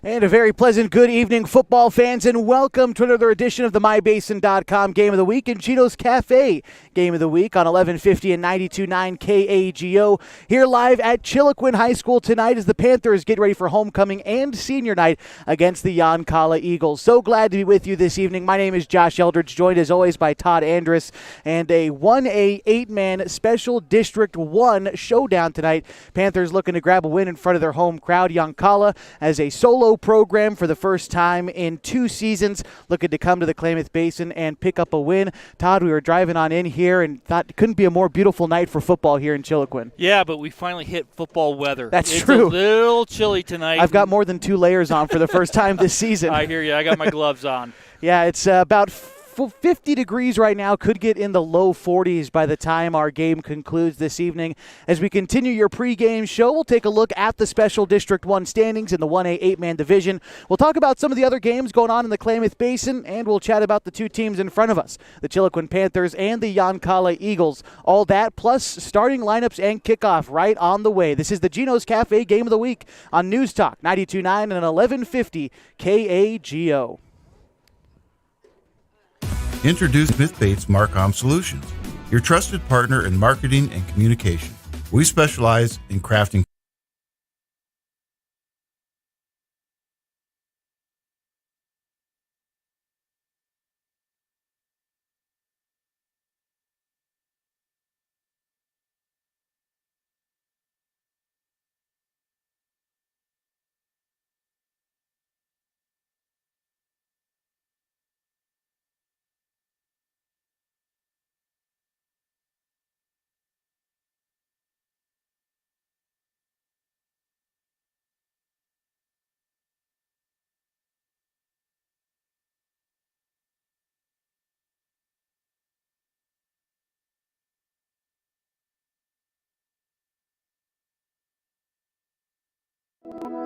And a very pleasant good evening, football fans, and welcome to another edition of the MyBasin.com Game of the Week and Cheeto's Cafe Game of the Week on 1150 and 92.9 KAGO. Here live at Chiloquin High School tonight as the Panthers get ready for homecoming and senior night against the Yoncalla Eagles. So glad to be with you this evening. My name is Josh Eldridge, joined as always by Todd Andrus, and a 1A 8-man Special District 1 showdown tonight. Panthers looking to grab a win in front of their home crowd. Yoncalla as a solo program for the first time in 2 seasons, looking to come to the Klamath Basin and pick up a win. Todd, we were driving on in here and thought it couldn't be a more beautiful night for football here in Chiloquin. Yeah, but we finally hit football weather. That's it's true. It's a little chilly tonight. I've got more than 2 layers on for the first time this season. I hear you. I got my gloves on. Yeah, it's about 50 degrees right now, could get in the low 40s by the time our game concludes this evening. As we continue your pregame show, we'll take a look at the Special District 1 standings in the 1A 8-man division. We'll talk about some of the other games going on in the Klamath Basin, and we'll chat about the 2 teams in front of us, the Chiloquin Panthers and the Yoncalla Eagles. All that, plus starting lineups and kickoff right on the way. This is the Geno's Cafe Game of the Week on News Talk 92.9 and 1150 KAGO. Introduce Smith Bates Marcom Solutions, your trusted partner in marketing and communication. We specialize in crafting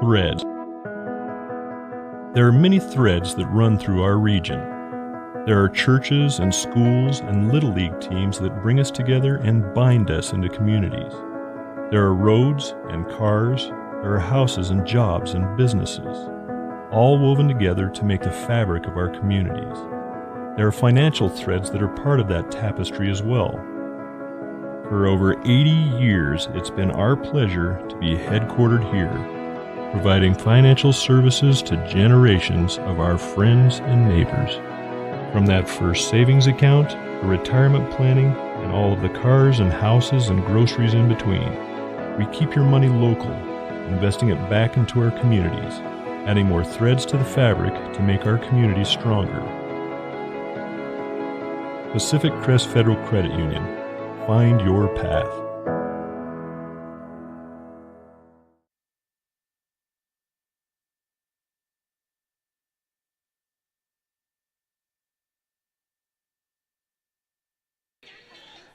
Threads. There are many threads that run through our region. There are churches and schools and Little League teams that bring us together and bind us into communities. There are roads and cars. There are houses and jobs and businesses, all woven together to make the fabric of our communities. There are financial threads that are part of that tapestry as well. For over 80 years, it's been our pleasure to be headquartered here, providing financial services to generations of our friends and neighbors. From that first savings account, to retirement planning, and all of the cars and houses and groceries in between, we keep your money local, investing it back into our communities, adding more threads to the fabric to make our communities stronger. Pacific Crest Federal Credit Union. Find your path.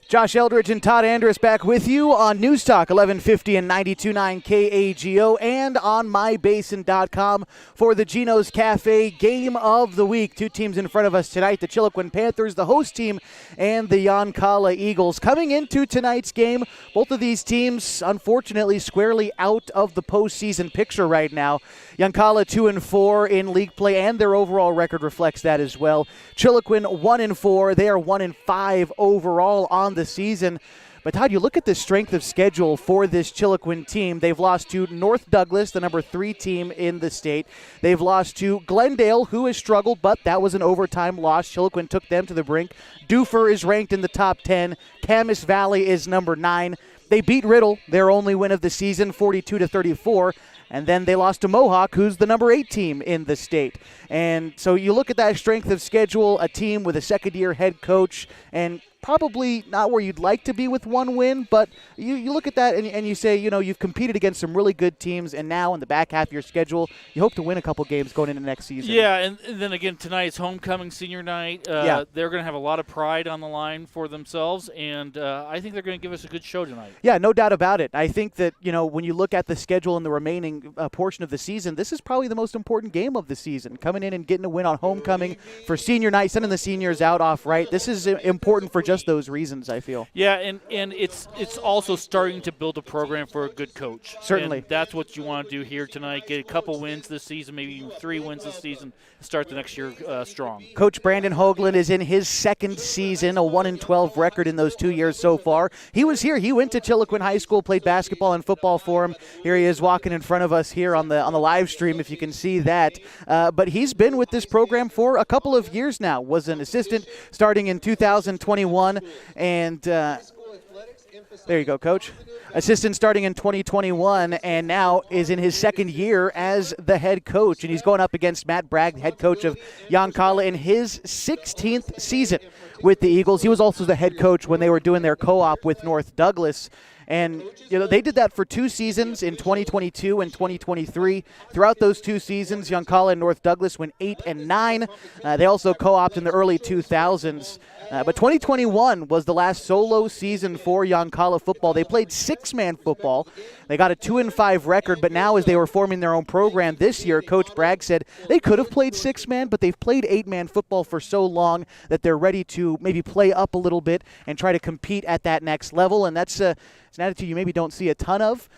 Josh Eldridge and Todd Andrus back with you on News Talk 1150 and 92.9 KAGO and on MyBasin.com for the Geno's Cafe Game of the Week. 2 teams in front of us tonight, the Chiloquin Panthers, the host team, and the Yoncalla Eagles. Coming into tonight's game, both of these teams, unfortunately, squarely out of the postseason picture right now. Yoncalla 2-4 in league play, and their overall record reflects that as well. Chiloquin 1-4. They are 1-5 overall on the season. But Todd, you look at the strength of schedule for this Chiloquin team. They've lost to North Douglas, the number 3 team in the state. They've lost to Glendale, who has struggled, but that was an overtime loss. Chiloquin took them to the brink. Dufur is ranked in the top 10. Camas Valley is number 9. They beat Riddle, their only win of the season, 42-34. And then they lost to Mohawk, who's the number 8 team in the state. And so you look at that strength of schedule, a team with a second-year head coach, and probably not where you'd like to be with 1 win, but you look at that and you say, you know, you've competed against some really good teams, and now in the back half of your schedule, you hope to win a couple games going into next season. Yeah, and then again, tonight's homecoming senior night. They're going to have a lot of pride on the line for themselves, and I think they're going to give us a good show tonight. Yeah, no doubt about it. I think that, you know, when you look at the schedule and the remaining portion of the season, this is probably the most important game of the season. Coming in and getting a win on homecoming for senior night, sending the seniors out off right. This is important for just those reasons, I feel. Yeah, and it's also starting to build a program for a good coach. Certainly. And that's what you want to do here tonight. Get a couple wins this season, maybe even 3 wins this season, start the next year strong. Coach Brandon Hoagland is in his second season, a 1-12 record in those 2 years so far. He was here. He went to Chiloquin High School, played basketball and football for him. Here he is walking in front of us here on the live stream, if you can see that. But he's been with this program for a couple of years now. Was an assistant starting in 2021, and there you go, Coach. Assistant starting in 2021, and now is in his second year as the head coach. And he's going up against Matt Bragg, head coach of Yoncalla, in his 16th season with the Eagles. He was also the head coach when they were doing their co-op with North Douglas. And, they did that for 2 seasons in 2022 and 2023. Throughout those 2 seasons, Yoncalla and North Douglas went 8 and 9. They also co-opted in the early 2000s. But 2021 was the last solo season for Yoncalla football. They played 6-man football. They got a 2-5 record, but now as they were forming their own program this year, Coach Bragg said they could have played 6-man, but they've played 8-man football for so long that they're ready to maybe play up a little bit and try to compete at that next level. And that's it's an attitude you maybe don't see a ton of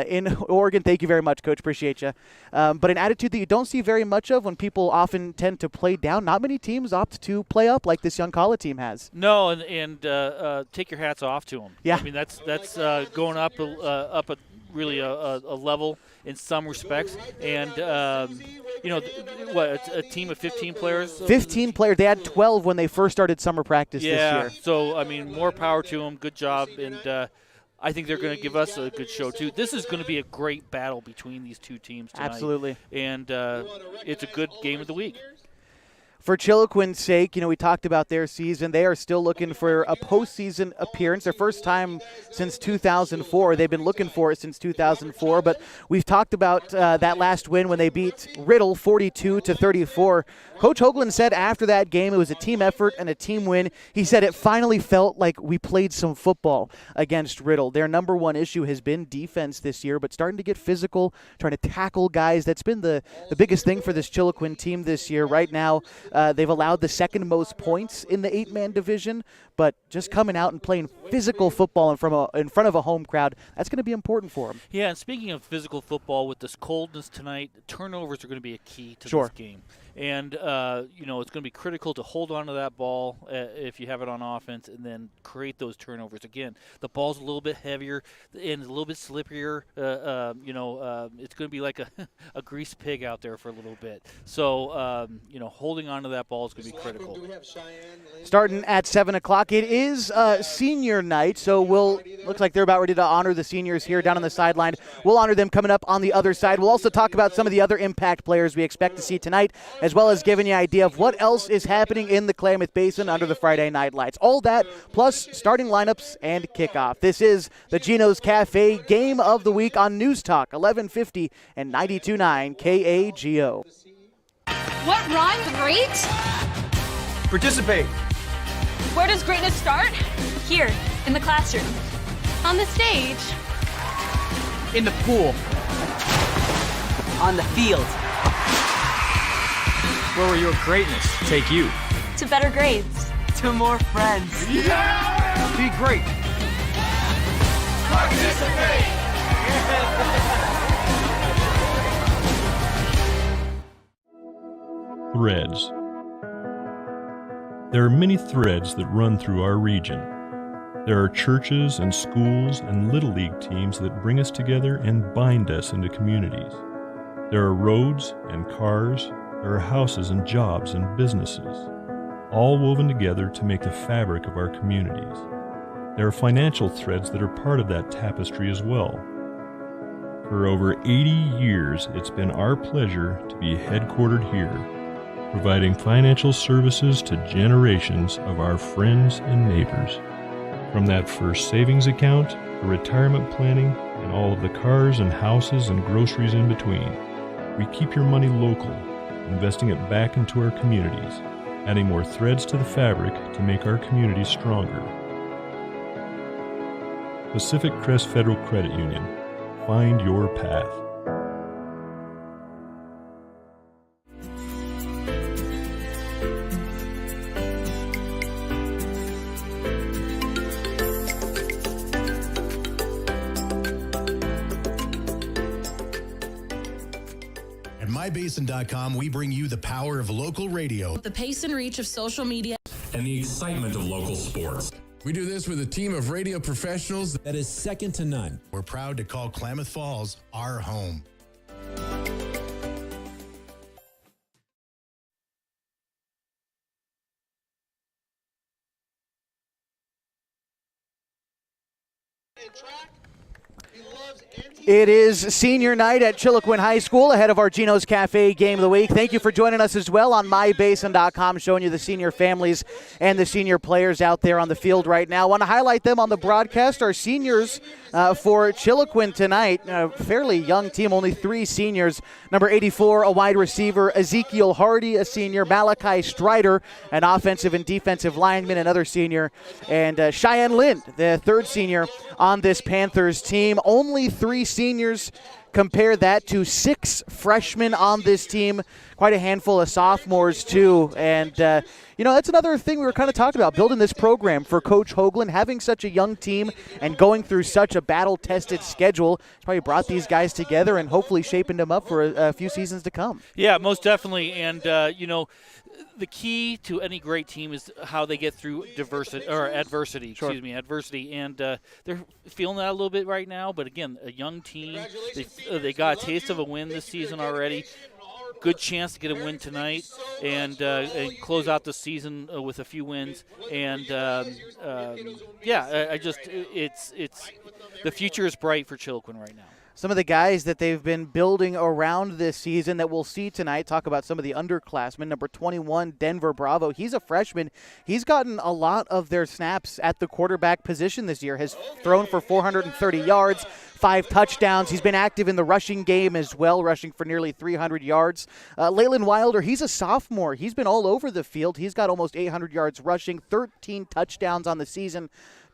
in Oregon. Thank you very much, Coach. Appreciate you. But an attitude that you don't see very much of when people often tend to play down. Not many teams opt to play up like this Yoncalla team has. No, and take your hats off to them. Yeah. I mean, that's going up a really a level in some respects. And, a team of 15 players? 15 players. They had 12 when they first started summer practice this year. So, I mean, more power to them. Good job. And I think they're going to give us a good show, too. This is going to be a great battle between these two teams tonight. Absolutely. And it's a good game of the week. For Chiloquin's sake, we talked about their season. They are still looking for a postseason appearance, their first time since 2004. They've been looking for it since 2004, but we've talked about that last win when they beat Riddle 42-34. Coach Hoagland said after that game it was a team effort and a team win. He said it finally felt like we played some football against Riddle. Their number one issue has been defense this year, but starting to get physical, trying to tackle guys. That's been the biggest thing for this Chiloquin team this year. Right now, they've allowed the second most points in the 8-man division, but just coming out and playing physical football in front of a home crowd, that's going to be important for them. Yeah, and speaking of physical football, with this coldness tonight, turnovers are going to be a key to this game. And, it's going to be critical to hold on to that ball if you have it on offense and then create those turnovers. Again, the ball's a little bit heavier and a little bit slipperier. It's going to be like a grease pig out there for a little bit. So, holding on to that ball is going to be critical. Starting at 7 o'clock, it is senior night, so looks like they're about ready to honor the seniors here down on the sideline. We'll honor them coming up on the other side. We'll also talk about some of the other impact players we expect to see tonight, as well as giving you an idea of what else is happening in the Klamath Basin under the Friday night lights. All that, plus starting lineups and kickoff. This is the Geno's Cafe Game of the Week on News Talk, 1150 and 92.9 KAGO. What rhymes great? Participate. Where does greatness start? Here, in the classroom. On the stage. In the pool. On the field. Where will your greatness take you? To better grades. To more friends. Yeah! Be great. Participate! Threads. There are many threads that run through our region. There are churches and schools and Little League teams that bring us together and bind us into communities. There are roads and cars. There are houses and jobs and businesses, all woven together to make the fabric of our communities. There are financial threads that are part of that tapestry as well. For over 80 years, it's been our pleasure to be headquartered here, providing financial services to generations of our friends and neighbors. From that first savings account, to retirement planning, and all of the cars and houses and groceries in between, we keep your money local, investing it back into our communities, adding more threads to the fabric to make our communities stronger. Pacific Crest Federal Credit Union. Find your path. MyBasin.com, we bring you the power of local radio, the pace and reach of social media, and the excitement of local sports. We do this with a team of radio professionals that is second to none. We're proud to call Klamath Falls our home. It is senior night at Chiloquin High School ahead of our Gino's Cafe Game of the Week. Thank you for joining us as well on MyBasin.com, showing you the senior families and the senior players out there on the field right now. I want to highlight them on the broadcast. Our seniors for Chiloquin tonight, a fairly young team, only 3 seniors. Number 84, a wide receiver, Ezekiel Hardy, a senior, Malachi Strider, an offensive and defensive lineman, another senior, and Cheyenne Lind, the 3rd senior on this Panthers team. Only 3 seniors. Compare that to 6 freshmen on this team, quite a handful of sophomores too. And, that's another thing we were kind of talking about, building this program for Coach Hoagland, having such a young team and going through such a battle-tested schedule. It's probably brought these guys together and hopefully shaping them up for a few seasons to come. Yeah, most definitely. And, the key to any great team is how they get through adversity. Sure. Adversity, and they're feeling that a little bit right now. But again, a young team, they got a taste of a win this season already. Good chance to get a win tonight and close out the season with a few wins. And it's the future is bright for Chiloquin right now. Some of the guys that they've been building around this season that we'll see tonight, talk about some of the underclassmen. Number 21, Denver Bravo. He's a freshman. He's gotten a lot of their snaps at the quarterback position this year, has thrown for 430 yards, 5 touchdowns. He's been active in the rushing game as well, rushing for nearly 300 yards. Leyland Wilder, he's a sophomore. He's been all over the field. He's got almost 800 yards rushing, 13 touchdowns on the season.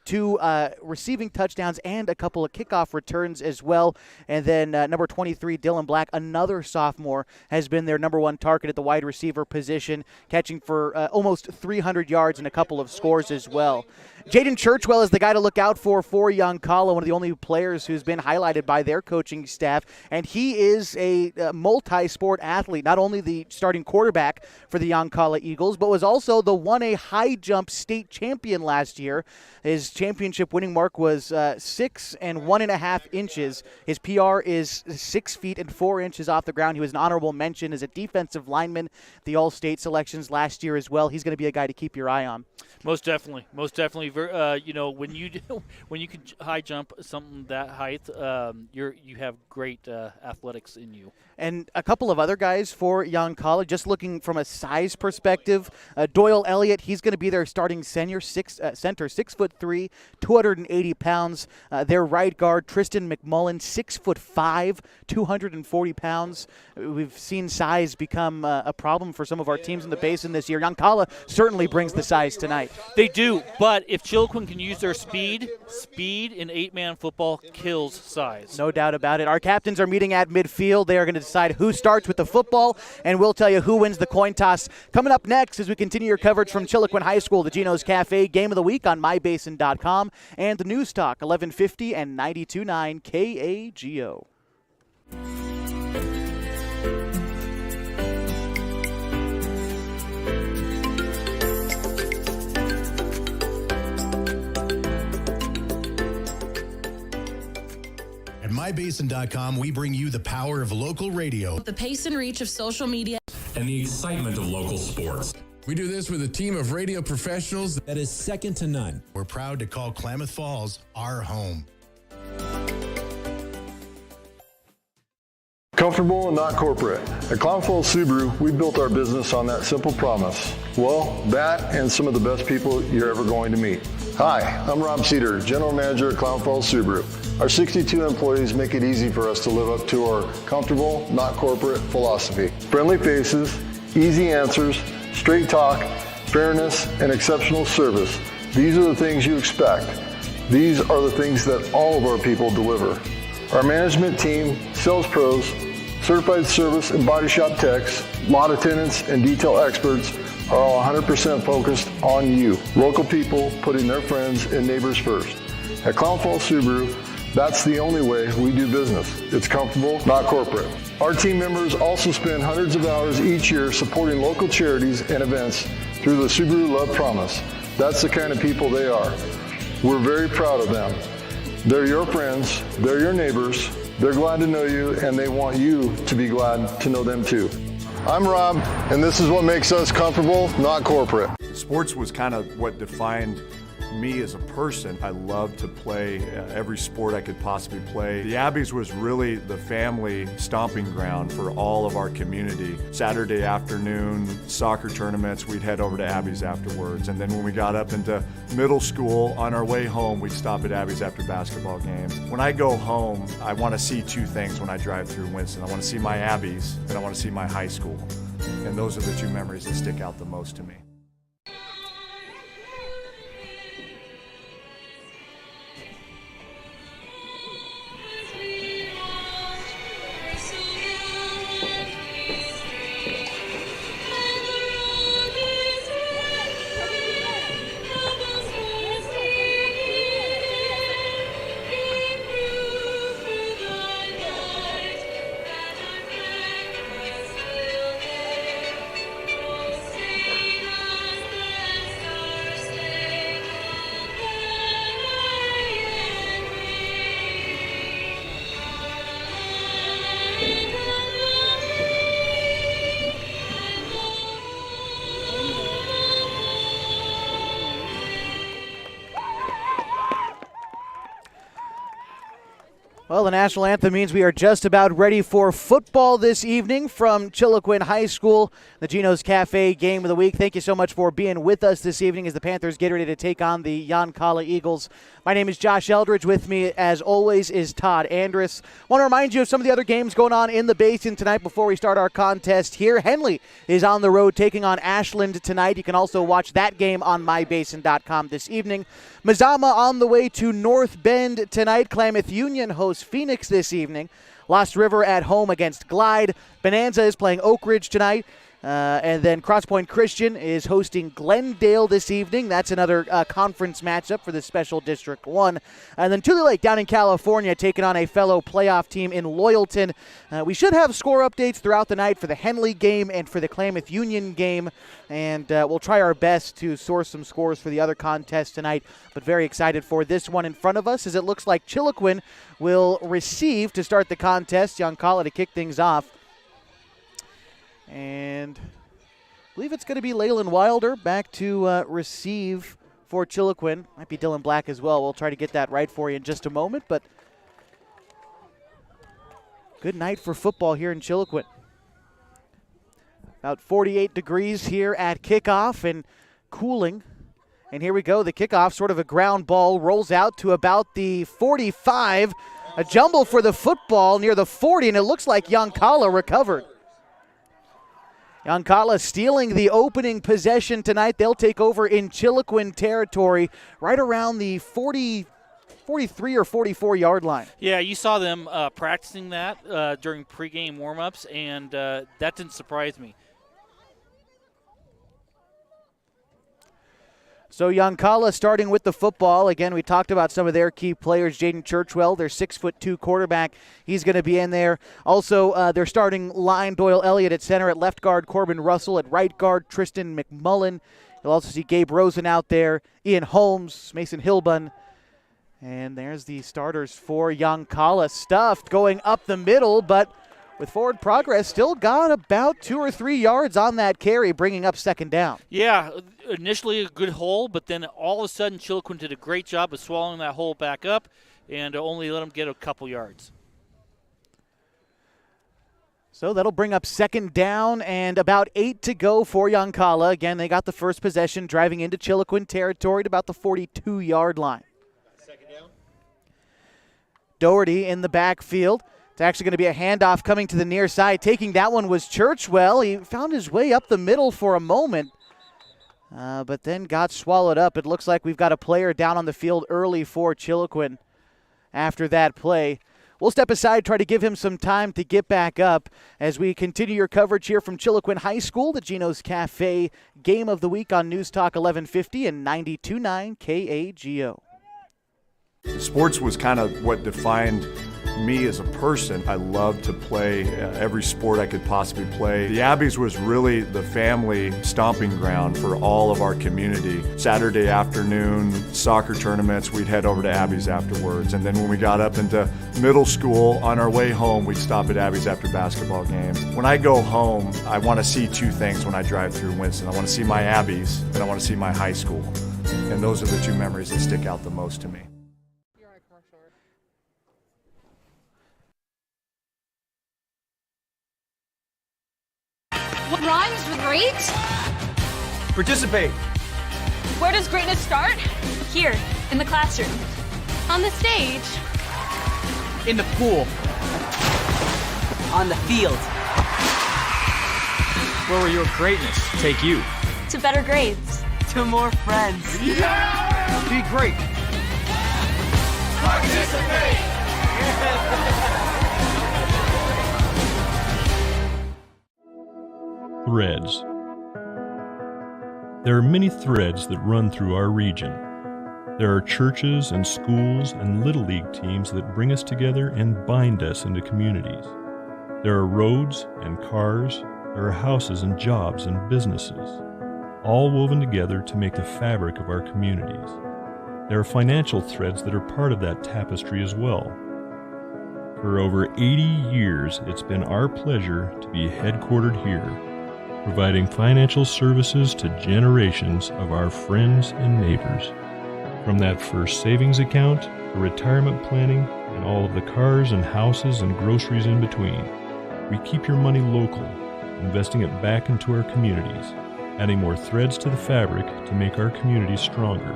2 receiving touchdowns and a couple of kickoff returns as well. And then number 23, Dylan Black, another sophomore, has been their number 1 target at the wide receiver position, catching for almost 300 yards and a couple of scores as well. Jaden Churchwell is the guy to look out for Yoncalla, one of the only players who's been highlighted by their coaching staff. And he is a multi-sport athlete, not only the starting quarterback for the Yoncalla Eagles, but was also the 1A high jump state champion last year. His championship winning mark was 6 1.5 inches. His PR is 6 feet and 4 inches off the ground. He was an honorable mention as a defensive lineman, the All-State selections last year as well. He's going to be a guy to keep your eye on. Most definitely. When you can high jump something that height, you have great athletics in you. And a couple of other guys for Yoncalla, just looking from a size perspective. Doyle Elliott, he's going to be their starting center, 6'3", 280 pounds. Their right guard, Tristan McMullen, 6'5", 240 pounds. We've seen size become a problem for some of our teams in the Basin this year. Yoncalla certainly brings the size tonight. They do, but if Chiloquin can use their speed in 8-man football kills size. No doubt about it. Our captains are meeting at midfield. They are going to decide who starts with the football, and we'll tell you who wins the coin toss. Coming up next as we continue your coverage from Chiloquin High School, the Gino's Cafe Game of the Week on MyBasin.com and the News Talk 1150 and 92.9 KAGO. At MyBasin.com, we bring you the power of local radio, the pace and reach of social media, and the excitement of local sports. We do this with a team of radio professionals that is second to none. We're proud to call Klamath Falls our home. Comfortable and not corporate. At Klamath Falls Subaru, we built our business on that simple promise. Well, that and some of the best people you're ever going to meet. Hi, I'm Rob Cedar, General Manager at Klamath Falls Subaru. Our 62 employees make it easy for us to live up to our comfortable, not corporate philosophy. Friendly faces, easy answers, straight talk, fairness, and exceptional service. These are the things you expect. These are the things that all of our people deliver. Our management team, sales pros, certified service and body shop techs, lot attendants, and detail experts are all 100% focused on you. Local people putting their friends and neighbors first. At Klamath Falls Subaru, That's the only way we do business. It's comfortable, not corporate. Our team members also spend hundreds of hours each year supporting local charities and events through the Subaru Love Promise. That's the kind of people they are. We're very proud of them. They're your friends, they're your neighbors, they're glad to know you, and they want you to be glad to know them too. I'm Rob, and this is what makes us comfortable, not corporate. Sports was kind of what defined me as a person. I loved to play every sport I could possibly play. The Abbeys was really the family stomping ground for all of our community. Saturday afternoon soccer tournaments, we'd head over to Abbeys afterwards. And then when we got up into middle school, on our way home, we'd stop at Abbeys after basketball games. When I go home, I want to see two things when I drive through Winston. I want to see my Abbeys, and I want to see my high school. And those are the two memories that stick out the most to me. Well, the national anthem means we are just about ready for football this evening from Chiloquin High School, the Geno's Cafe Game of the Week. Thank you so much for being with us this evening as the Panthers get ready to take on the Yoncalla Eagles. My name is Josh Eldridge. With me, as always, is Todd Andrus. Want to remind you of some of the other games going on in the Basin tonight before we start our contest here. Henley is on the road taking on Ashland tonight. You can also watch that game on mybasin.com this evening. Mazama on the way to North Bend tonight. Klamath Union hosts Phoenix this evening. Lost River at home against Glide. Bonanza is playing Oak Ridge tonight. And then Cross Point Christian is hosting Glendale this evening. That's another conference matchup for the Special District 1. And then Tule Lake down in California taking on a fellow playoff team in Loyalton. We should have score updates throughout the night for the Henley game and for the Klamath Union game. And we'll try our best to source some scores for the other contests tonight. But very excited for this one in front of us, as it looks like Chiloquin will receive to start the contest. Yoncalla to kick things off. And I believe it's going to be Leyland Wilder back to receive for Chiloquin. Might be Dylan Black as well. We'll try to get that right for you in just a moment. But good night for football here in Chiloquin. About 48 degrees here at kickoff and cooling. And here we go. The kickoff, sort of a ground ball, rolls out to about the 45. A jumble for the football near the 40, and it looks like Yoncalla recovered. Yoncalla stealing the opening possession tonight. They'll take over in Chiloquin territory right around the 43 or 44-yard line. Yeah, you saw them practicing that during pregame warm-ups, and that didn't surprise me. So Yoncalla starting with the football. Again, we talked about some of their key players. Jaden Churchwell, their 6'2" quarterback. He's going to be in there. Also, their starting line, Doyle Elliott at center. At left guard, Corbin Russell. At right guard, Tristan McMullen. You'll also see Gabe Rosen out there. Ian Holmes, Mason Hilbun. And there's the starters for Yoncalla. Stuffed going up the middle, but with forward progress, still got about 2 or 3 yards on that carry, bringing up second down. Yeah, initially a good hole, but then all of a sudden Chiloquin did a great job of swallowing that hole back up and only let him get a couple yards. So that'll bring up second down and about 8 to go for Yoncalla. Again, they got the first possession driving into Chiloquin territory at about the 42-yard line. Second down. Doherty in the backfield. It's actually going to be a handoff coming to the near side. Taking that one was Churchwell. He found his way up the middle for a moment, but then got swallowed up. It looks like we've got a player down on the field early for Chiloquin after that play. We'll step aside, try to give him some time to get back up as we continue your coverage here from Chiloquin High School, the Geno's Cafe Game of the Week on News Talk 1150 and 92.9 KAGO. Sports was kind of what defined me as a person. I loved to play every sport I could possibly play. The Abbeys was really the family stomping ground for all of our community. Saturday afternoon soccer tournaments, we'd head over to Abbeys afterwards. And then when we got up into middle school, on our way home, we'd stop at Abbeys after basketball games. When I go home, I want to see two things when I drive through Winston. I want to see my Abbeys and I want to see my high school. And those are the two memories that stick out the most to me. What rhymes with great? Participate. Where does greatness start? Here, in the classroom. On the stage. In the pool. On the field. Where will your greatness take you? To better grades. To more friends. Be great. Participate. Threads. There are many threads that run through our region. There are churches and schools and little league teams that bring us together and bind us into communities. There are roads and cars, there are houses and jobs and businesses, all woven together to make the fabric of our communities. There are financial threads that are part of that tapestry as well. For over 80 years, it's been our pleasure to be headquartered here, providing financial services to generations of our friends and neighbors. From that first savings account to retirement planning and all of the cars and houses and groceries in between, we keep your money local, investing it back into our communities, adding more threads to the fabric to make our communities stronger.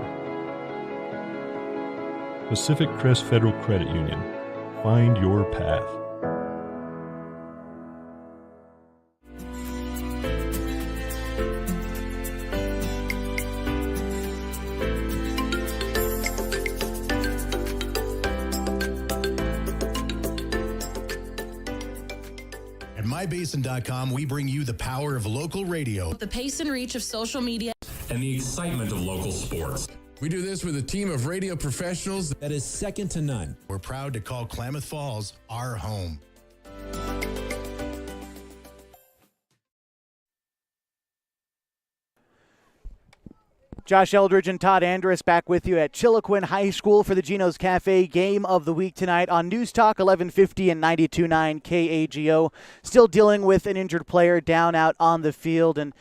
Pacific Crest Federal Credit Union. Find your path. At MyBasin.com, we bring you the power of local radio. The pace and reach of social media. And the excitement of local sports. We do this with a team of radio professionals that is second to none. We're proud to call Klamath Falls our home. Josh Eldridge and Todd Andrus back with you at Chiloquin High School for the Geno's Cafe Game of the Week tonight on News Talk 1150 and 92.9 KAGO. Still dealing with an injured player down out on the field, and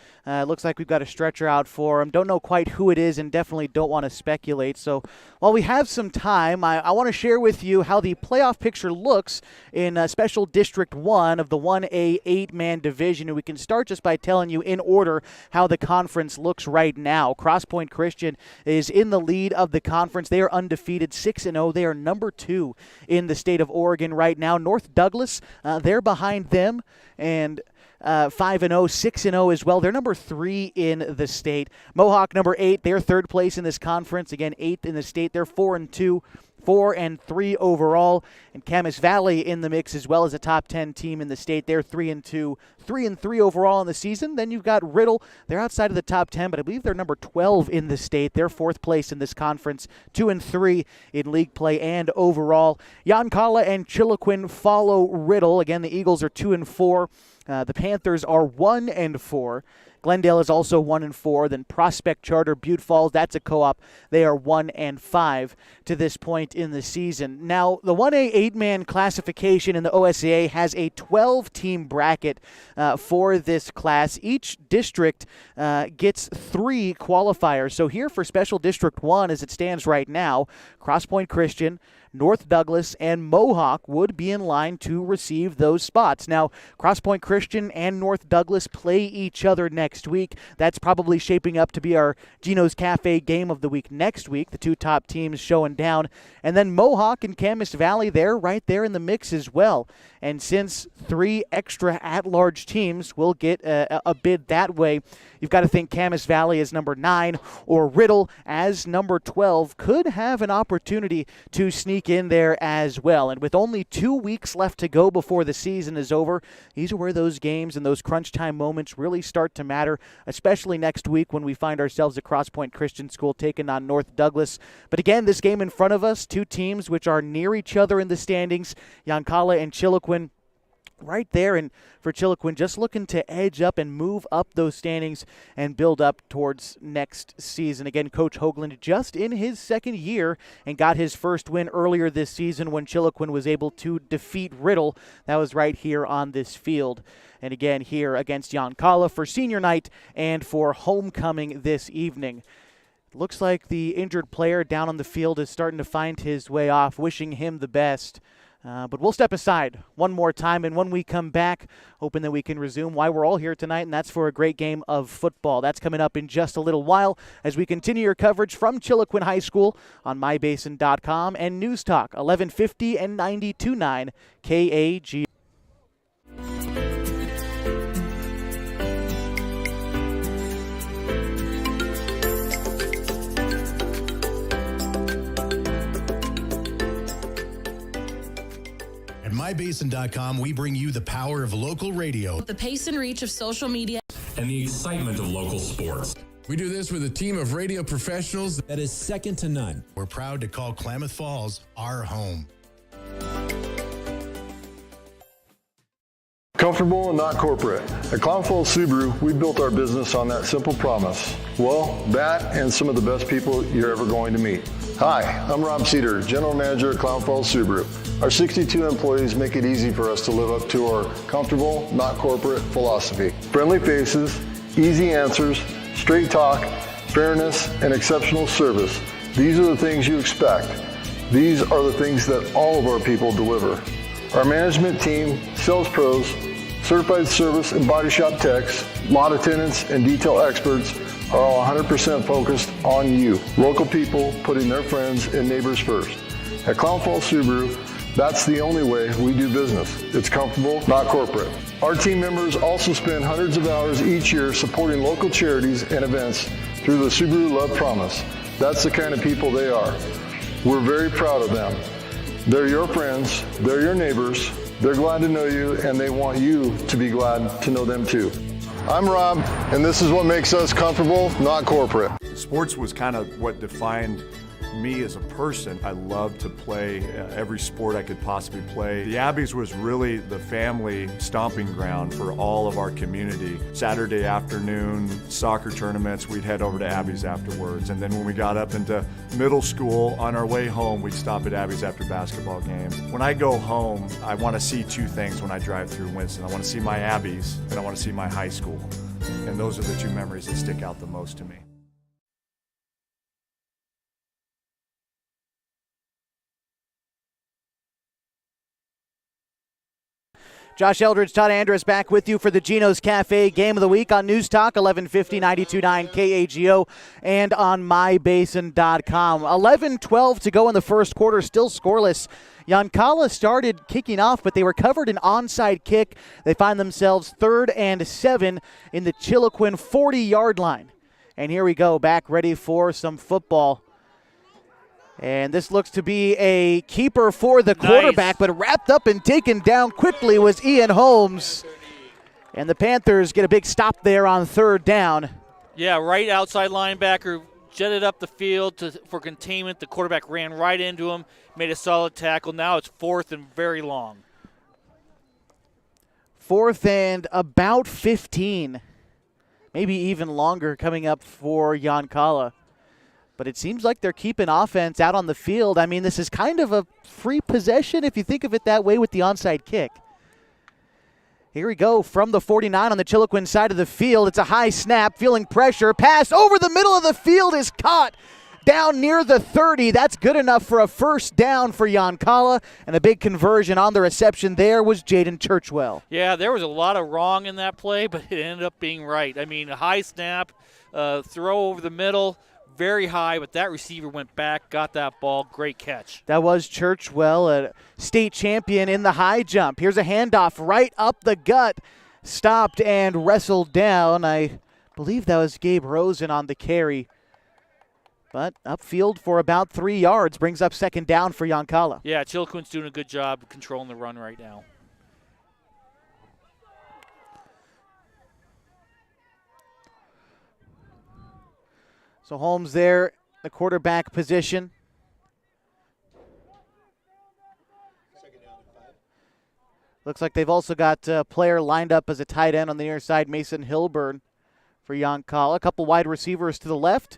looks like we've got a stretcher out for him. Don't know quite who it is and definitely don't want to speculate. So while we have some time, I want to share with you how the playoff picture looks in Special District 1 of the 1A 8-man division. And we can start just by telling you in order how the conference looks right now. Cross Point Christian is in the lead of the conference. They are undefeated, 6-0. They are number 2 in the state of Oregon right now. North Douglas, they're behind them, and 5-0, 6-0 as well. They're number 3 in the state. Mohawk, number 8. They're third place in this conference. Again, 8th in the state. They're 4-2. 4-3 overall, and Camas Valley in the mix as well as a top 10 team in the state. They're 3-2, 3-3 overall in the season. Then you've got Riddle. They're outside of the top 10, but I believe they're number 12 in the state. They're 4th place in this conference, 2-3 in league play and overall. Yoncalla and Chiloquin follow Riddle. Again, the Eagles are 2-4. The Panthers are 1-4. Glendale is also 1-4. Then Prospect Charter, Butte Falls, that's a co-op. They are 1-5 to this point in the season. Now, the 1A 8-man classification in the OSAA has a 12-team bracket for this class. Each district gets 3 qualifiers. So here for Special District 1, as it stands right now, Cross Point Christian, North Douglas, and Mohawk would be in line to receive those spots. Now, Cross Point Christian and North Douglas play each other next week. That's probably shaping up to be our Geno's Cafe Game of the Week next week, the 2 top teams showing down. And then Mohawk and Camas Valley, they're right there in the mix as well. And since 3 extra at-large teams will get a bid that way, you've got to think Camas Valley as number 9 or Riddle as number 12 could have an opportunity to sneak sneak in there as well. And with only 2 weeks left to go before the season is over, these are where those games and those crunch time moments really start to matter, especially next week when we find ourselves at Cross Point Christian School taking on North Douglas. But again, this game in front of us, two teams which are near each other in the standings, Yoncalla and Chiloquin, right there. And for Chiloquin, just looking to edge up and move up those standings and build up towards next season. Again, Coach Hoagland just in his second year and got his first win earlier this season when Chiloquin was able to defeat Riddle. That was right here on this field. And again, here against Yoncalla for senior night and for homecoming this evening. Looks like the injured player down on the field is starting to find his way off, wishing him the best. But we'll step aside one more time, and when we come back, hoping that we can resume why we're all here tonight, and that's for a great game of football. That's coming up in just a little while as we continue your coverage from Chiloquin High School on mybasin.com and News Talk 1150 and 92.9 KAG. At mybasin.com, we bring you the power of local radio, the pace and reach of social media, and the excitement of local sports. We do this with a team of radio professionals that is second to none. We're proud to call Klamath Falls our home. Comfortable and not corporate. At Klamath Falls Subaru, we built our business on that simple promise. Well, that and some of the best people you're ever going to meet. Hi, I'm Rob Cedar, General Manager at Klamath Falls Subaru. Our 62 employees make it easy for us to live up to our comfortable, not corporate philosophy. Friendly faces, easy answers, straight talk, fairness, and exceptional service. These are the things you expect. These are the things that all of our people deliver. Our management team, sales pros, certified service and body shop techs, lot attendants, and detail experts are all 100% focused on you. Local people putting their friends and neighbors first. At Klamath Falls Subaru, that's the only way we do business. It's comfortable, not corporate. Our team members also spend hundreds of hours each year supporting local charities and events through the Subaru Love Promise. That's the kind of people they are. We're very proud of them. They're your friends, they're your neighbors, they're glad to know you, and they want you to be glad to know them too. I'm Rob, and this is what makes us comfortable, not corporate. Sports was kind of what defined me as a person. I loved to play every sport I could possibly play. The Abbeys was really the family stomping ground for all of our community. Saturday afternoon soccer tournaments, we'd head over to Abbeys afterwards. And then when we got up into middle school, on our way home, we'd stop at Abbeys after basketball games. When I go home, I want to see two things when I drive through Winston. I want to see my Abbeys, and I want to see my high school. And those are the two memories that stick out the most to me. Josh Eldridge, Todd Andrus back with you for the Geno's Cafe Game of the Week on News Talk 1150 92.9 KAGO and on mybasin.com. 11-12 to go in the first quarter, still scoreless. Yoncalla started kicking off, but they recovered an onside kick. They find themselves 3rd and 7 in the Chiloquin 40-yard line. And here we go, back ready for some football. And this looks to be a keeper for the quarterback, but wrapped up and taken down quickly was Ian Holmes. And the Panthers get a big stop there on 3rd down. Yeah, right outside linebacker jetted up the field for containment. The quarterback ran right into him, made a solid tackle. Now it's 4th and very long. 4th and about 15. Maybe even longer coming up for Yoncalla. But it seems like they're keeping offense out on the field. I mean, this is kind of a free possession if you think of it that way with the onside kick. Here we go from the 49 on the Chiloquin side of the field. It's a high snap, feeling pressure. Pass over the middle of the field is caught down near the 30. That's good enough for a first down for Yoncalla. And a big conversion on the reception there was Jaden Churchwell. Yeah, there was a lot of wrong in that play, but it ended up being right. I mean, a high snap, throw over the middle. Very high, but that receiver went back, got that ball. Great catch. That was Churchwell, a state champion in the high jump. Here's a handoff right up the gut. Stopped and wrestled down. I believe that was Gabe Rosen on the carry. But upfield for about 3 yards brings up second down for Yoncalla. Yeah, Chiloquin's doing a good job controlling the run right now. So Holmes there, the quarterback position. Looks like they've also got a player lined up as a tight end on the near side, Mason Hilburn for Yoncalla. A couple wide receivers to the left.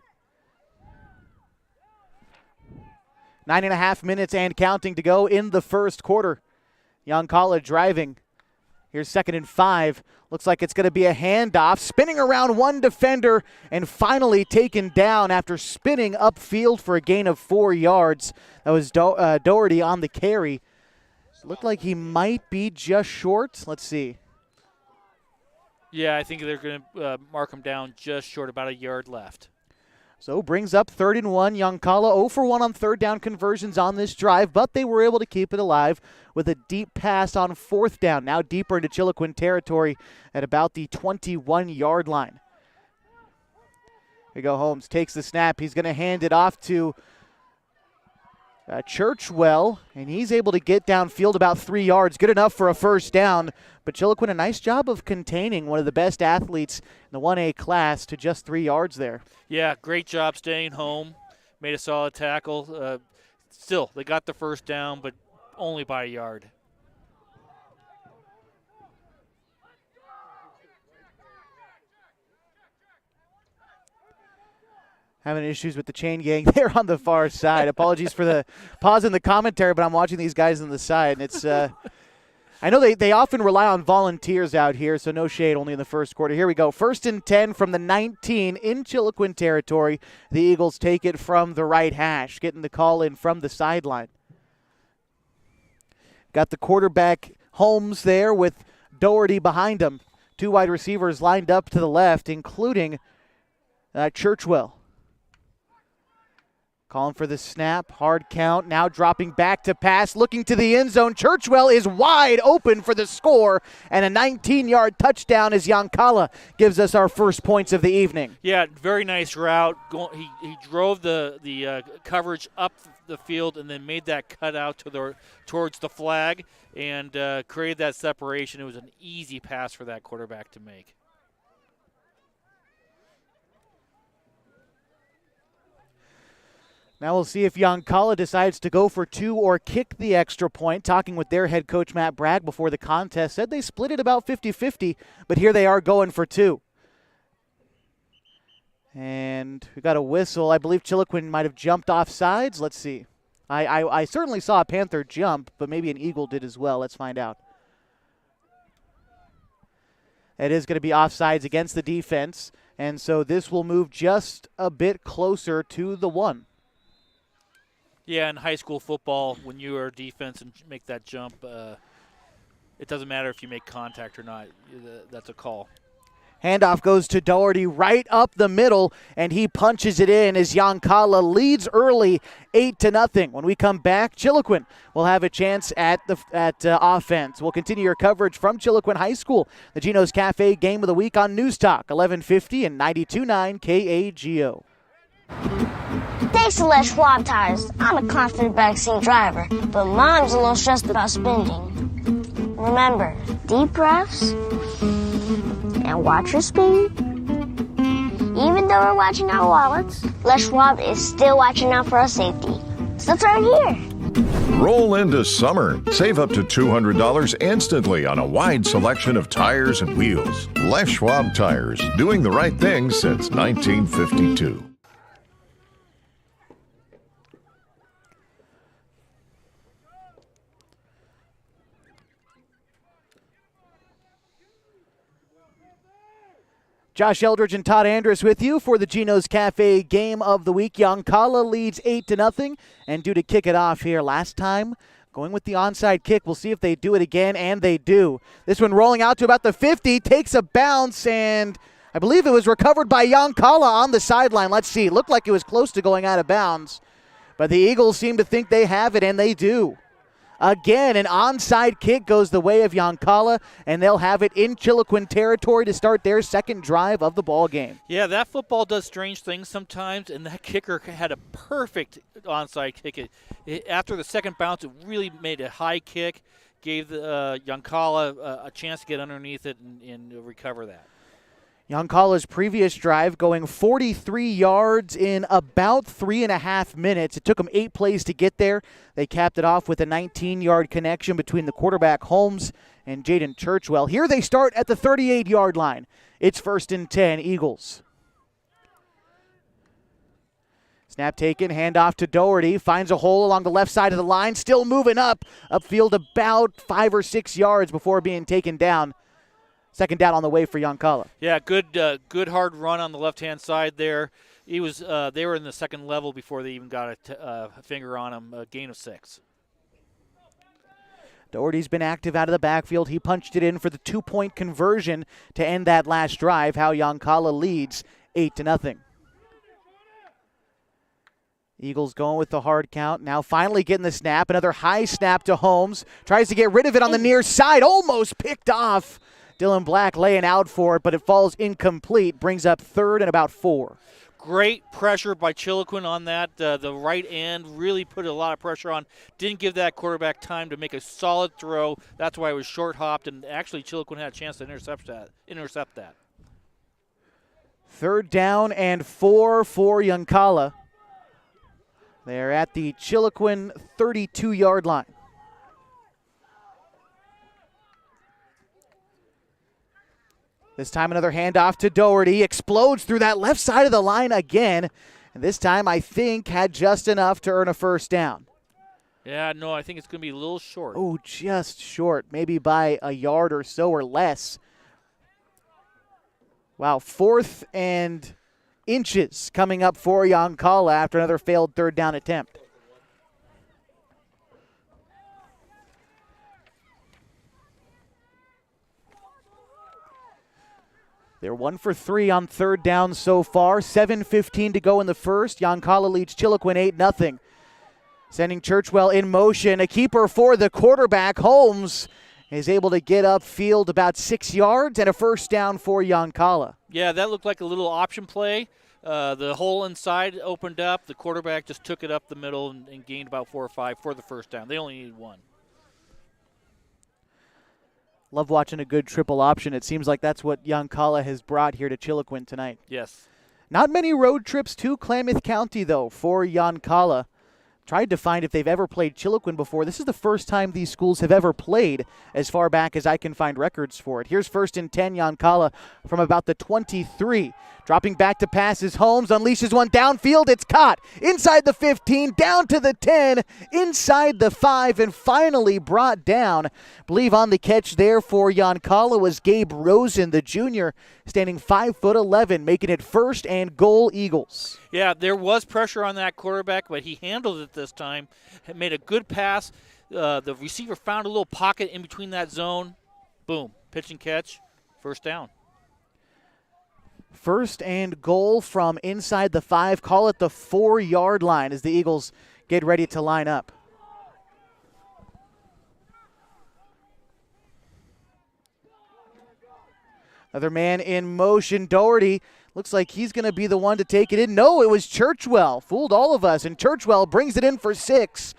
9.5 minutes and counting to go in the first quarter. Yoncalla driving. Here's 2nd and 5. Looks like it's going to be a handoff. Spinning around one defender and finally taken down after spinning upfield for a gain of 4 yards. That was Doherty on the carry. Looked like he might be just short. Let's see. Yeah, I think they're going to mark him down just short, about a yard left. So brings up 3rd and 1. Yoncalla 0 for 1 on third down conversions on this drive, but they were able to keep it alive with a deep pass on 4th down. Now deeper into Chiloquin territory at about the 21-yard line. Here we go. Holmes takes the snap. He's going to hand it off to Churchwell, and he's able to get downfield about 3 yards. Good enough for a first down, but Chiloquin a nice job of containing one of the best athletes in the 1A class to just 3 yards there. Yeah, great job staying home. Made a solid tackle. Still, they got the first down, but only by a yard. Having issues with the chain gang there on the far side. Apologies for the pause in the commentary, but I'm watching these guys on the side, and it's I know they often rely on volunteers out here, so no shade, only in the first quarter. Here we go. 1st and 10 from the 19 in Chiloquin territory. The Eagles take it from the right hash, getting the call in from the sideline. Got the quarterback Holmes there with Doherty behind him. 2 wide receivers lined up to the left, including Churchwell. Calling for the snap, hard count, now dropping back to pass, looking to the end zone. Churchwell is wide open for the score, and a 19-yard touchdown as Yoncalla gives us our first points of the evening. Yeah, very nice route. He drove the coverage up the field and then made that cut out towards the flag and created that separation. It was an easy pass for that quarterback to make. Now we'll see if Yoncalla decides to go for 2 or kick the extra point. Talking with their head coach, Matt Bragg, before the contest, said they split it about 50-50, but here they are going for 2. And we got a whistle. I believe Chiloquin might have jumped off sides. Let's see. I certainly saw a Panther jump, but maybe an Eagle did as well. Let's find out. It is going to be offsides against the defense, and so this will move just a bit closer to the 1. Yeah, in high school football, when you are defense and make that jump, it doesn't matter if you make contact or not. That's a call. Handoff goes to Doherty right up the middle, and he punches it in as Yoncalla leads early 8-0. When we come back, Chiloquin will have a chance at offense. We'll continue your coverage from Chiloquin High School, the Geno's Cafe Game of the Week on News Talk, 1150 and 92.9 KAGO. Thanks to Les Schwab Tires, I'm a confident backseat driver, but Mom's a little stressed about spending. Remember, deep breaths and watch your speed. Even though we're watching our wallets, Les Schwab is still watching out for our safety. So turn here. Roll into summer. Save up to $200 instantly on a wide selection of tires and wheels. Les Schwab Tires, doing the right thing since 1952. Josh Eldridge and Todd Andrus with you for the Geno's Cafe Game of the Week. Yoncalla leads 8-0, and due to kick it off here last time, going with the onside kick. We'll see if they do it again, and they do. This one rolling out to about the 50, takes a bounce, and I believe it was recovered by Yoncalla on the sideline. Let's see. It looked like it was close to going out of bounds, but the Eagles seem to think they have it, and they do. Again, an onside kick goes the way of Yoncalla, and they'll have it in Chiloquin territory to start their second drive of the ball game. Yeah, that football does strange things sometimes, and that kicker had a perfect onside kick. After the second bounce, it really made a high kick, gave Yoncalla a chance to get underneath it and recover that. Yoncalla's previous drive going 43 yards in about 3.5 minutes. It took them 8 plays to get there. They capped it off with a 19-yard connection between the quarterback Holmes and Jaden Churchwell. Here they start at the 38-yard line. It's 1st and 10, Eagles. Snap taken, handoff to Doherty. Finds a hole along the left side of the line. Still moving upfield about 5 or 6 yards before being taken down. Second down on the way for Yoncalla. Yeah, good hard run on the left-hand side there. They were in the second level before they even got a finger on him, a gain of 6. Doherty's been active out of the backfield. He punched it in for the 2-point conversion to end that last drive. How Yoncalla leads 8-0. Eagles going with the hard count. Now finally getting the snap. Another high snap to Holmes. Tries to get rid of it on the near side. Almost picked off. Dylan Black laying out for it, but it falls incomplete. Brings up 3rd and about 4. Great pressure by Chiloquin on that. The right end really put a lot of pressure on. Didn't give that quarterback time to make a solid throw. That's why it was short-hopped, and actually Chiloquin had a chance to intercept that. 3rd down and 4 for Yoncalla. They're at the Chiloquin 32-yard line. This time another handoff to Doherty. Explodes through that left side of the line again. And this time I think had just enough to earn a 1st down. Yeah, no, I think it's going to be a little short. Oh, just short. Maybe by a yard or so or less. Wow, 4th and inches coming up for Yoncalla after another failed 3rd down attempt. They're 1 for 3 on 3rd down so far. 7:15 to go in the first. Yoncalla leads Chiloquin 8-0. Sending Churchwell in motion. A keeper for the quarterback. Holmes is able to get upfield about 6 yards and a 1st down for Yoncalla. Yeah, that looked like a little option play. The hole inside opened up. The quarterback just took it up the middle and gained about 4 or 5 for the 1st down. They only needed 1. Love watching a good triple option. It seems like that's what Yoncalla has brought here to Chiloquin tonight. Yes. Not many road trips to Klamath County, though, for Yoncalla. Tried to find if they've ever played Chiloquin before. This is the first time these schools have ever played as far back as I can find records for it. Here's 1st and 10, Yoncalla from about the 23. Dropping back to passes, Holmes unleashes one downfield. It's caught inside the 15, down to the 10, inside the 5, and finally brought down. Believe on the catch there for Yoncalla was Gabe Rosen, the junior, standing 5'11", making it 1st and goal Eagles. Yeah, there was pressure on that quarterback, but he handled it this time. Made a good pass. The receiver found a little pocket in between that zone. Boom, pitch and catch, 1st down. 1st and goal from inside the 5. Call it the 4-yard line as the Eagles get ready to line up. Another man in motion. Doherty looks like he's going to be the one to take it in. No, it was Churchwell. Fooled all of us, and Churchwell brings it in for 6.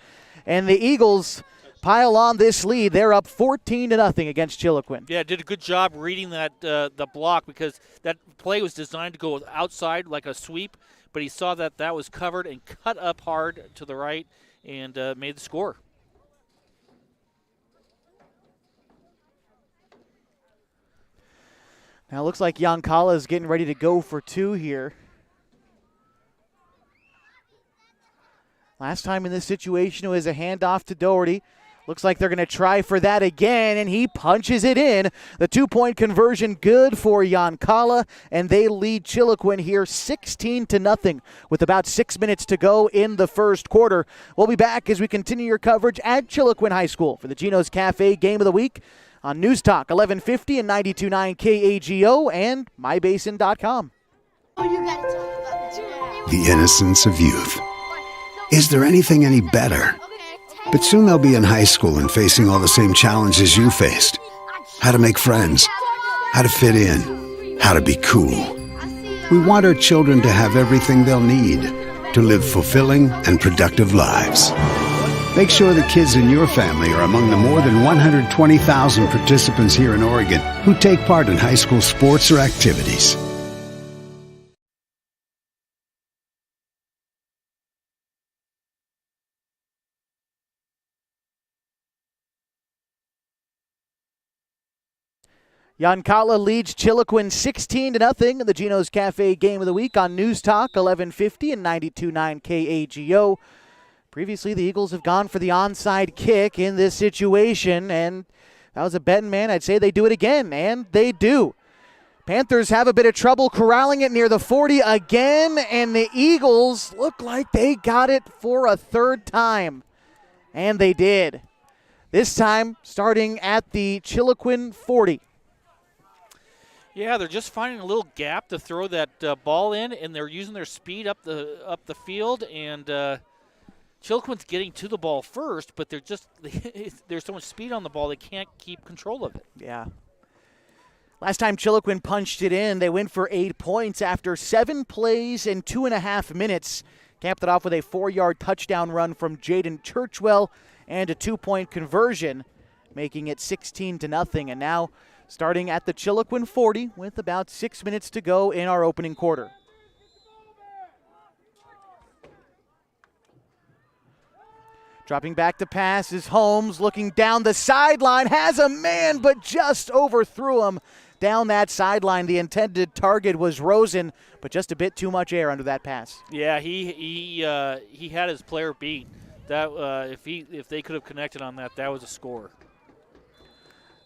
And the Eagles pile on this lead. They're up 14-0 against Chiloquin. Yeah, did a good job reading that the block because that play was designed to go outside like a sweep, but he saw that was covered and cut up hard to the right and made the score. Now it looks like Yoncalla is getting ready to go for 2 here. Last time in this situation, it was a handoff to Doherty. Looks like they're going to try for that again, and he punches it in. The 2-point conversion good for Yoncalla, and they lead Chiloquin here 16-0 with about 6 minutes to go in the first quarter. We'll be back as we continue your coverage at Chiloquin High School for the Geno's Cafe Game of the Week on News Talk 1150 and 92.9 KAGO and mybasin.com. The innocence of youth. Is there anything any better? But soon they'll be in high school and facing all the same challenges you faced. How to make friends, how to fit in, how to be cool. We want our children to have everything they'll need to live fulfilling and productive lives. Make sure the kids in your family are among the more than 120,000 participants here in Oregon who take part in high school sports or activities. Yoncalla leads Chiloquin 16-0 in the Geno's Cafe Game of the Week on News Talk 1150 and 92.9 KAGO. Previously, the Eagles have gone for the onside kick in this situation, and if I was a betting man, I'd say they do it again, and they do. Panthers have a bit of trouble corralling it near the 40 again, and the Eagles look like they got it for a third time, and they did. This time, starting at the Chiloquin 40. Yeah, they're just finding a little gap to throw that ball in, and they're using their speed up the field. And Chiloquin's getting to the ball first, but there's so much speed on the ball they can't keep control of it. Yeah. Last time Chiloquin punched it in, they went for 8 points after 7 plays and 2.5 minutes. Capped it off with a 4-yard touchdown run from Jaden Churchwell and a 2-point conversion, making it 16-0. And now, starting at the Chiloquin 40 with about 6 minutes to go in our opening quarter. Dropping back to pass is Holmes, looking down the sideline, has a man but just overthrew him down that sideline. The intended target was Rosen, but just a bit too much air under that pass. Yeah, he had his player beat. That if they could have connected on that, that was a score.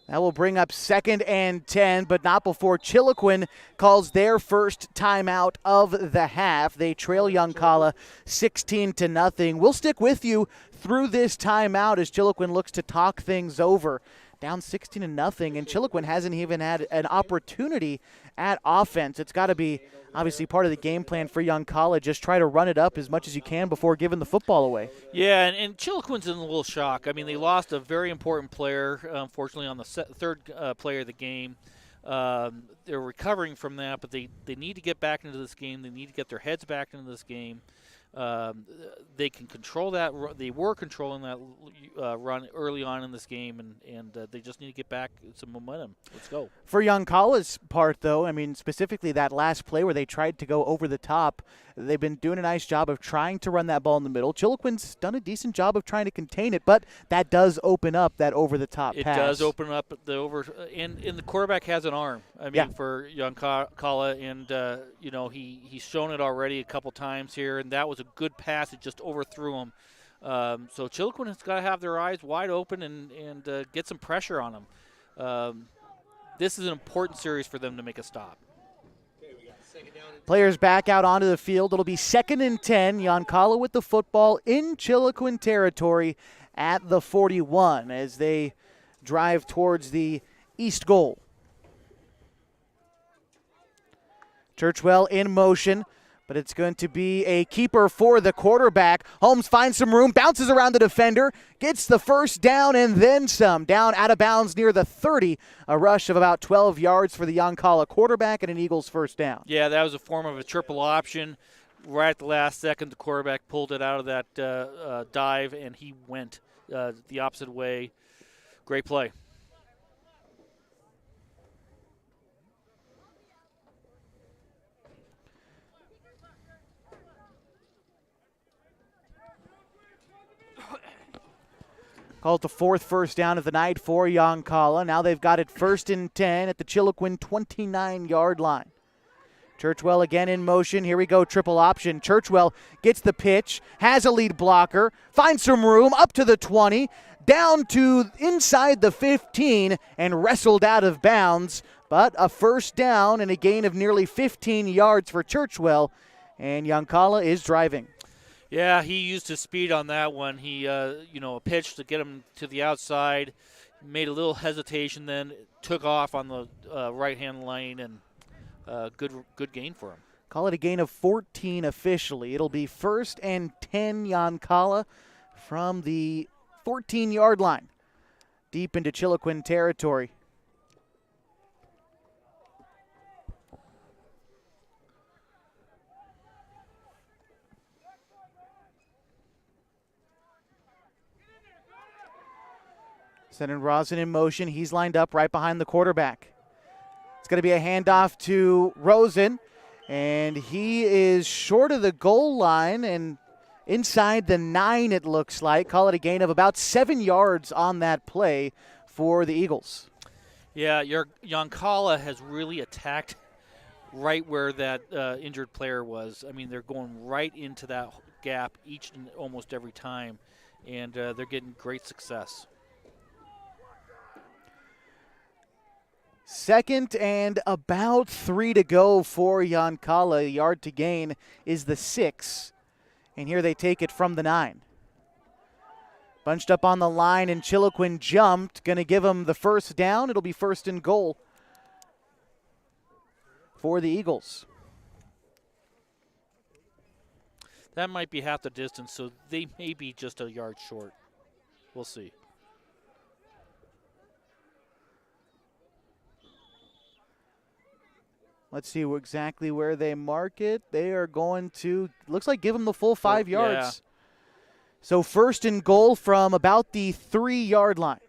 That will bring up 2nd and 10, but not before Chiloquin calls their first timeout of the half. They trail Yoncalla 16-0. We'll stick with you through this timeout as Chiloquin looks to talk things over. Down 16-0, and Chiloquin hasn't even had an opportunity at offense. It's got to be obviously part of the game plan for Yoncalla. Just try to run it up as much as you can before giving the football away. Yeah, and Chiloquin's in a little shock. I mean, they lost a very important player, unfortunately, on the third player of the game. They're recovering from that, but they need to get back into this game. They need to get their heads back into this game. They can control that. They were controlling that run early on in this game, and they just need to get back some momentum. Let's go. For Yoncalla's part, though, I mean, specifically that last play where they tried to go over the top, they've been doing a nice job of trying to run that ball in the middle. Chiloquin's done a decent job of trying to contain it, but that does open up that over-the-top pass. It does open up the over, and the quarterback has an arm. I mean, yeah. For Yoncalla, and he's shown it already a couple times here, and that was a good pass. It just overthrew him. So Chiloquin has got to have their eyes wide open and get some pressure on them. This is an important series for them to make a stop. Players back out onto the field. It'll be 2nd and 10. Yoncalla with the football in Chiloquin territory at the 41 as they drive towards the east goal. Churchwell in motion, but it's going to be a keeper for the quarterback. Holmes finds some room, bounces around the defender, gets the first down and then some. Down out of bounds near the 30, a rush of about 12 yards for the Yoncalla quarterback and an Eagles first down. Yeah, that was a form of a triple option. Right at the last second, the quarterback pulled it out of that dive, and he went the opposite way. Great play. Called the 4th first down of the night for Yoncalla. Now they've got it 1st and 10 at the Chiloquin 29-yard line. Churchwell again in motion. Here we go, triple option. Churchwell gets the pitch, has a lead blocker, finds some room up to the 20, down to inside the 15, and wrestled out of bounds. But a first down and a gain of nearly 15 yards for Churchwell, and Yoncalla is driving. Yeah, he used his speed on that one. He, a pitch to get him to the outside, made a little hesitation, then took off on the right-hand lane, and good gain for him. Call it a gain of 14 officially. It'll be 1st and 10 Yoncalla from the 14-yard line, deep into Chiloquin territory. Sending Rosen in motion. He's lined up right behind the quarterback. It's going to be a handoff to Rosen, and he is short of the goal line and inside the 9, it looks like. Call it a gain of about 7 yards on that play for the Eagles. Yeah, your Yoncalla has really attacked right where that injured player was. I mean, they're going right into that gap each and almost every time, and they're getting great success. Second and about 3 to go for Yoncalla. Yard to gain is the 6. And here they take it from the 9. Bunched up on the line, and Chiloquin jumped. Going to give him the first down. It'll be first and goal for the Eagles. That might be half the distance, so they may be just a yard short. We'll see. Let's see exactly where they mark it. They are going to, looks like, give them the full 5 yards. Yeah. So first and goal from about the 3-yard line.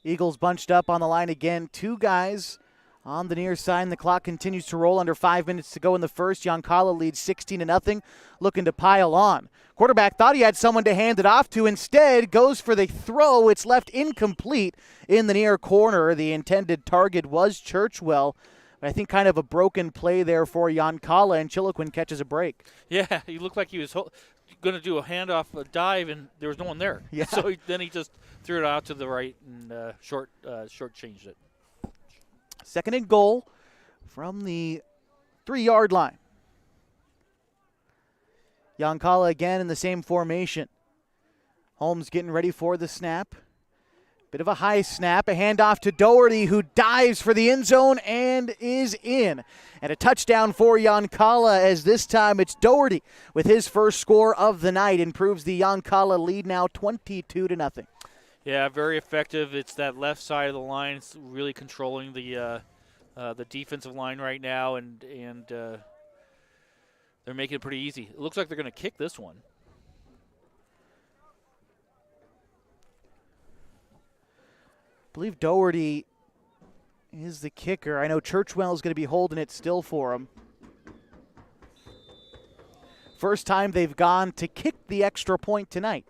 Eagles bunched up on the line again. 2 guys on the near side. The clock continues to roll. Under 5 minutes to go in the first. Yoncalla leads 16-0, looking to pile on. Quarterback thought he had someone to hand it off to. Instead, goes for the throw. It's left incomplete in the near corner. The intended target was Churchwell. I think kind of a broken play there for Yoncalla, and Chiloquin catches a break. Yeah, he looked like he was going to do a handoff, a dive, and there was no one there. Yeah. So then he just threw it out to the right and short changed it. Second and goal from the 3-yard line. Yoncalla again in the same formation. Holmes getting ready for the snap. Bit of a high snap, a handoff to Doherty, who dives for the end zone and is in. And a touchdown for Yoncalla, as this time it's Doherty with his first score of the night, improves the Yoncalla lead now 22-0. Yeah, very effective. It's that left side of the line. It's really controlling the defensive line right now, and they're making it pretty easy. It looks like they're going to kick this one. I believe Doherty is the kicker. I know Churchwell is going to be holding it still for him. First time they've gone to kick the extra point tonight.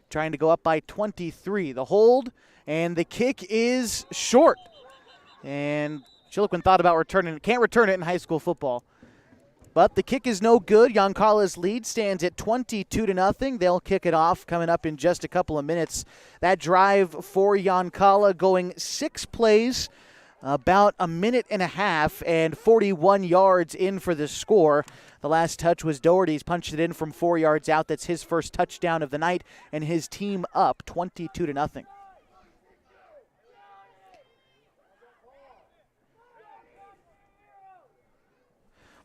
Trying to go up by 23. The hold and the kick is short. And Chiloquin thought about returning it. Can't return it in high school football. But the kick is no good. Yoncalla's lead stands at 22-0. They'll kick it off coming up in just a couple of minutes. That drive for Yoncalla going 6 plays, about a minute and a half, and 41 yards in for the score. The last touch was Doherty's, punched it in from 4 yards out. That's his first touchdown of the night, and his team up 22-0.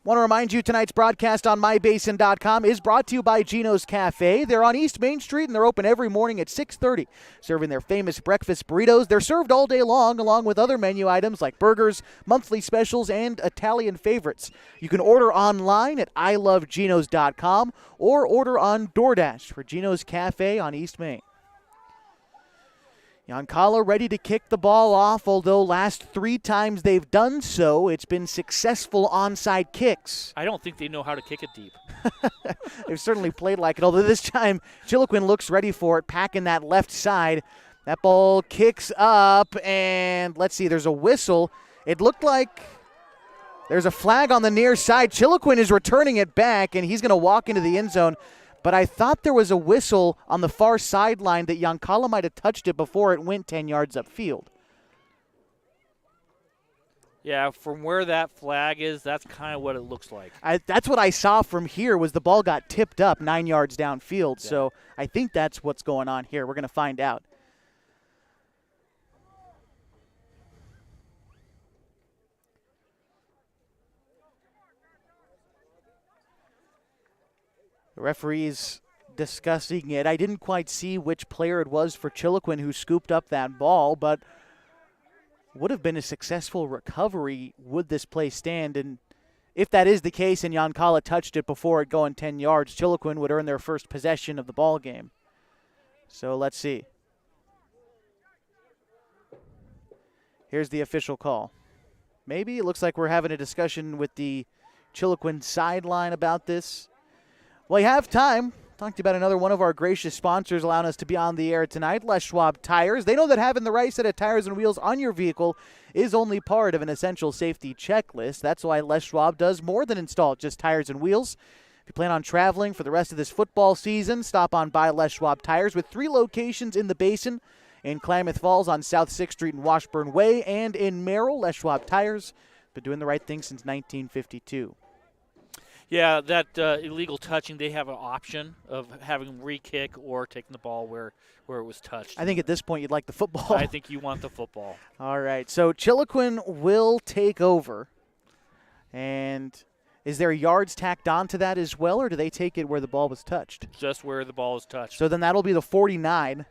Want to remind you tonight's broadcast on mybasin.com is brought to you by Gino's Cafe. They're on East Main Street, and they're open every morning at 6:30, serving their famous breakfast burritos. They're served all day long, along with other menu items like burgers, monthly specials, and Italian favorites. You can order online at iloveginos.com or order on DoorDash for Gino's Cafe on East Main. Yoncalla ready to kick the ball off, although last 3 times they've done so, it's been successful onside kicks. I don't think they know how to kick it deep. They've certainly played like it, although this time Chiloquin looks ready for it, packing that left side. That ball kicks up, and let's see, there's a whistle. It looked like there's a flag on the near side. Chiloquin is returning it back, and he's going to walk into the end zone. But I thought there was a whistle on the far sideline that Yoncalla might have touched it before it went 10 yards upfield. Yeah, from where that flag is, that's kind of what it looks like. That's what I saw from here was the ball got tipped up 9 yards downfield. Yeah. So I think that's what's going on here. We're going to find out. The referee's discussing it. I didn't quite see which player it was for Chiloquin who scooped up that ball, but would have been a successful recovery would this play stand. And if that is the case and Yoncalla touched it before it going 10 yards, Chiloquin would earn their first possession of the ball game. So let's see. Here's the official call. Maybe it looks like we're having a discussion with the Chiloquin sideline about this. Well, you have time. Talked about another one of our gracious sponsors allowing us to be on the air tonight, Les Schwab Tires. They know that having the right set of tires and wheels on your vehicle is only part of an essential safety checklist. That's why Les Schwab does more than install just tires and wheels. If you plan on traveling for the rest of this football season, stop on by Les Schwab Tires with 3 locations in the Basin, in Klamath Falls on South 6th Street and Washburn Way, and in Merrill. Les Schwab Tires been doing the right thing since 1952. Yeah, that illegal touching, they have an option of having re-kick or taking the ball where it was touched. I think at this point you'd like the football. I think you want the football. All right, so Chiloquin will take over. And is there yards tacked onto that as well, or do they take it where the ball was touched? Just where the ball was touched. So then that'll be the 49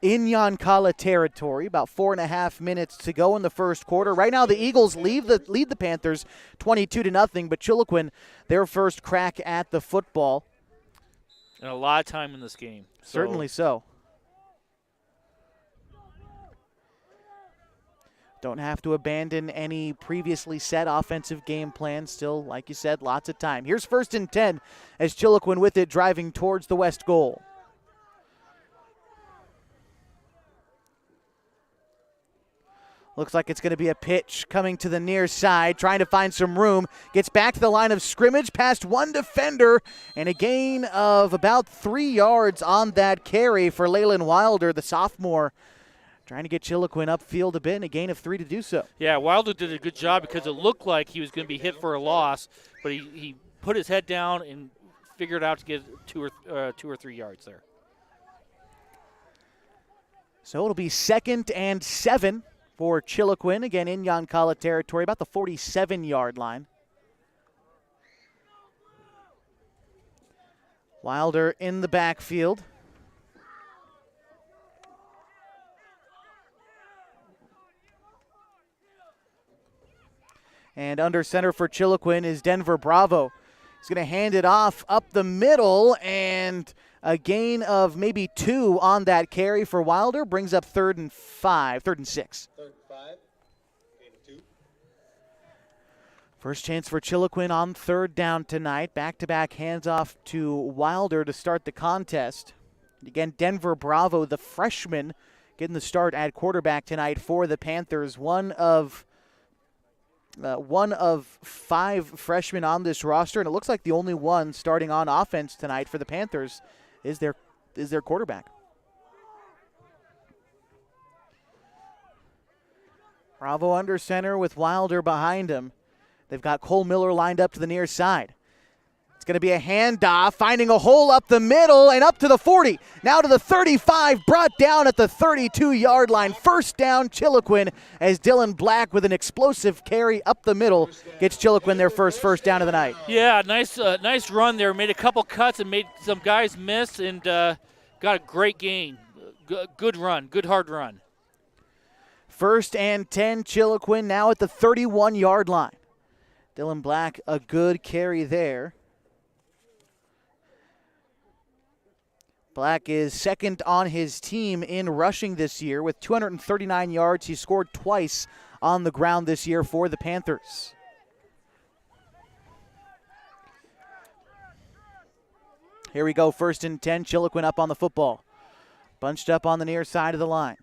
in Yoncalla territory. About 4.5 minutes to go in the first quarter. Right now the Eagles lead the Panthers 22-0, but Chiloquin, their first crack at the football. And a lot of time in this game. Certainly so. Don't have to abandon any previously set offensive game plan. Still, like you said, lots of time. Here's 1st and 10 as Chiloquin with it driving towards the west goal. Looks like it's going to be a pitch coming to the near side, trying to find some room. Gets back to the line of scrimmage, past one defender, and a gain of about 3 yards on that carry for Leyland Wilder, the sophomore, trying to get Chiloquin upfield a bit, and a gain of 3 to do so. Yeah, Wilder did a good job because it looked like he was going to be hit for a loss, but he put his head down and figured out to get 2 or 3 yards there. So it'll be 2nd and 7. For Chiloquin, again in Yoncalla territory, about the 47-yard line. Wilder in the backfield. And under center for Chiloquin is Denver Bravo. He's going to hand it off up the middle, and a gain of maybe 2 on that carry for Wilder brings up 3rd and 6. 3rd and 5, gain of 2. First chance for Chiloquin on 3rd down tonight. Back-to-back hands-off to Wilder to start the contest. Again, Denver Bravo, the freshman, getting the start at quarterback tonight for the Panthers. One of 5 freshmen on this roster, and it looks like the only one starting on offense tonight for the Panthers is their quarterback. Bravo under center with Wilder behind him. They've got Cole Miller lined up to the near side. It's going to be a handoff, finding a hole up the middle and up to the 40. Now to the 35, brought down at the 32-yard line. First down, Chiloquin, as Dylan Black with an explosive carry up the middle gets Chiloquin their first down of the night. Yeah, nice run there. Made a couple cuts and made some guys miss, and got a great gain. Good run, good hard run. 1st and 10, Chiloquin now at the 31-yard line. Dylan Black, a good carry there. Black is 2nd on his team in rushing this year with 239 yards. He scored twice on the ground this year for the Panthers. Here we go, 1st and 10. Chiloquin up on the football. Bunched up on the near side of the line.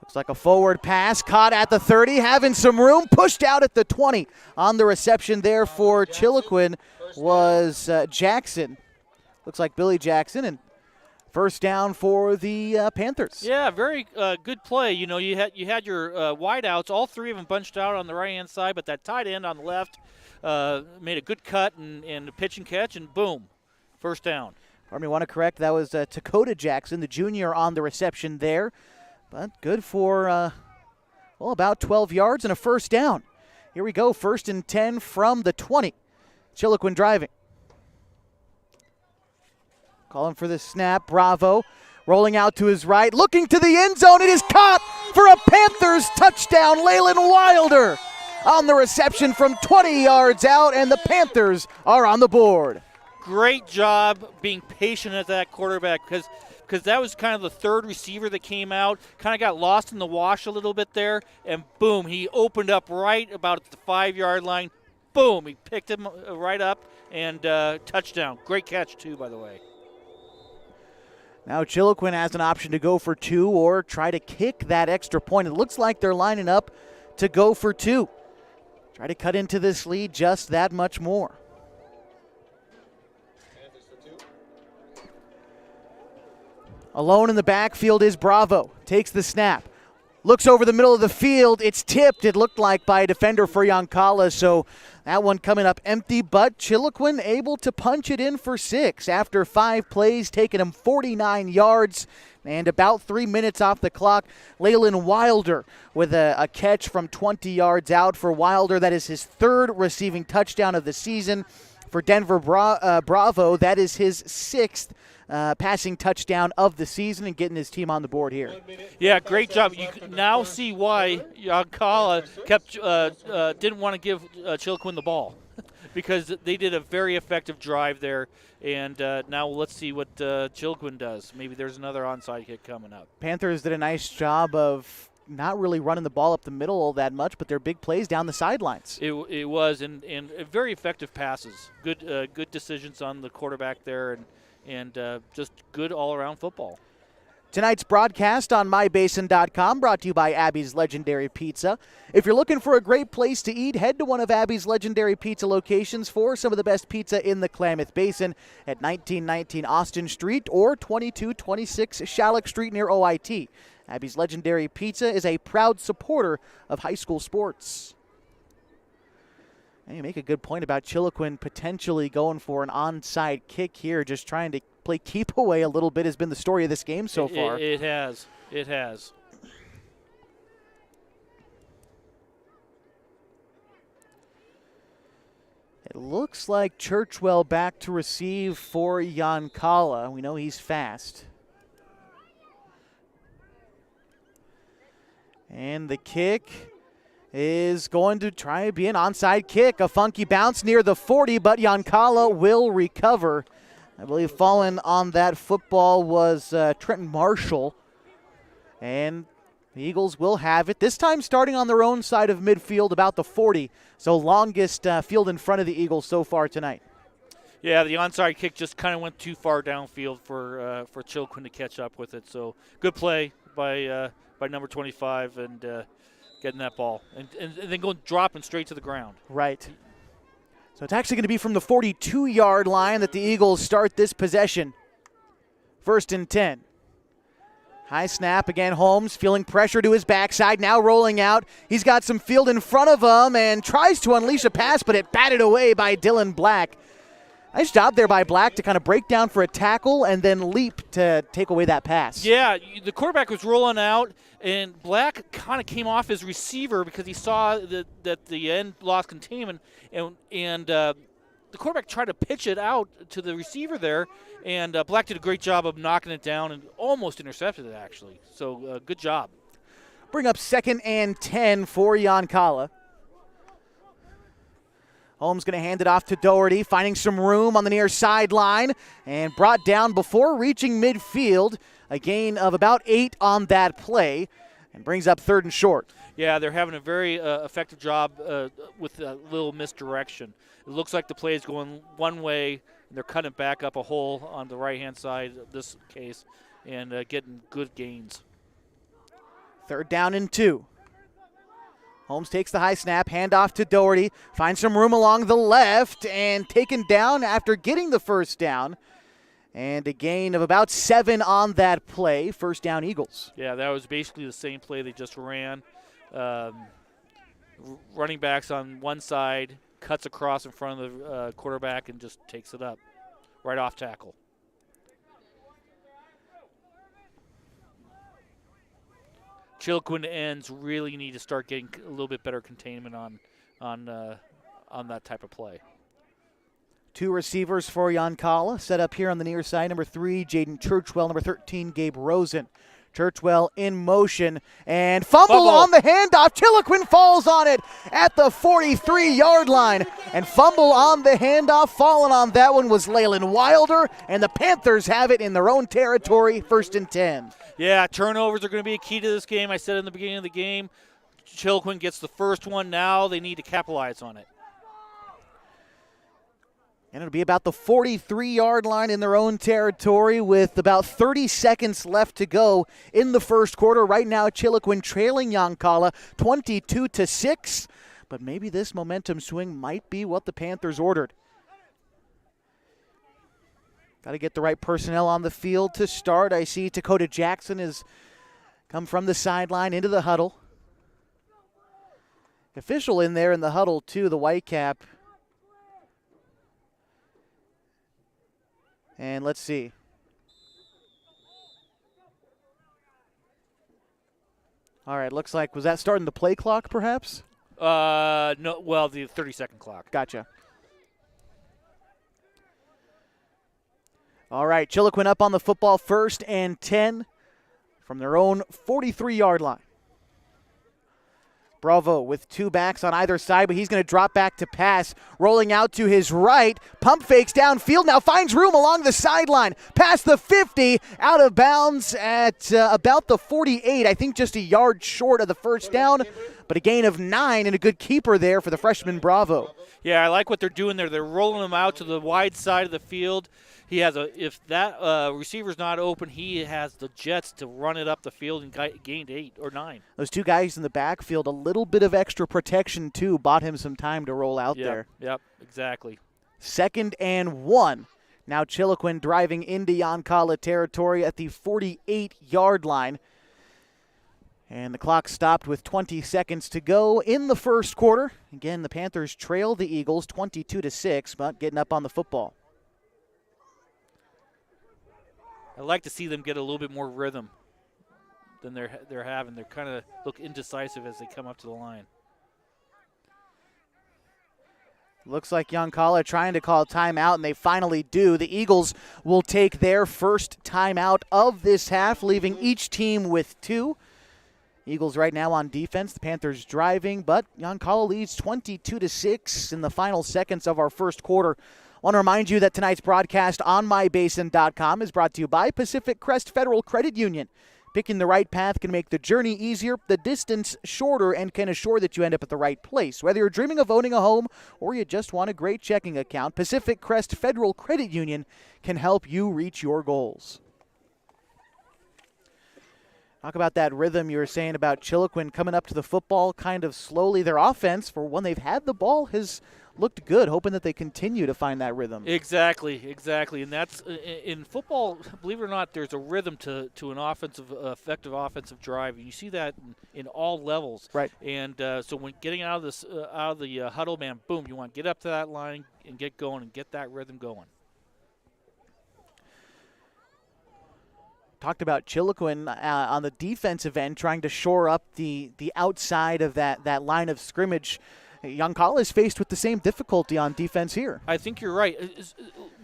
Looks like a forward pass, caught at the 30, having some room, pushed out at the 20. On the reception there for Chiloquin was Jackson. Looks like Billy Jackson, and first down for the Panthers. Yeah, very good play. You know, you had your wideouts, all 3 of them bunched out on the right-hand side, but that tight end on the left made a good cut and a pitch and catch, and boom, first down. I want to correct, that was Dakota Jackson, the junior, on the reception there. But good for, about 12 yards and a first down. Here we go, 1st and 10 from the 20. Chiloquin driving. Calling for the snap, Bravo. Rolling out to his right, looking to the end zone. It is caught for a Panthers touchdown. Leyland Wilder on the reception from 20 yards out, and the Panthers are on the board. Great job being patient at that quarterback because that was kind of the third receiver that came out, kind of got lost in the wash a little bit there, and boom, he opened up right about at the 5-yard line. Boom, he picked him right up, and touchdown. Great catch, too, by the way. Now Chiloquin has an option to go for 2 or try to kick that extra point. It looks like they're lining up to go for 2. Try to cut into this lead just that much more. Alone in the backfield is Bravo. Takes the snap. Looks over the middle of the field. It's tipped, it looked like, by a defender for Yoncalla. So that one coming up empty, but Chiloquin able to punch it in for 6 after 5 plays, taking him 49 yards and about 3 minutes off the clock. Leyland Wilder with a catch from 20 yards out for Wilder. That is his 3rd receiving touchdown of the season. For Denver Bravo, that is his 6th passing touchdown of the season and getting his team on the board here. Yeah, great job. You can now see why Yoncalla didn't want to give Chiloquin the ball because they did a very effective drive there. And now let's see what Chiloquin does. Maybe there's another onside kick coming up. Panthers did a nice job of not really running the ball up the middle all that much, but they're big plays down the sidelines. It was, and very effective passes. Good decisions on the quarterback there, and just good all-around football. Tonight's broadcast on mybasin.com brought to you by Abby's Legendary Pizza. If you're looking for a great place to eat, head to one of Abby's Legendary Pizza locations for some of the best pizza in the Klamath Basin at 1919 Austin Street or 2226 Shalleck Street near OIT. Abby's Legendary Pizza is a proud supporter of high school sports. And you make a good point about Chiloquin potentially going for an onside kick here, just trying to play keep away a little bit has been the story of this game so far. It has. It has. It looks like Churchwell back to receive for Yoncalla. We know he's fast. And the kick is going to try to be an onside kick. A funky bounce near the 40, but Yoncalla will recover. I believe falling on that football was Trenton Marshall. And the Eagles will have it, this time starting on their own side of midfield, about the 40. So longest field in front of the Eagles so far tonight. Yeah, the onside kick just kind of went too far downfield for Chiloquin to catch up with it. So good play by number 25 and getting that ball. And then going dropping straight to the ground. Right. So it's actually going to be from the 42-yard line that the Eagles start this possession. 1st and 10. High snap again. Holmes feeling pressure to his backside, now rolling out. He's got some field in front of him and tries to unleash a pass, but it batted away by Dylan Black. Nice job there by Black to kind of break down for a tackle and then leap to take away that pass. Yeah, the quarterback was rolling out, and Black kind of came off his receiver because he saw that the end lost containment, and the quarterback tried to pitch it out to the receiver there, and Black did a great job of knocking it down and almost intercepted it, actually. So good job. Bring up 2nd and 10 for Yoncalla. Holmes going to hand it off to Doherty, finding some room on the near sideline, and brought down before reaching midfield. A gain of about 8 on that play, and brings up 3rd and short. Yeah, they're having a very effective job with a little misdirection. It looks like the play is going one way, and they're cutting back up a hole on the right-hand side of this case, and getting good gains. 3rd down and 2. Holmes takes the high snap, handoff to Doherty, finds some room along the left, and taken down after getting the 1st down. And a gain of about 7 on that play. 1st down, Eagles. Yeah, that was basically the same play they just ran. Running backs on one side, cuts across in front of the quarterback and just takes it up right off tackle. Chiloquin ends really need to start getting a little bit better containment on on that type of play. 2 receivers for Yoncalla. Set up here on the near side. Number 3, Jaden Churchwell. Number 13, Gabe Rosen. Churchwell in motion, and fumble on the handoff. Chiloquin falls on it at the 43-yard line, and fumble on the handoff. Falling on that one was Leyland Wilder, and the Panthers have it in their own territory, 1st and 10. Yeah, turnovers are going to be a key to this game. I said in the beginning of the game, Chiloquin gets the first one. Now they need to capitalize on it. And it'll be about the 43-yard line in their own territory with about 30 seconds left to go in the first quarter. Right now, Chiloquin trailing Yoncalla 22-6. But maybe this momentum swing might be what the Panthers ordered. Got to get the right personnel on the field to start. I see Dakota Jackson has come from the sideline into the huddle. Official in there in the huddle, too, the Whitecap. And let's see. All right, looks like, was that starting the play clock, perhaps? No, well, the 30-second clock. Gotcha. All right, Chiloquin up on the football, 1st and 10 from their own 43-yard line. Bravo with 2 backs on either side, but he's going to drop back to pass. Rolling out to his right. Pump fakes downfield. Now finds room along the sideline. Past the 50. Out of bounds at about the 48. I think just a yard short of the first down, but a gain of 9 and a good keeper there for the freshman Bravo. Yeah, I like what they're doing there. They're rolling him out to the wide side of the field. He has if that receiver's not open, he has the jets to run it up the field and gained 8 or 9. Those 2 guys in the backfield, a little bit of extra protection too, bought him some time to roll out there. Yep, exactly. 2nd and 1. Now Chiloquin driving into Yoncalla territory at the 48-yard line. And the clock stopped with 20 seconds to go in the first quarter. Again, the Panthers trail the Eagles 22-6, but getting up on the football. I like to see them get a little bit more rhythm than they're having. They're kind of look indecisive as they come up to the line. Looks like Yoncalla trying to call timeout, and they finally do. The Eagles will take their first timeout of this half, leaving each team with 2. Eagles right now on defense. The Panthers driving, but Yoncalla leads 22-6 in the final seconds of our first quarter. I want to remind you that tonight's broadcast on mybasin.com is brought to you by Pacific Crest Federal Credit Union. Picking the right path can make the journey easier, the distance shorter, and can assure that you end up at the right place. Whether you're dreaming of owning a home or you just want a great checking account, Pacific Crest Federal Credit Union can help you reach your goals. Talk about that rhythm you were saying about Chiloquin coming up to the football kind of slowly. Their offense, for when they've had the ball, has looked good, hoping that they continue to find that rhythm. Exactly. And that's in football, believe it or not, there's a rhythm to an effective offensive drive. And you see that in all levels. Right. And so when getting out of the huddle, man, boom, you want to get up to that line and get going and get that rhythm going. Talked about Chiloquin on the defensive end, trying to shore up the outside of that line of scrimmage. Yoncalla is faced with the same difficulty on defense here. I think you're right.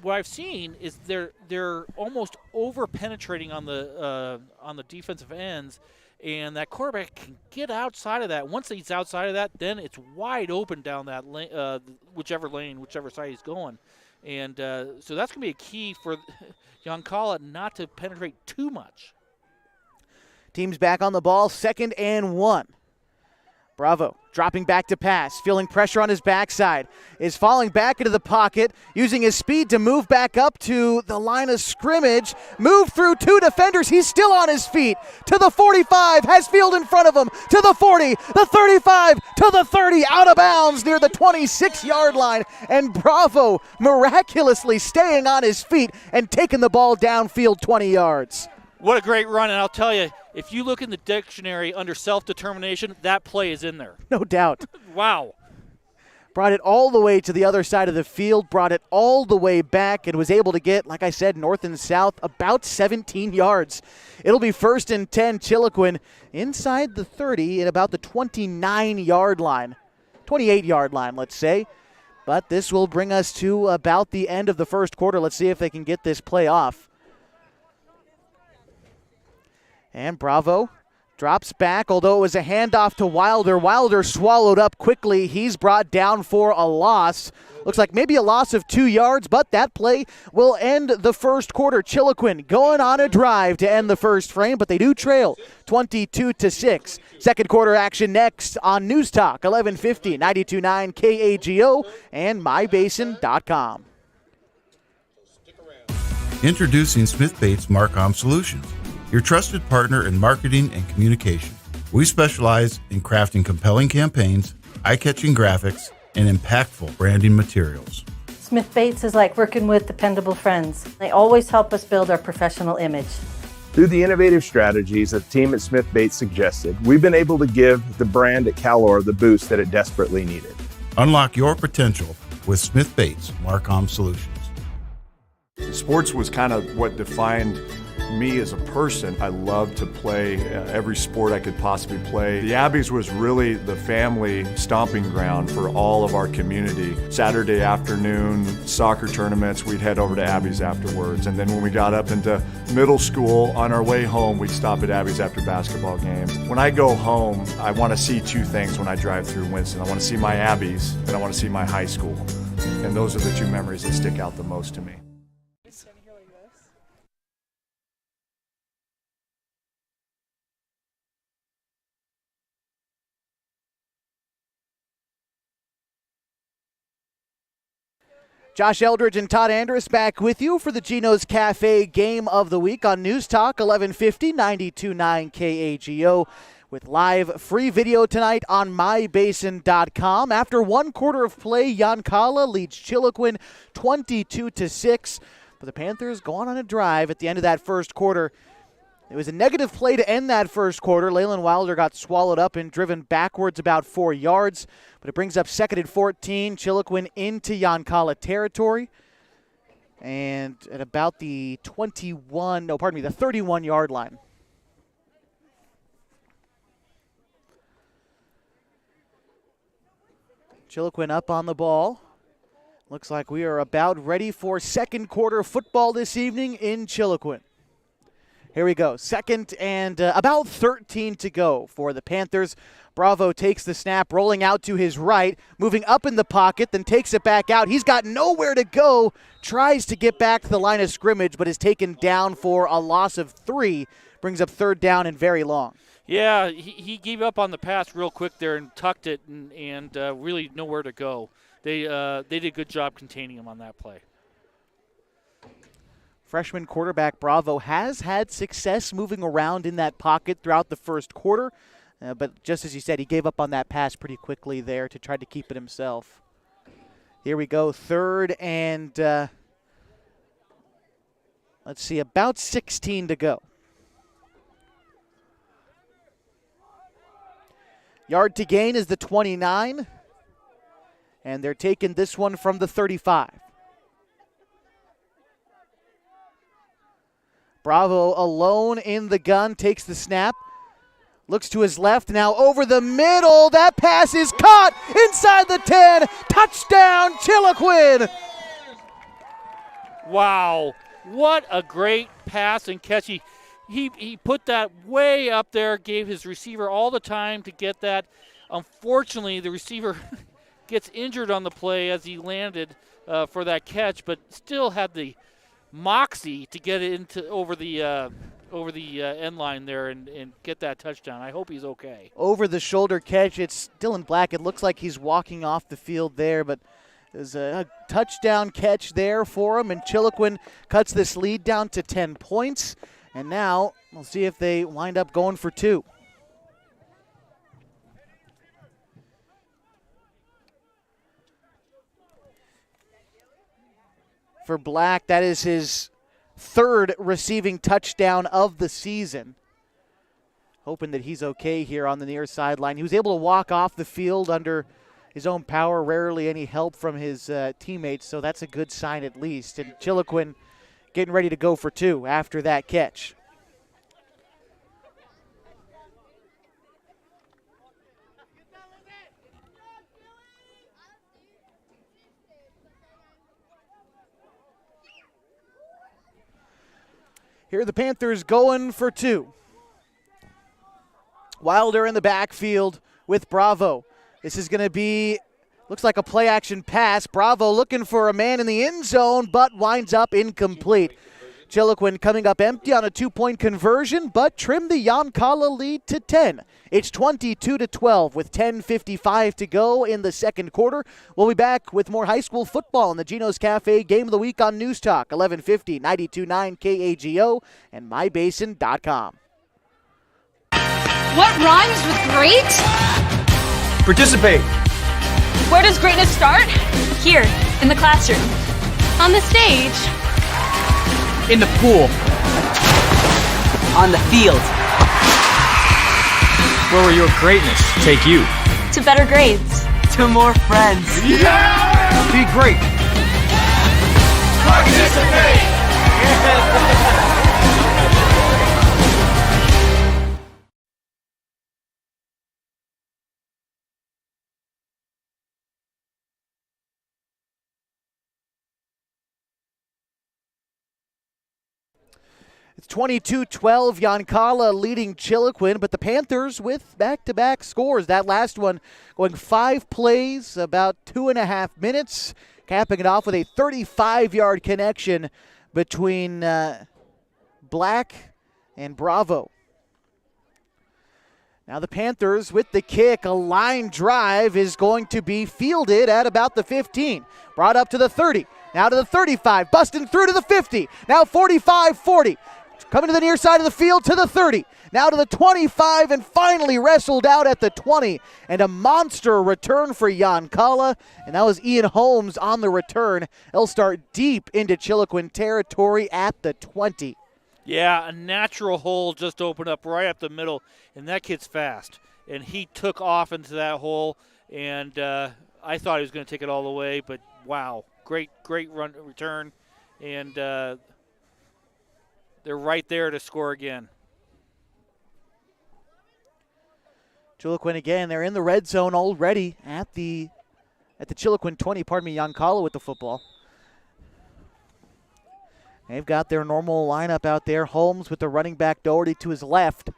What I've seen is they're almost over penetrating on the defensive ends, and that quarterback can get outside of that. Once he's outside of that, then it's wide open down that lane, whichever side he's going. And so that's going to be a key for Yoncalla not to penetrate too much. Team's back on the ball, 2nd and 1. Bravo dropping back to pass, feeling pressure on his backside, is falling back into the pocket, using his speed to move back up to the line of scrimmage, move through 2 defenders. He's still on his feet to the 45, has field in front of him, to the 40, the 35, to the 30, out of bounds near the 26-yard line, and Bravo miraculously staying on his feet and taking the ball downfield 20 yards. What a great run, and I'll tell you, if you look in the dictionary under self-determination, that play is in there. No doubt. Wow. Brought it all the way to the other side of the field, brought it all the way back, and was able to get, like I said, north and south, about 17 yards. It'll be 1st and 10, Chiloquin inside the 30 at about the 29-yard line. 28-yard line, let's say. But this will bring us to about the end of the first quarter. Let's see if they can get this play off. And Bravo drops back, although it was a handoff to Wilder. Wilder swallowed up quickly. He's brought down for a loss. Looks like maybe a loss of 2 yards, but that play will end the first quarter. Chiloquin going on a drive to end the first frame, but they do trail 22-6. Second quarter action next on News Talk 1150, 92.9 KAGO, and mybasin.com. Introducing Smith Bates Marcom Solutions, your trusted partner in marketing and communication. We specialize in crafting compelling campaigns, eye-catching graphics, and impactful branding materials. Smith Bates is like working with dependable friends. They always help us build our professional image. Through the innovative strategies that the team at Smith Bates suggested, we've been able to give the brand at Calor the boost that it desperately needed. Unlock your potential with Smith Bates Marcom Solutions. Sports was kind of what defined me as a person. I loved to play every sport I could possibly play. The Abbeys was really the family stomping ground for all of our community. Saturday afternoon, soccer tournaments, we'd head over to Abbeys afterwards. And then when we got up into middle school, on our way home, we'd stop at Abbeys after basketball games. When I go home, I want to see two things when I drive through Winston. I want to see my Abbeys, and I want to see my high school. And those are the two memories that stick out the most to me. Josh Eldridge and Todd Andrus back with you for the Geno's Cafe Game of the Week on News Talk 1150, 92.9 KAGO, with live free video tonight on mybasin.com. After one quarter of play, Yoncalla leads Chiloquin 22-6. But the Panthers go on a drive at the end of that first quarter. It was a negative play to end that first quarter. Leyland Wilder got swallowed up and driven backwards about 4 yards. But it brings up second and 14. Chiloquin into Yoncalla territory. And at about the 31-yard line. Chiloquin up on the ball. Looks like we are about ready for second quarter football this evening in Chiloquin. Here we go. Second and about 13 to go for the Panthers. Bravo takes the snap, rolling out to his right, moving up in the pocket, then takes it back out. He's got nowhere to go, tries to get back to the line of scrimmage, but is taken down for a loss of 3. Brings up third down and very long. Yeah, he gave up on the pass real quick there and tucked it and really nowhere to go. They did a good job containing him on that play. Freshman quarterback Bravo has had success moving around in that pocket throughout the first quarter. But just as you said, he gave up on that pass pretty quickly there to try to keep it himself. Here we go, third and, let's see, about 16 to go. Yard to gain is the 29. And they're taking this one from the 35. Bravo alone in the gun, takes the snap, looks to his left, now over the middle. That pass is caught inside the 10. Touchdown, Chiloquin. Wow, what a great pass and catch. He put that way up there, gave his receiver all the time to get that. Unfortunately, the receiver gets injured on the play as he landed for that catch, but still had the moxie to get it into over the end line there and get that touchdown. I hope he's okay. Over the shoulder catch. It's Dylan Black. It looks like he's walking off the field there, but there's a touchdown catch there for him, and Chiloquin cuts this lead down to 10 points. And now we'll see if they wind up going for 2. For Black, that is his third receiving touchdown of the season. Hoping that he's okay here on the near sideline. He was able to walk off the field under his own power, rarely any help from his teammates, so that's a good sign at least. And Chiloquin getting ready to go for 2 after that catch. Here are the Panthers going for 2. Wilder in the backfield with Bravo. This is going to be, looks like a play-action pass. Bravo looking for a man in the end zone, but winds up incomplete. Chiloquin coming up empty on a 2-point conversion, but trimmed the Yoncalla lead to 10. It's 22-12 with 10:55 to go in the second quarter. We'll be back with more high school football in the Geno's Cafe Game of the Week on News Talk, 1150, 92.9 KAGO, and mybasin.com. What rhymes with great? Participate. Where does greatness start? Here, in the classroom. On the stage. In the pool. On the field. Where will your greatness take you? To better grades. To more friends. Yeah! Be great. Participate! It's 22-12, Yoncalla leading Chiloquin, but the Panthers with back-to-back scores. That last one going 5 plays, about 2.5 minutes, capping it off with a 35-yard connection between Black and Bravo. Now the Panthers with the kick, a line drive is going to be fielded at about the 15. Brought up to the 30, now to the 35, busting through to the 50, now 45-40. Coming to the near side of the field to the 30, now to the 25, and finally wrestled out at the 20. And a monster return for Yoncalla, and that was Ian Holmes on the return. They'll start deep into Chiloquin territory at the 20. Yeah, a natural hole just opened up right up the middle, and that kid's fast. And he took off into that hole, and I thought he was going to take it all the way, but wow, great run return, and they're right there to score again. Chiloquin again, they're in the red zone already at the Chiloquin 20, Yoncalla with the football. They've got their normal lineup out there. Holmes with the running back, Doherty to his left.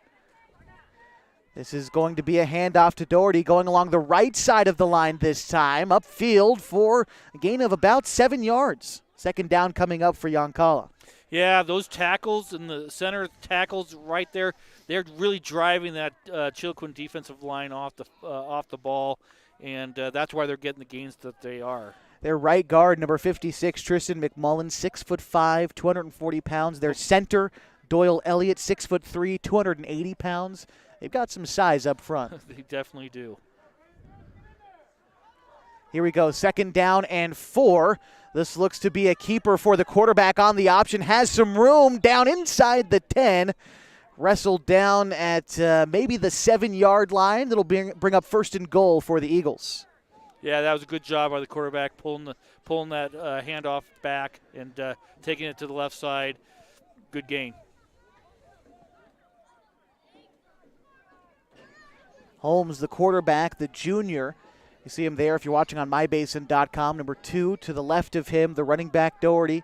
This is going to be a handoff to Doherty going along the right side of the line this time. Upfield for a gain of about 7 yards. Second down coming up for Yoncalla. Yeah, those tackles and the center tackles right there, they're really driving that Chiloquin defensive line off the ball, and that's why they're getting the gains that they are. Their right guard, number 56, Tristan McMullen, 6'5", 240 pounds. Their center, Doyle Elliott, 6'3", 280 pounds. They've got some size up front. They definitely do. Here we go, 2nd down and 4. This looks to be a keeper for the quarterback on the option. Has some room down inside the 10. Wrestled down at maybe the 7-yard line. That'll bring up 1st and goal for the Eagles. Yeah, that was a good job by the quarterback pulling that handoff back and taking it to the left side. Good gain. Holmes, the quarterback, the junior. You see him there if you're watching on mybasin.com. Number 2 to the left of him, the running back Doherty.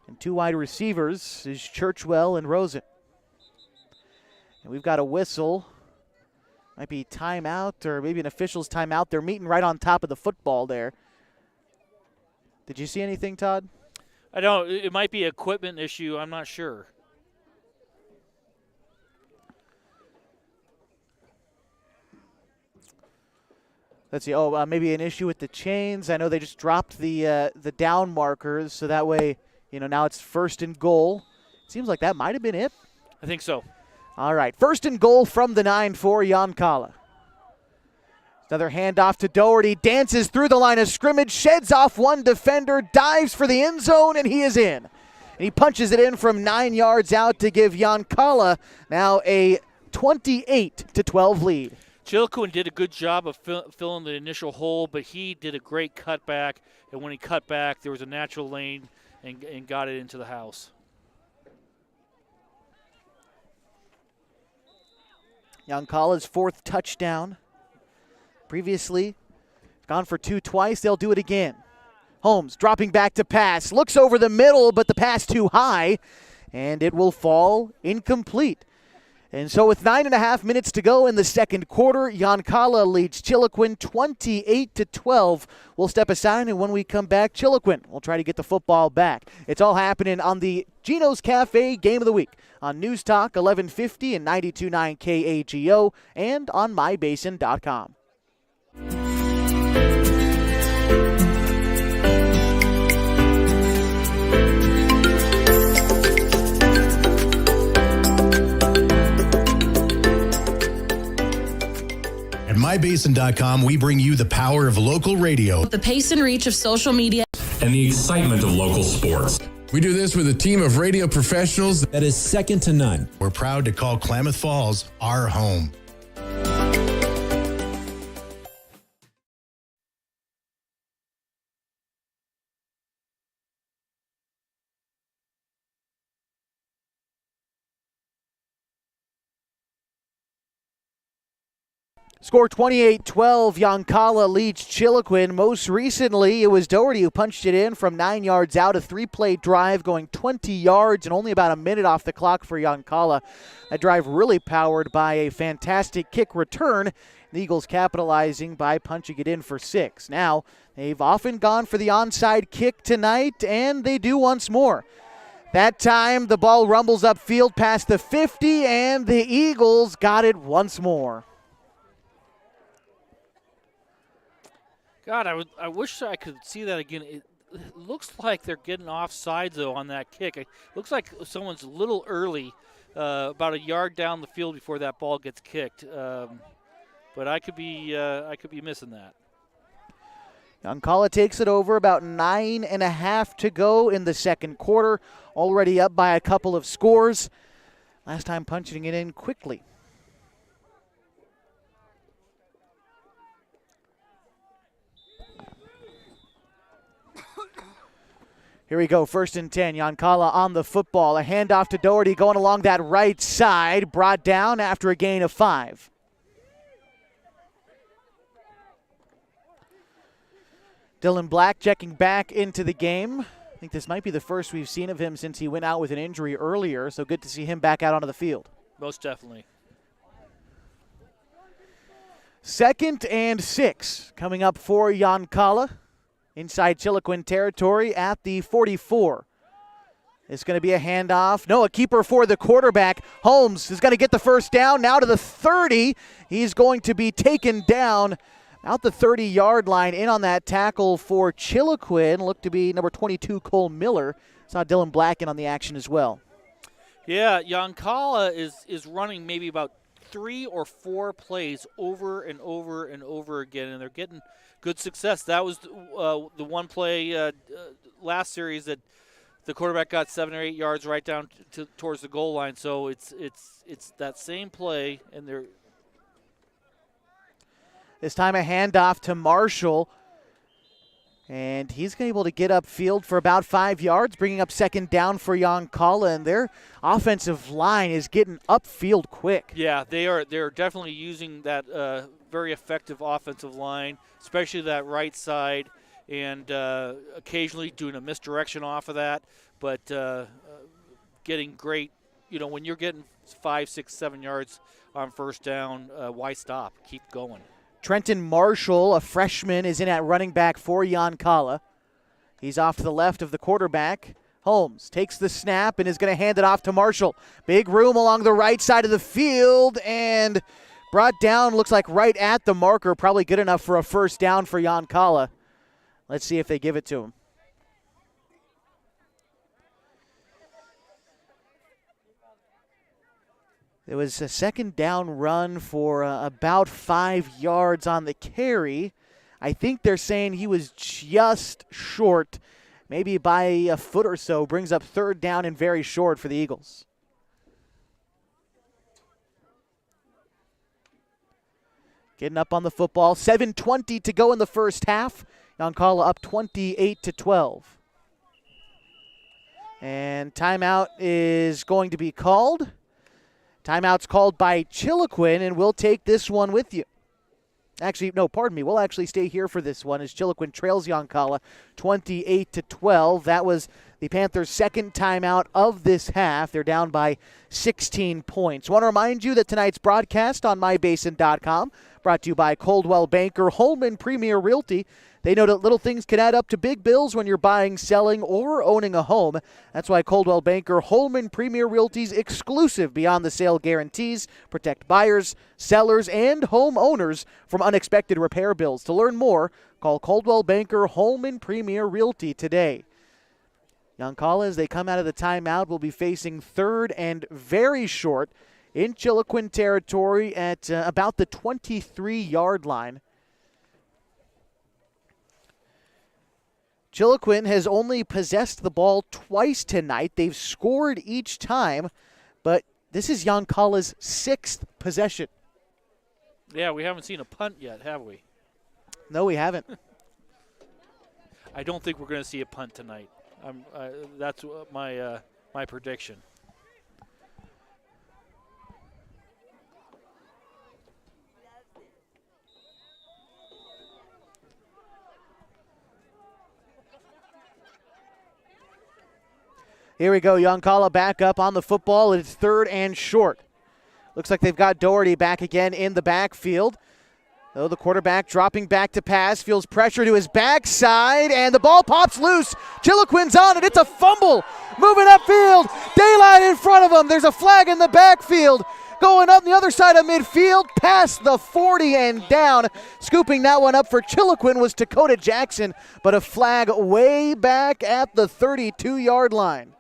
And 2 wide receivers is Churchwell and Rosen. And we've got a whistle. Might be timeout or maybe an official's timeout. They're meeting right on top of the football there. Did you see anything, Todd? I don't. It might be an equipment issue. I'm not sure. Let's see. Oh, maybe an issue with the chains. I know they just dropped the down markers, so that way, now it's 1st and goal. It seems like that might have been it. I think so. All right, 1st and goal from the 9 for Yoncalla. Another handoff to Doherty, dances through the line of scrimmage, sheds off one defender, dives for the end zone, and he is in. And he punches it in from 9 yards out to give Yoncalla now a 28-12 lead. Chiloquin did a good job of filling the initial hole, but he did a great cutback, and when he cut back, there was a natural lane and got it into the house. Yoncalla's 4th touchdown. Previously gone for 2 twice. They'll do it again. Holmes dropping back to pass. Looks over the middle, but the pass too high. and it will fall incomplete. And so with 9.5 minutes to go in the second quarter, Yoncalla leads Chiloquin 28-12. We'll step aside, and when we come back, Chiloquin will try to get the football back. It's all happening on the Gino's Cafe Game of the Week on News Talk 1150 and 92.9 KAGO and on mybasin.com. At mybasin.com, we bring you the power of local radio, the pace and reach of social media, and the excitement of local sports. We do this with a team of radio professionals that is second to none. We're proud to call Klamath Falls our home. Score 28-12, Yoncalla leads Chiloquin. Most recently, it was Doherty who punched it in from 9 yards out, a three-play drive going 20 yards and only about a minute off the clock for Yoncalla. That drive really powered by a fantastic kick return. The Eagles capitalizing by punching it in for 6. Now, they've often gone for the onside kick tonight, and they do once more. That time, the ball rumbles upfield past the 50, and the Eagles got it once more. God, I wish I could see that again. It looks like they're getting offside, though, on that kick. It looks like someone's a little early, about a yard down the field before that ball gets kicked. But I could be missing that. Yoncalla takes it over, about 9.5 to go in the second quarter. Already up by a couple of scores. Last time punching it in quickly. Here we go, 1st and 10. Yoncalla on the football. A handoff to Doherty going along that right side. Brought down after a gain of 5. Dylan Black checking back into the game. I think this might be the first we've seen of him since he went out with an injury earlier, so good to see him back out onto the field. Most definitely. 2nd and 6 coming up for Yoncalla. Inside Chiloquin territory at the 44. It's going to be a handoff. No, a keeper for the quarterback. Holmes is going to get the first down. Now to the 30. He's going to be taken down out the 30-yard line. In on that tackle for Chiloquin. Looked to be number 22, Cole Miller. Saw Dylan Black in on the action as well. Yeah, Yoncalla is running maybe about 3 or 4 plays over and over and over again, and they're getting good success. That was the one play last series that the quarterback got 7 or 8 yards right down towards the goal line. So it's that same play, and they're this time a handoff to Marshall, and he's able to get upfield for about 5 yards, bringing up 2nd down for Yoncalla, and their offensive line is getting upfield quick. Yeah, they're definitely using that very effective offensive line, especially that right side, and occasionally doing a misdirection off of that, but getting great, when you're getting 5, 6, 7 yards on 1st down, why stop? Keep going. Trenton Marshall, a freshman, is in at running back for Yoncalla. He's off to the left of the quarterback. Holmes takes the snap and is going to hand it off to Marshall. Big room along the right side of the field and brought down, looks like right at the marker, probably good enough for a 1st down for Yoncalla. Let's see if they give it to him. It was a 2nd down run for about 5 yards on the carry. I think they're saying he was just short, maybe by a foot or so. Brings up 3rd down and very short for the Eagles. Getting up on the football. 7:20 to go in the first half. Yoncalla up 28-12. And timeout is going to be called. Timeout's called by Chiloquin, and we'll take this one with you. Actually, no, pardon me. We'll actually stay here for this one as Chiloquin trails Yoncalla 28-12. That was the Panthers' second timeout of this half. They're down by 16 points. Want to remind you that tonight's broadcast on mybasin.com brought to you by Coldwell Banker Holman Premier Realty. They know that little things can add up to big bills when you're buying, selling, or owning a home. That's why Coldwell Banker Holman Premier Realty's exclusive Beyond the Sale guarantees protect buyers, sellers, and homeowners from unexpected repair bills. To learn more, call Coldwell Banker Holman Premier Realty today. Yoncalla, as they come out of the timeout, will be facing third and very short in Chiloquin territory at about the 23-yard line. Chiloquin has only possessed the ball twice tonight. They've scored each time, but this is Yoncalla's sixth possession. Yeah, we haven't seen a punt yet, have we? No, we haven't. I don't think we're going to see a punt tonight. That's my prediction. Here we go. Yoncalla back up on the football. It's third and short. Looks like they've got Doherty back again in the backfield. Though the quarterback dropping back to pass, feels pressure to his backside, and the ball pops loose. Chiloquin's on it. It's a fumble. Moving upfield. Daylight in front of him. There's a flag in the backfield. Going up the other side of midfield, past the 40 and down. Scooping that one up for Chiloquin was Dakota Jackson, but a flag way back at the 32-yard line.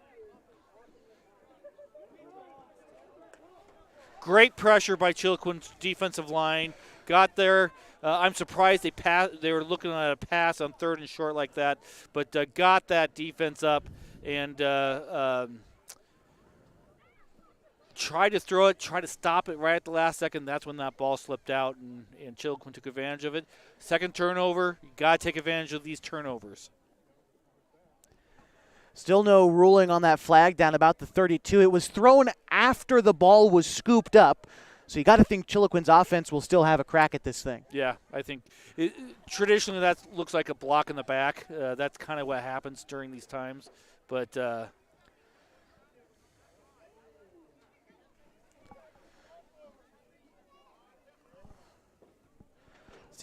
Great pressure by Chiloquin's defensive line. Got there. I'm surprised they were looking at a pass on third and short like that, but got that defense up and tried to throw it, tried to stop it right at the last second. That's when that ball slipped out, and Chiloquin took advantage of it. Second turnover, you got to take advantage of these turnovers. Still no ruling on that flag down about the 32. It was thrown after the ball was scooped up, so you got to think Chiloquin's offense will still have a crack at this thing. Yeah, I think traditionally that looks like a block in the back. That's kind of what happens during these times, but the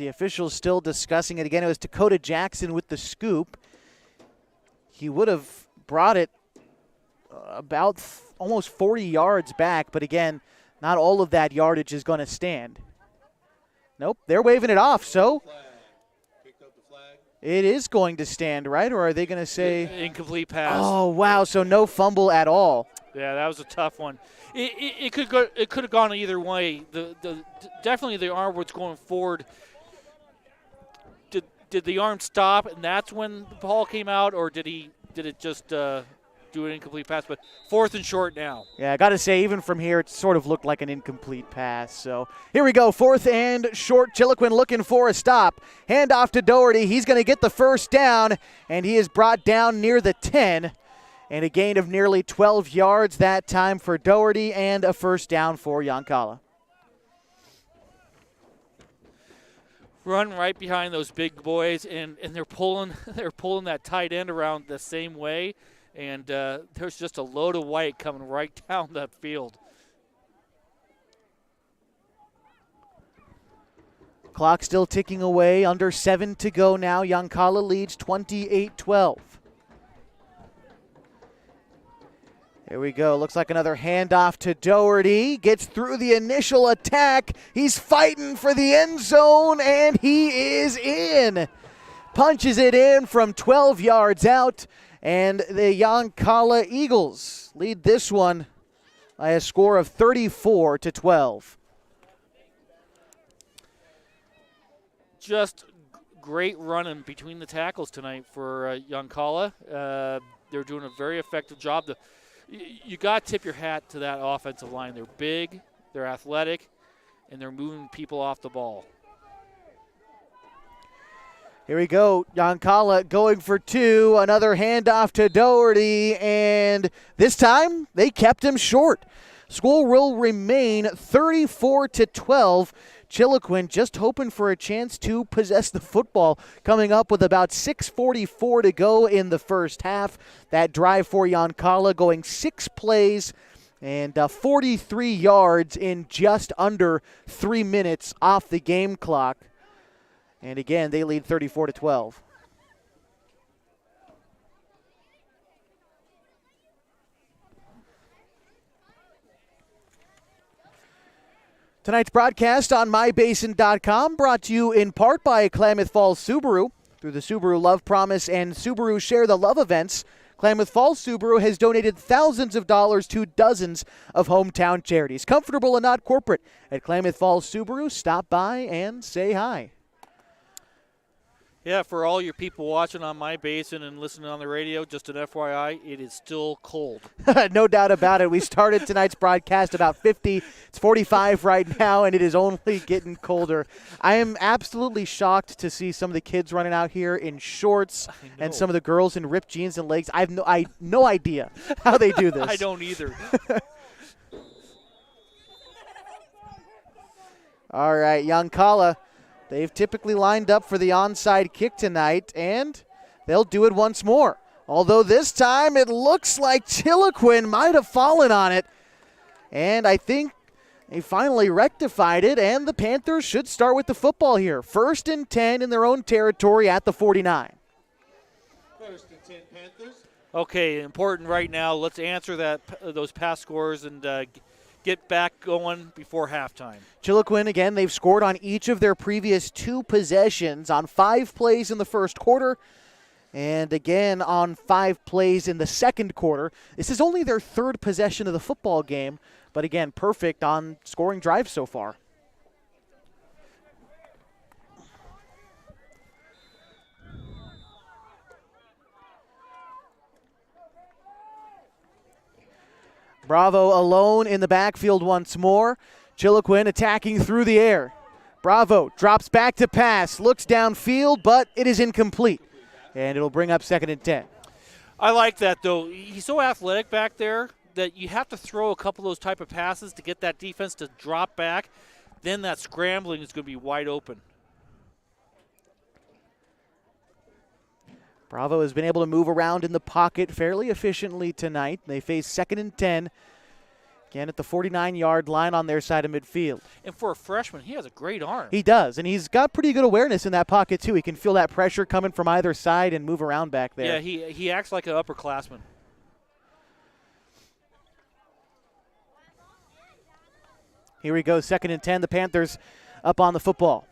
officials still discussing it. Again, it was Dakota Jackson with the scoop. He would have brought it about almost 40 yards back, but again, not all of that yardage is going to stand. Nope, they're waving it off, so it is going to stand, right? Or are they going to say? Incomplete pass. Oh, wow, so no fumble at all. Yeah, that was a tough one. It could have gone either way. Definitely the arm was going forward. Did the arm stop and that's when the ball came out, or did it just do an incomplete pass? But fourth and short now. Yeah, I got to say, even from here, it sort of looked like an incomplete pass. So here we go, fourth and short. Chiloquin looking for a stop. Hand off to Doherty. He's going to get the first down, and he is brought down near the 10. And a gain of nearly 12 yards that time for Doherty, and a first down for Yoncalla. Run right behind those big boys, and they're pulling that tight end around the same way, and there's just a load of white coming right down that field. Clock still ticking away, under 7 to go now. Yoncalla leads 28-12. Here we go. Looks like another handoff to Doherty. Gets through the initial attack. He's fighting for the end zone, and he is in. Punches it in from 12 yards out, and the Yoncalla Eagles lead this one by a score of 34-12. Just great running between the tackles tonight for Yoncalla. They're doing a very effective job. You got to tip your hat to that offensive line. They're big, they're athletic, and they're moving people off the ball. Here we go. Yoncalla going for 2. Another handoff to Doherty, and this time they kept him short. Score will remain 34-12. Chiloquin just hoping for a chance to possess the football, coming up with about 6:44 to go in the first half. That drive for Yoncalla going 6 plays and 43 yards in just under 3 minutes off the game clock. And again, they lead 34-12. Tonight's broadcast on mybasin.com brought to you in part by Klamath Falls Subaru. Through the Subaru Love Promise and Subaru Share the Love events, Klamath Falls Subaru has donated thousands of dollars to dozens of hometown charities. Comfortable and not corporate at Klamath Falls Subaru. Stop by and say hi. Yeah, for all your people watching on My Basin and listening on the radio, just an FYI, it is still cold. No doubt about it. We started tonight's broadcast about 50. It's 45 right now, and it is only getting colder. I am absolutely shocked to see some of the kids running out here in shorts and some of the girls in ripped jeans and legs. I have no idea how they do this. I don't either. All right, Yoncalla. They've typically lined up for the onside kick tonight, and they'll do it once more. Although this time it looks like Chiloquin might have fallen on it. And I think they finally rectified it, and the Panthers should start with the football here. 1st and 10 in their own territory at the 49. 1st and 10 Panthers. Okay, important right now. Let's answer those pass scores and get back going before halftime. Chiloquin, again, they've scored on each of their previous 2 possessions on 5 plays in the first quarter and again on 5 plays in the second quarter. This is only their 3rd possession of the football game, but again, perfect on scoring drives so far. Bravo alone in the backfield once more. Chiloquin attacking through the air. Bravo drops back to pass, looks downfield, but it is incomplete. And it'll bring up 2nd and 10. I like that, though. He's so athletic back there that you have to throw a couple of those type of passes to get that defense to drop back. Then that scrambling is going to be wide open. Bravo has been able to move around in the pocket fairly efficiently tonight. They face 2nd and 10, again at the 49-yard line on their side of midfield. And for a freshman, he has a great arm. He does, and he's got pretty good awareness in that pocket, too. He can feel that pressure coming from either side and move around back there. Yeah, he acts like an upperclassman. Here we go, 2nd and 10. The Panthers up on the football.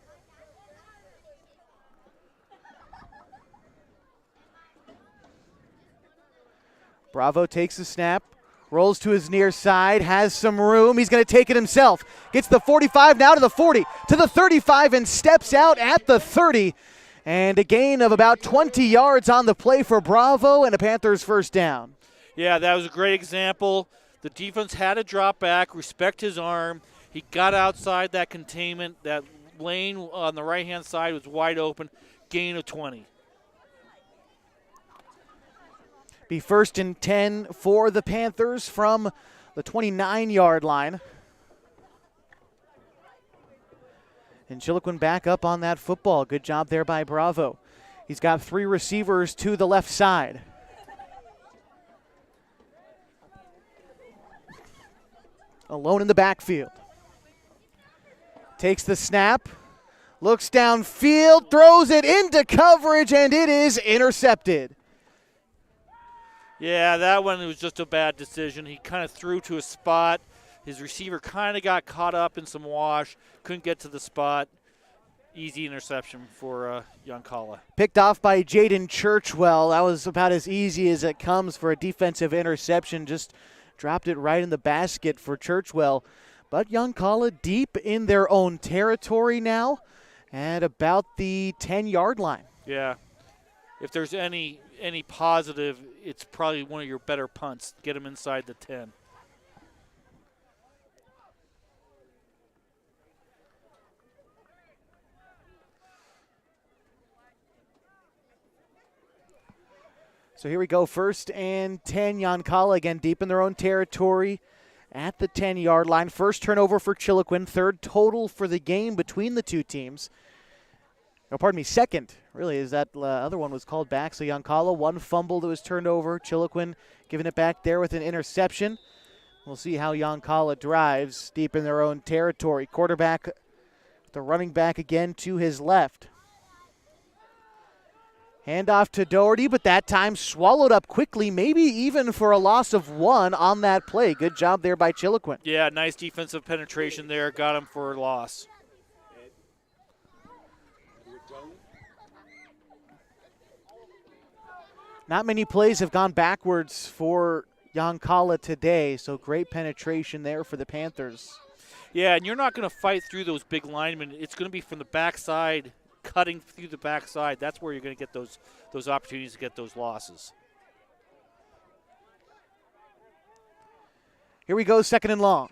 Bravo takes the snap, rolls to his near side, has some room. He's going to take it himself. Gets the 45 now to the 40, to the 35, and steps out at the 30. And a gain of about 20 yards on the play for Bravo and a Panthers first down. Yeah, that was a great example. The defense had to drop back, respect his arm. He got outside that containment. That lane on the right-hand side was wide open. Gain of 20. Be 1st and 10 for the Panthers from the 29-yard line. And Chiloquin back up on that football. Good job there by Bravo. He's got 3 receivers to the left side. Alone in the backfield. Takes the snap, looks downfield, throws it into coverage, and it is intercepted. Yeah, that one was just a bad decision. He kind of threw to a spot. His receiver kind of got caught up in some wash, couldn't get to the spot. Easy interception for Yoncalla. Picked off by Jaden Churchwell. That was about as easy as it comes for a defensive interception. Just dropped it right in the basket for Churchwell. But Yoncalla deep in their own territory now at about the 10-yard line. Yeah. If there's any positive, it's probably one of your better punts. Get him inside the 10. So here we go, 1st and 10. Yoncalla again deep in their own territory at the 10-yard line. First turnover for Chiloquin, third total for the game between the two teams. Oh, pardon me, second, really, as that other one was called back. So Yoncalla, one fumble that was turned over. Chiloquin giving it back there with an interception. We'll see how Yoncalla drives deep in their own territory. Quarterback, the running back again to his left. Handoff to Doherty, but that time swallowed up quickly, maybe even for a loss of 1 on that play. Good job there by Chiloquin. Yeah, nice defensive penetration there. Got him for a loss. Not many plays have gone backwards for Yoncalla today, so great penetration there for the Panthers. Yeah, and you're not going to fight through those big linemen. It's going to be from the backside, cutting through the backside. That's where you're going to get those opportunities to get those losses. Here we go, second and long.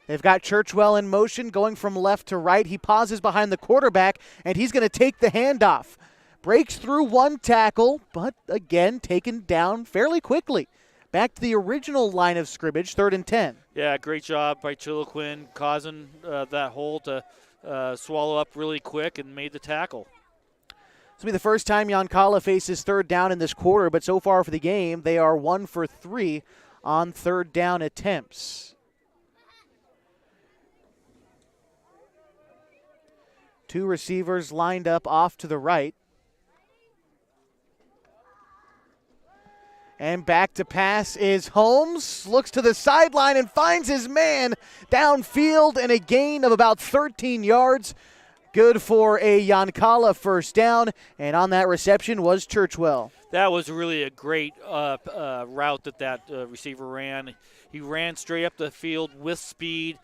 They've got Churchwell in motion, going from left to right. He pauses behind the quarterback, and he's going to take the handoff. Breaks through one tackle, but again taken down fairly quickly. Back to the original line of scrimmage, 3rd and 10. Yeah, great job by Chiloquin, causing that hole to swallow up really quick and made the tackle. This will be the first time Yoncalla faces third down in this quarter, but so far for the game, they are 1 for 3 on third down attempts. Two receivers lined up off to the right. And back to pass is Holmes. Looks to the sideline and finds his man downfield, and a gain of about 13 yards. Good for a Yoncalla first down. And on that reception was Churchwell. That was really a great route that receiver ran. He ran straight up the field with speed,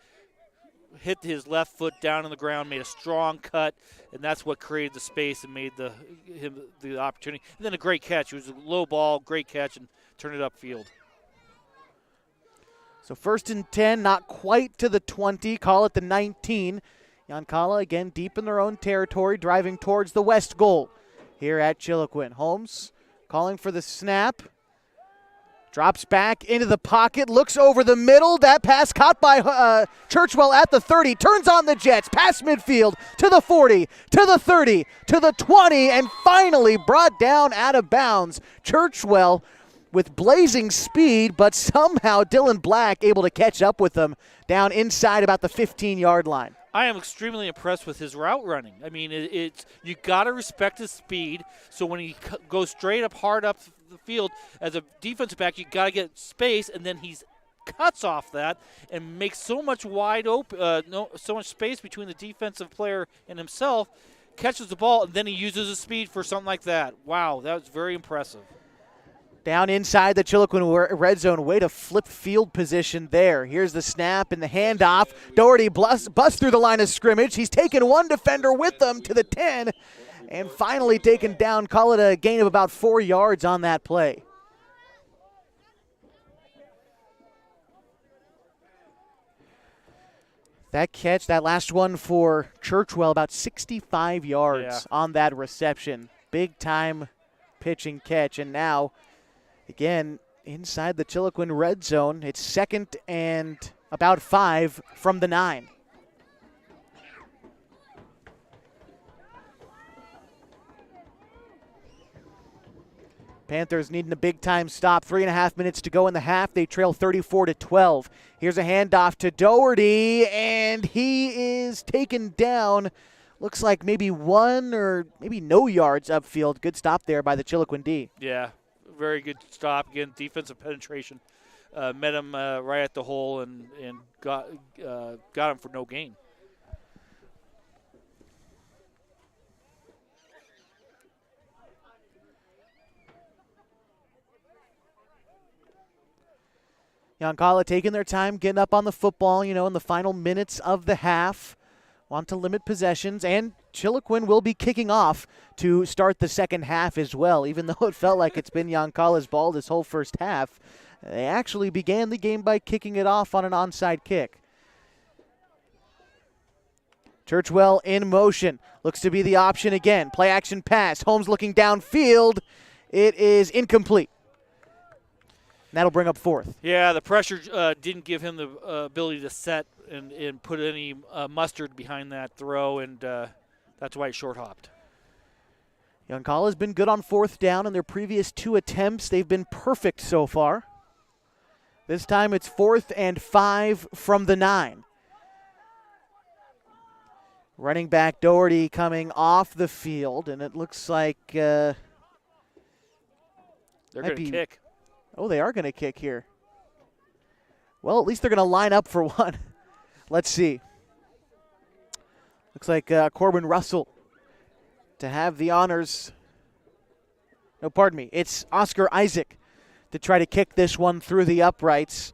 hit his left foot down on the ground, made a strong cut, and that's what created the space and made the opportunity. And then a great catch. It was a low ball, great catch, and turned it upfield. So 1st and 10, not quite to the 20, call it the 19. Yoncalla again deep in their own territory, driving towards the west goal here at Chiloquin. Holmes calling for the snap. Drops back into the pocket, looks over the middle. That pass caught by Churchwell at the 30. Turns on the Jets, past midfield to the 40, to the 30, to the 20, and finally brought down out of bounds. Churchwell with blazing speed, but somehow Dylan Black able to catch up with them down inside about the 15-yard line. I am extremely impressed with his route running. I mean, it's you got to respect his speed. So when he goes straight up, hard up the field, as a defensive back, you got to get space, and then he cuts off that and makes so much wide open, so much space between the defensive player and himself. Catches the ball, and then he uses his speed for something like that. Wow, that was very impressive. Down inside the Chiloquin red zone. Way to flip field position there. Here's the snap and the handoff. Doherty busts through the line of scrimmage. He's taken one defender with them to the 10 and finally taken down. Call it a gain of about 4 yards on that play. That catch, that last one for Churchwell, about 65 yards on that reception. Big time pitch and catch. And now, again, inside the Chiloquin red zone, it's 2nd and about 5 from the 9. Panthers needing a big-time stop. 3.5 minutes to go in the half. They trail 34-12. Here's a handoff to Doherty, and he is taken down. Looks like maybe 1 or maybe no yards upfield. Good stop there by the Chiloquin D. Yeah, very good stop. Again, defensive penetration. Met him right at the hole and got him for no gain. Yoncalla taking their time, getting up on the football, in the final minutes of the half. Want to limit possessions, and Chiloquin will be kicking off to start the second half as well. Even though it felt like it's been Yoncalla's ball this whole first half, they actually began the game by kicking it off on an onside kick. Churchwell in motion. Looks to be the option again. Play action pass. Holmes looking downfield. It is incomplete. that'll bring up fourth. Yeah, the pressure didn't give him the ability to set and put any mustard behind that throw, and that's why he short-hopped. Yoncalla has been good on fourth down in their previous 2 attempts. They've been perfect so far. This time it's 4th and 5 from the 9. Running back Doherty coming off the field, and it looks like they're going to kick. Oh, they are going to kick here. Well, at least they're going to line up for one. Let's see. Looks like Corbin Russell to have the honors. No, pardon me. It's Oscar Isaac to try to kick this one through the uprights,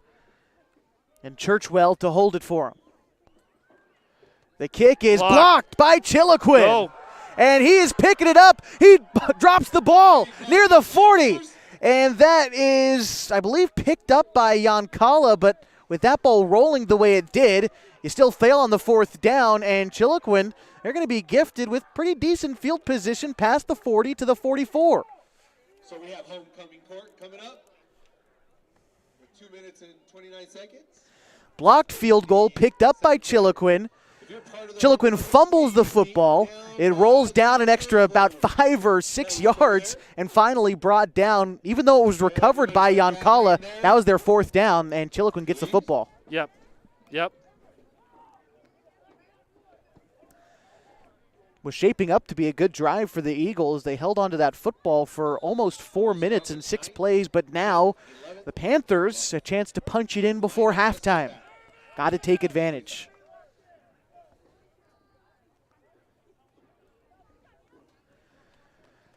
and Churchwell to hold it for him. The kick is blocked by Chiloquin. Go. And he is picking it up. He drops the ball near the 40. And that is, I believe, picked up by Yoncalla, but with that ball rolling the way it did, you still fail on the 4th down, and Chiloquin, they're going to be gifted with pretty decent field position past the 40 to the 44. So we have homecoming court coming up with 2 minutes and 29 seconds. Blocked field goal picked up by Chiloquin. Chiloquin fumbles the football. It rolls down an extra about 5 or 6 yards and finally brought down, even though it was recovered by Yoncalla. That was their 4th down, and Chiloquin gets the football. Yep. Was shaping up to be a good drive for the Eagles. They held onto that football for almost 4 minutes and 6 plays, but now the Panthers a chance to punch it in before halftime. Got to take advantage.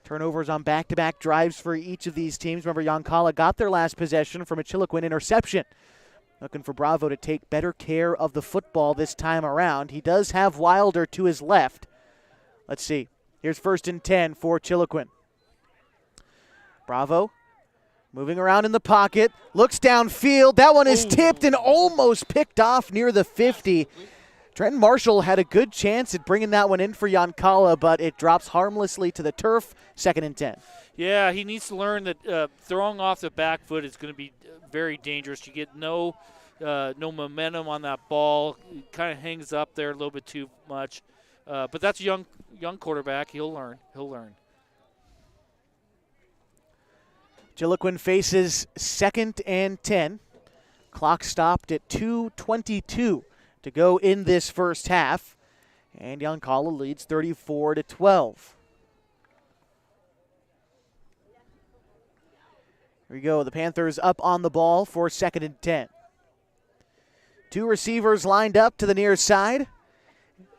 Turnovers on back-to-back drives for each of these teams. Remember, Yoncalla got their last possession from a Chiloquin interception. Looking for Bravo to take better care of the football this time around. He does have Wilder to his left. Let's see. Here's 1st and 10 for Chiloquin. Bravo moving around in the pocket. Looks downfield. That one is tipped and almost picked off near the 50. Trenton Marshall had a good chance at bringing that one in for Yoncalla, but it drops harmlessly to the turf, 2nd and 10. Yeah, he needs to learn that throwing off the back foot is going to be very dangerous. You get no momentum on that ball. It kind of hangs up there a little bit too much. But that's a young quarterback. He'll learn. Chiloquin faces 2nd and 10. Clock stopped at 2:22 to go in this first half. And Yoncalla leads 34-12. Here we go. The Panthers up on the ball for 2nd and 10. 2 receivers lined up to the near side.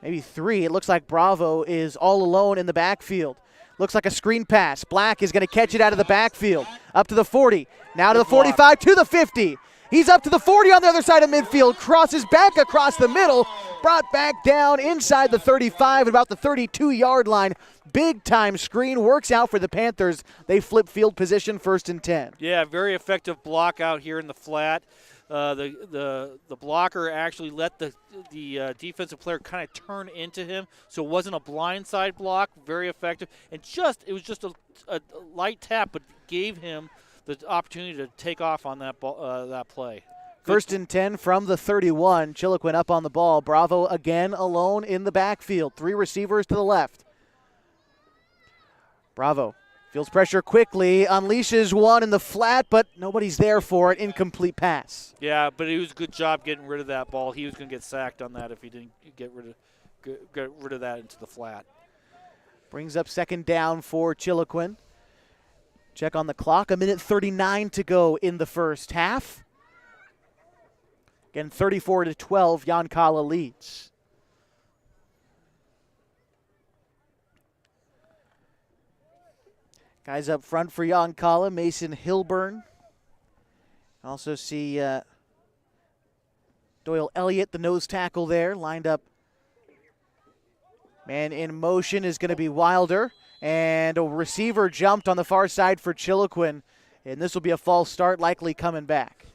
Maybe 3. It looks like Bravo is all alone in the backfield. Looks like a screen pass. Black is going to catch it out of the backfield. Up to the 40. Now to the 45, to the 50. He's up to the 40 on the other side of midfield. Crosses back across the middle. Brought back down inside the 35 at about the 32-yard line. Big time screen. Works out for the Panthers. They flip field position, 1st and 10. Yeah, very effective block out here in the flat. The blocker actually let the defensive player kind of turn into him, so it wasn't a blindside block. Very effective, and it was just a light tap, but gave him the opportunity to take off on that play. 1st and 10 from the 31. Chiloquin up on the ball. Bravo again alone in the backfield. 3 receivers to the left. Bravo feels pressure quickly, unleashes one in the flat, but nobody's there for it. Incomplete pass. Yeah, but it was a good job getting rid of that ball. He was going to get sacked on that if he didn't get rid of that into the flat. Brings up 2nd down for Chiloquin. Check on the clock. 1:39 to go in the first half. Again, 34-12, Yoncalla leads. Guys up front for Yoncalla, Mason Hilburn. Also see Doyle Elliott, the nose tackle there, lined up. Man in motion is going to be Wilder. And a receiver jumped on the far side for Chiloquin. And this will be a false start, likely coming back.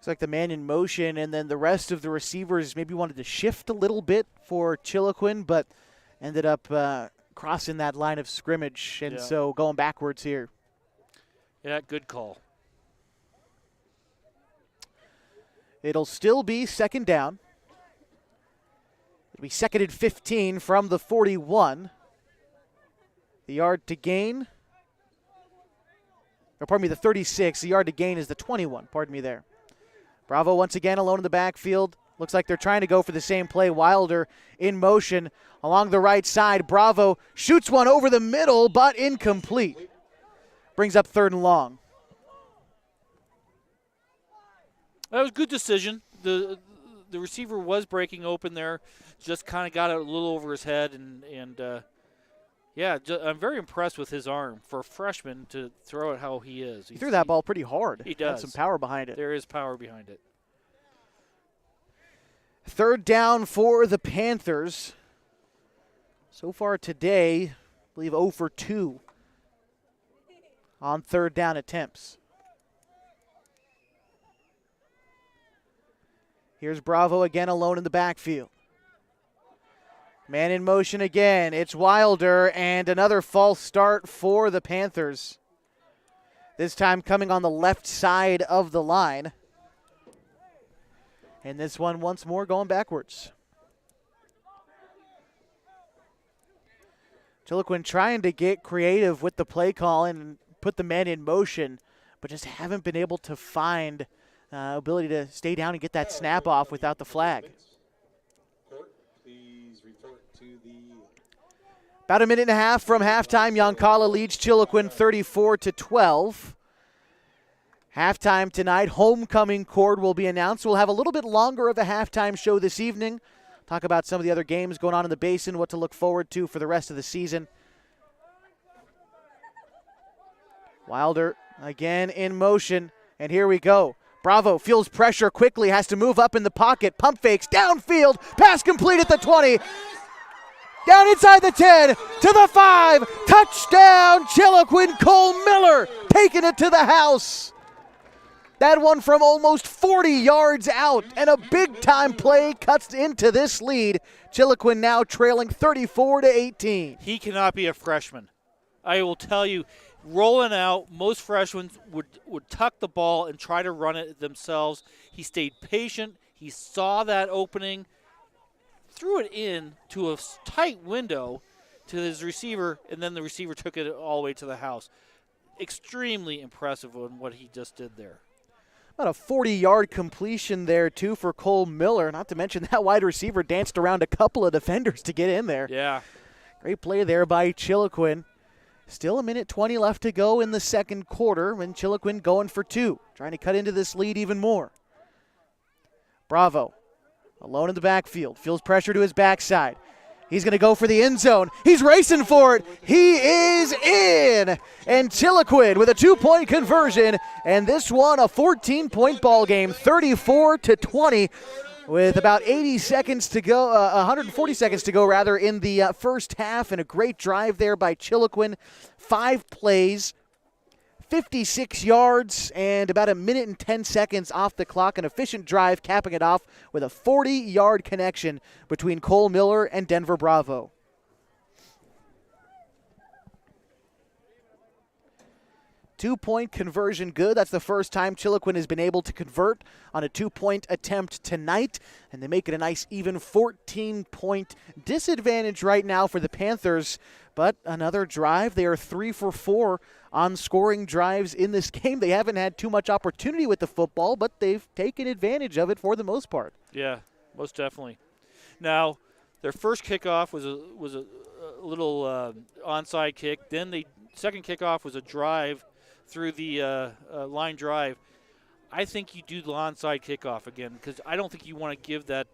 Looks like the man in motion, and then the rest of the receivers maybe wanted to shift a little bit for Chiloquin, but ended up crossing that line of scrimmage, and so going backwards here. Yeah, good call. It'll still be second down. It'll be second and 15 from the 41. The yard to gain, or pardon me, the 36. The yard to gain is the 21. Pardon me there. Bravo once again alone in the backfield. Looks like they're trying to go for the same play. Wilder in motion along the right side. Bravo shoots one over the middle, but incomplete. Brings up 3rd and long. That was a good decision. The receiver was breaking open there. Just kind of got it a little over his head. And I'm very impressed with his arm for a freshman to throw it how he is. He threw that ball pretty hard. He does. Had some power behind it. There is power behind it. 3rd down for the Panthers. So far today, I believe 0 for 2 on 3rd down attempts. Here's Bravo again alone in the backfield. Man in motion again. It's Wilder, and another false start for the Panthers. This time coming on the left side of the line. And this one once more going backwards. Chiloquin trying to get creative with the play call and put the men in motion, but just haven't been able to find ability to stay down and get that snap off without the flag. About a minute and a half from halftime. Yoncalla leads Chiloquin 34-12. Halftime tonight. Homecoming chord will be announced. We'll have a little bit longer of a halftime show this evening. Talk about some of the other games going on in the Basin, what to look forward to for the rest of the season. Wilder again in motion, and here we go. Bravo feels pressure quickly, has to move up in the pocket, pump fakes, downfield, pass complete at the 20. Down inside the 10, to the 5, touchdown, Chiloquin. Cole Miller taking it to the house. That one from almost 40 yards out, and a big-time play cuts into this lead. Chiloquin now trailing 34-18. He cannot be a freshman. I will tell you, rolling out, most freshmen would tuck the ball and try to run it themselves. He stayed patient. He saw that opening, threw it in to a tight window to his receiver, and then the receiver took it all the way to the house. Extremely impressive on what he just did there. About a 40-yard completion there, too, for Cole Miller. Not to mention that wide receiver danced around a couple of defenders to get in there. Yeah. Great play there by Chiloquin. Still a minute 20 left to go in the second quarter when Chiloquin going for 2, trying to cut into this lead even more. Bravo, alone in the backfield, feels pressure to his backside. He's going to go for the end zone. He's racing for it. He is in. And Chiloquin with a 2-point conversion. And this one, a 14-point ball game, 34-20. With about 80 seconds to go, 140 seconds to go, rather, in the first half. And a great drive there by Chiloquin. 5 plays, 56 yards, and about a minute and 10 seconds off the clock. An efficient drive, capping it off with a 40-yard connection between Cole Miller and Denver Bravo. Two-point conversion good. That's the first time Chiloquin has been able to convert on a 2-point attempt tonight. And they make it a nice even 14-point disadvantage right now for the Panthers. But another drive. They are 3 for 4 on scoring drives in this game. They haven't had too much opportunity with the football, but they've taken advantage of it for the most part. Yeah, most definitely. Now, their first kickoff was a little onside kick. Then the second kickoff was a drive through the line drive. I think you do the onside kickoff again because I don't think you want to give that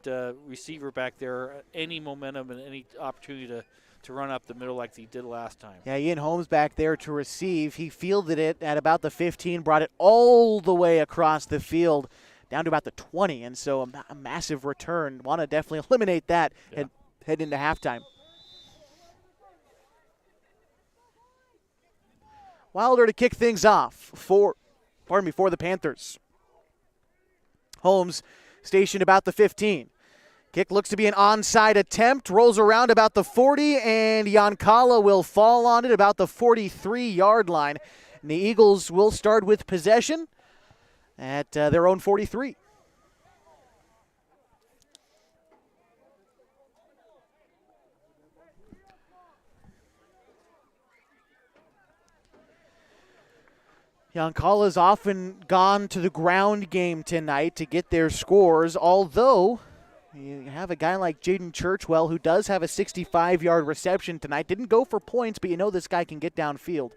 receiver back there any momentum and any opportunity to run up the middle like he did last time. Yeah, Ian Holmes back there to receive. He fielded it at about the 15, brought it all the way across the field down to about the 20, and so a massive return. Want to definitely eliminate that and head into halftime. Wilder to kick things off for the Panthers. Holmes stationed about the 15. Kick looks to be an onside attempt, rolls around about the 40, and Yoncalla will fall on it about the 43-yard line. And the Eagles will start with possession at their own 43. Yoncalla's often gone to the ground game tonight to get their scores, although you have a guy like Jaden Churchwell who does have a 65-yard reception tonight. Didn't go for points, but you know this guy can get downfield.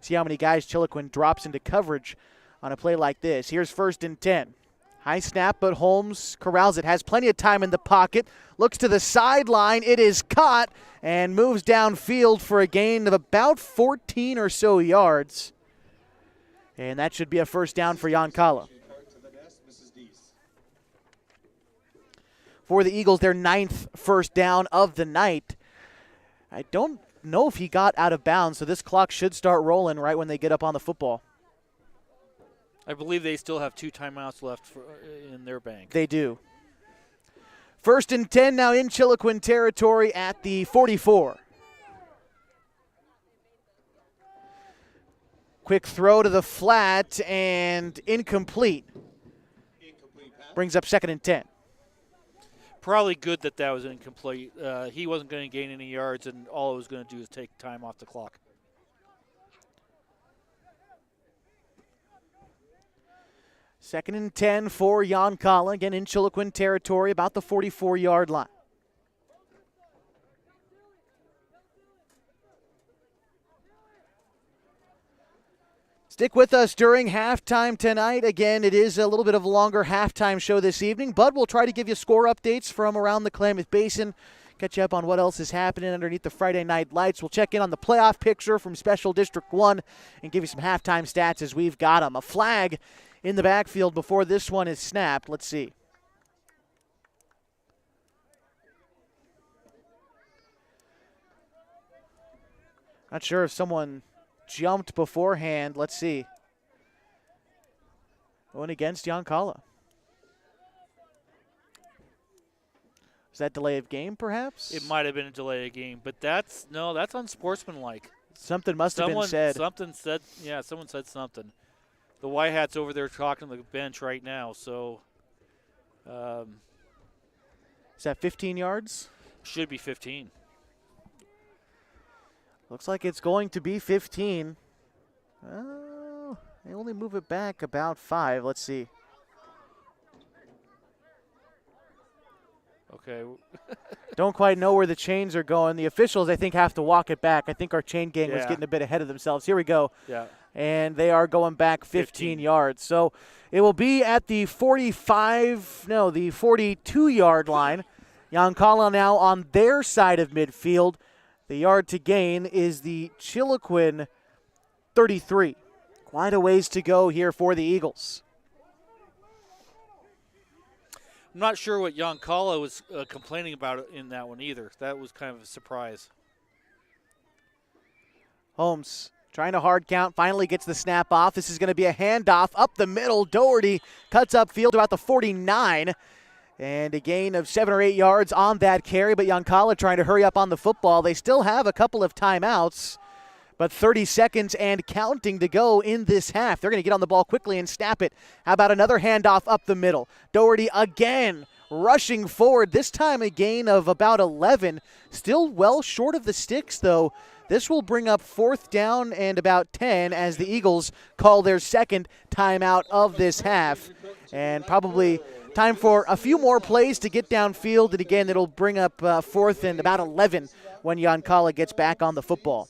See how many guys Chiloquin drops into coverage on a play like this. Here's 1st and 10. High snap, but Holmes corrals it. Has plenty of time in the pocket. Looks to the sideline. It is caught and moves downfield for a gain of about 14 or so yards. And that should be a first down for Yoncalla. For the Eagles, their 9th first down of the night. I don't know if he got out of bounds, so this clock should start rolling right when they get up on the football. I believe they still have 2 timeouts left in their bank. They do. 1st and 10 now in Chiloquin territory at the 44. Quick throw to the flat and incomplete. Brings up 2nd and 10. Probably good that was incomplete. He wasn't going to gain any yards, and all it was going to do is take time off the clock. Second and 10 for Yoncalla, again in Chiloquin territory, about the 44-yard line. Stick with us during halftime tonight. Again, it is a little bit of a longer halftime show this evening, but we'll try to give you score updates from around the Klamath Basin, catch you up on what else is happening underneath the Friday night lights. We'll check in on the playoff picture from Special District 1 and give you some halftime stats as we've got them. A flag in the backfield before this one is snapped. Let's see. Not sure if someone jumped beforehand. Let's see. Going against Yoncalla. Is that delay of game, perhaps? It might have been a delay of game, but that's unsportsmanlike. Something must have been said. Someone said something. The White Hat's over there talking to the bench right now, so. Is that 15 yards? Should be 15. Looks like it's going to be 15. Oh, they only move it back about 5. Let's see. Okay. Don't quite know where the chains are going. The officials, I think, have to walk it back. I think our chain gang was getting a bit ahead of themselves. Here we go. Yeah. And they are going back 15 yards. So it will be at the 42-yard line. Yoncalla now on their side of midfield. The yard to gain is the Chiloquin 33. Quite a ways to go here for the Eagles. I'm not sure what Yoncalla was complaining about in that one either. That was kind of a surprise. Holmes trying to hard count, finally gets the snap off. This is going to be a handoff up the middle. Doherty cuts upfield about the 49. And a gain of 7 or 8 yards on that carry, but Yoncalla trying to hurry up on the football. They still have a couple of timeouts, but 30 seconds and counting to go in this half. They're going to get on the ball quickly and snap it. How about another handoff up the middle? Doherty again rushing forward, this time a gain of about 11. Still well short of the sticks, though. This will bring up 4th down and about 10 as the Eagles call their second timeout of this half. And probably time for a few more plays to get downfield, and again, it'll bring up 4th and about 11 when Yoncalla gets back on the football.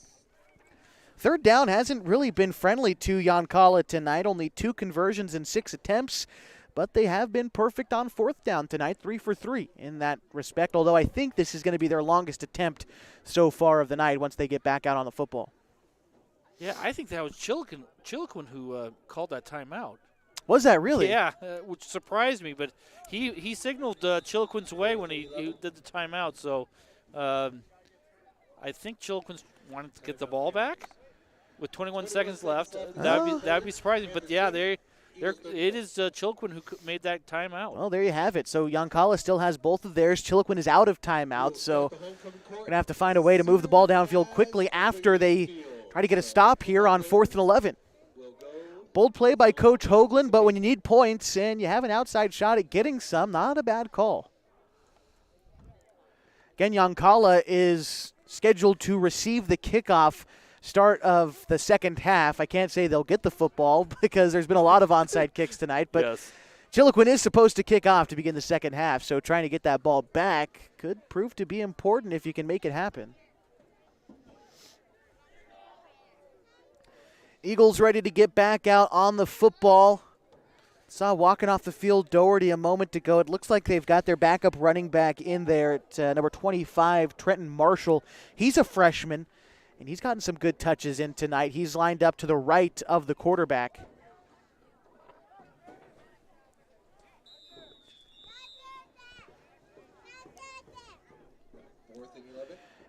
3rd down hasn't really been friendly to Yoncalla tonight. Only 2 conversions in 6 attempts, but they have been perfect on 4th down tonight, 3 for 3 in that respect, although I think this is going to be their longest attempt so far of the night once they get back out on the football. Yeah, I think that was Chiloquin who called that timeout. Was that really? Yeah, which surprised me, but he signaled Chiloquin's way when he did the timeout, so I think Chiloquin wanted to get the ball back with 21 seconds left. That would be surprising, but yeah, It is Chiloquin who made that timeout. Well, there you have it. So Yoncalla still has both of theirs. Chiloquin is out of timeout, so going to have to find a way to move the ball downfield quickly after they try to get a stop here on 4th and 11. Bold play by Coach Hoagland, but when you need points and you have an outside shot at getting some, not a bad call. Again, Yoncalla is scheduled to receive the kickoff start of the second half. I can't say they'll get the football because there's been a lot of onside kicks tonight, but yes. Chiloquin is supposed to kick off to begin the second half, so trying to get that ball back could prove to be important if you can make it happen. Eagles ready to get back out on the football. Saw walking off the field Doherty a moment ago. It looks like they've got their backup running back in there at number 25, Trenton Marshall. He's a freshman, and he's gotten some good touches in tonight. He's lined up to the right of the quarterback.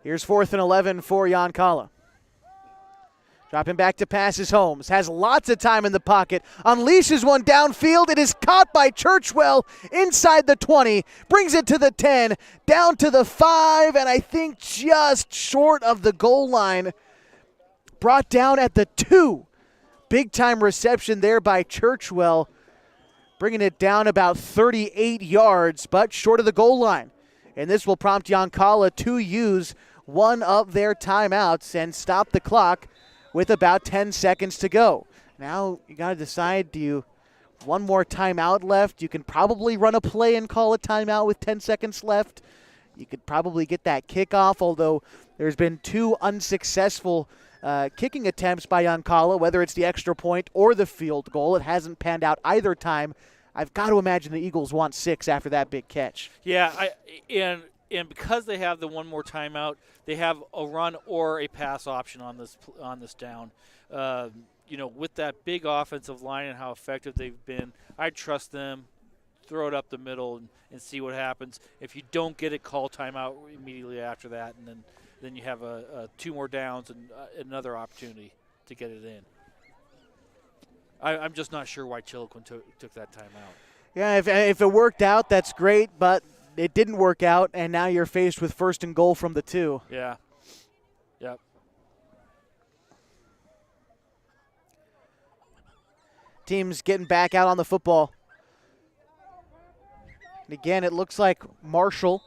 Here's 4th and 11 for Yoncalla. Dropping back to passes Holmes. Has lots of time in the pocket. Unleashes one downfield. It is caught by Churchwell inside the 20. Brings it to the 10. Down to the 5. And I think just short of the goal line. Brought down at the 2. Big time reception there by Churchwell. Bringing it down about 38 yards, but short of the goal line. And this will prompt Yoncalla to use one of their timeouts and stop the clock with about 10 seconds to go. Now you got to decide, do you one more timeout left? You can probably run a play and call a timeout with 10 seconds left. You could probably get that kickoff, although there's been 2 unsuccessful kicking attempts by Yoncalla, whether it's the extra point or the field goal. It hasn't panned out either time. I've got to imagine the Eagles want 6 after that big catch. Yeah, and because they have the one more timeout, they have a run or a pass option on this down. With that big offensive line and how effective they've been, I trust them. Throw it up the middle and see what happens. If you don't get it, call timeout immediately after that, and then you have 2 more downs and another opportunity to get it in. I'm just not sure why Chiloquin took that timeout. Yeah, if it worked out, that's great, but it didn't work out, and now you're faced with 1st and goal from the 2. Yeah. Yep. Team's getting back out on the football. And again, it looks like Marshall